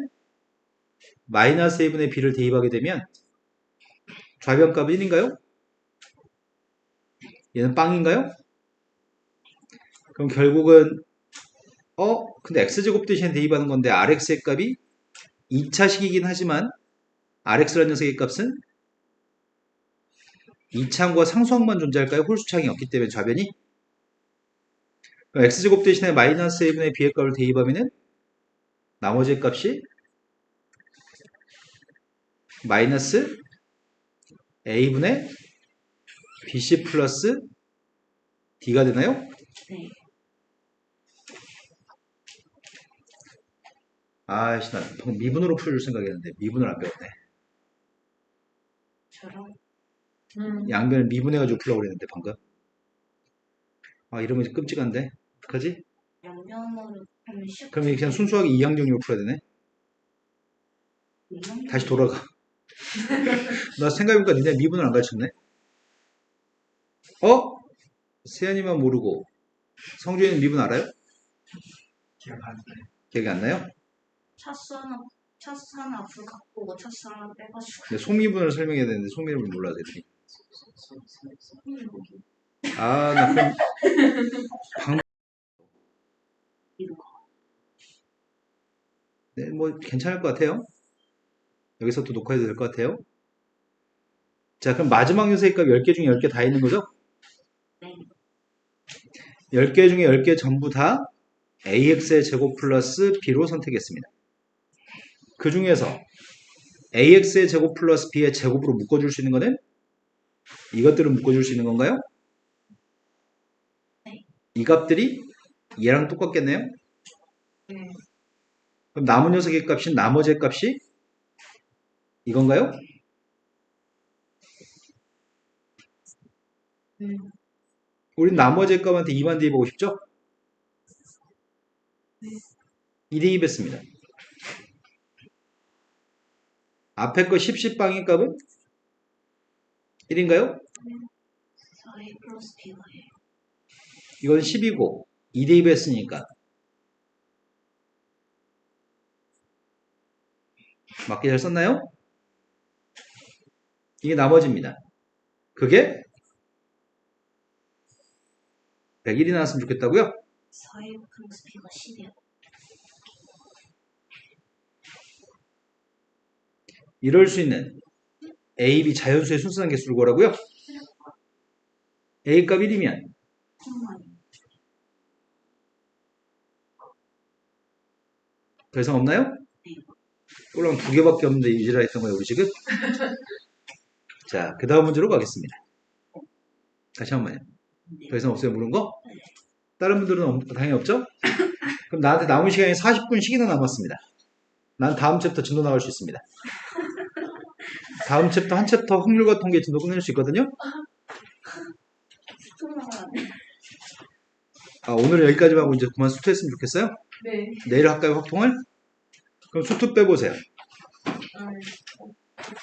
마이너스 a분의 b를 대입하게 되면 좌변값은 1인가요? 얘는 빵인가요? 그럼 결국은 근데 x제곱 대신에 대입하는 건데 rx의 값이 2차식이긴 하지만 rx라는 녀석의 값은 2차항과 상수항만 존재할까요? 홀수차항이 없기 때문에 좌변이 x제곱 대신에 마이너스 a분의 b의 값을 대입하면은 나머지 값이 마이너스 a분의 bc 플러스 d가 되나요? 네. 아이씨, 나 방금 미분으로 풀어줄 생각이었는데 미분을 안 배웠네. 저랑 양변을 미분해가지고 풀려고 그랬는데 방금. 아, 이러면 끔찍한데 어떡하지? 양변으로 하면 쉽. 그럼 그냥 순수하게 이항정리로 풀어야 되네. 다시 돌아가. 나 생각해보니까 니네 미분을 안 가르쳤네. 세연이만 모르고 성준이는 미분 알아요? 기억 안 나요. 기억이 안 나요? 차수 하나 앞으로 갖고 오고 차수 하나 빼가지고. 근데 소미분을 설명해야 되는데 소미분을 몰라야 되지. 아, 나 그럼 네, 뭐 괜찮을 것 같아요. 여기서 또 녹화해도 될 것 같아요. 자, 그럼 마지막 요소의 값 10개 중에 10개 다 있는 거죠? 네. 10개 중에 10개 전부 다 ax의 제곱 플러스 b로 선택했습니다. 그 중에서 ax의 제곱 플러스 b의 제곱으로 묶어줄 수 있는 거는 이것들을 묶어줄 수 있는 건가요? 네. 이 값들이 얘랑 똑같겠네요? 네. 그럼 남은 녀석의 값이 나머지의 값이 이건가요? 우린 나머지의 값한테 2만 대입하고 싶죠? 2 대입했습니다. 앞에 거 10빵의 값은 1인가요? 4a 플러스 b가 예. 이건 10이고 2 대입했으니까 맞게 잘 썼나요? 이게 나머지입니다. 그게 100일이 나왔으면 좋겠다고요? 4a 플러스 b가 10이요. 이럴 수 있는 A, B 자연수의 순수한 개수를 구하라고요? A 값 1이면 더 이상 없나요? 꼴랑 2개밖에 없는데 유지라 했던 거예요, 우리 지금? 자, 그 다음 문제로 가겠습니다. 다시 한 번요. 더 이상 없어요, 물은 거? 다른 분들은 당연히 없죠? 그럼 나한테 남은 시간이 40분씩이나 남았습니다. 난 다음 챕터 진도 나갈 수 있습니다. 다음 챕터 한 챕터 확률과 통계 진도 끝낼 수 있거든요? 오늘은 여기까지만 하고 이제 그만 수투했으면 좋겠어요? 네. 내일 할까요, 확통을? 그럼 수투 빼보세요.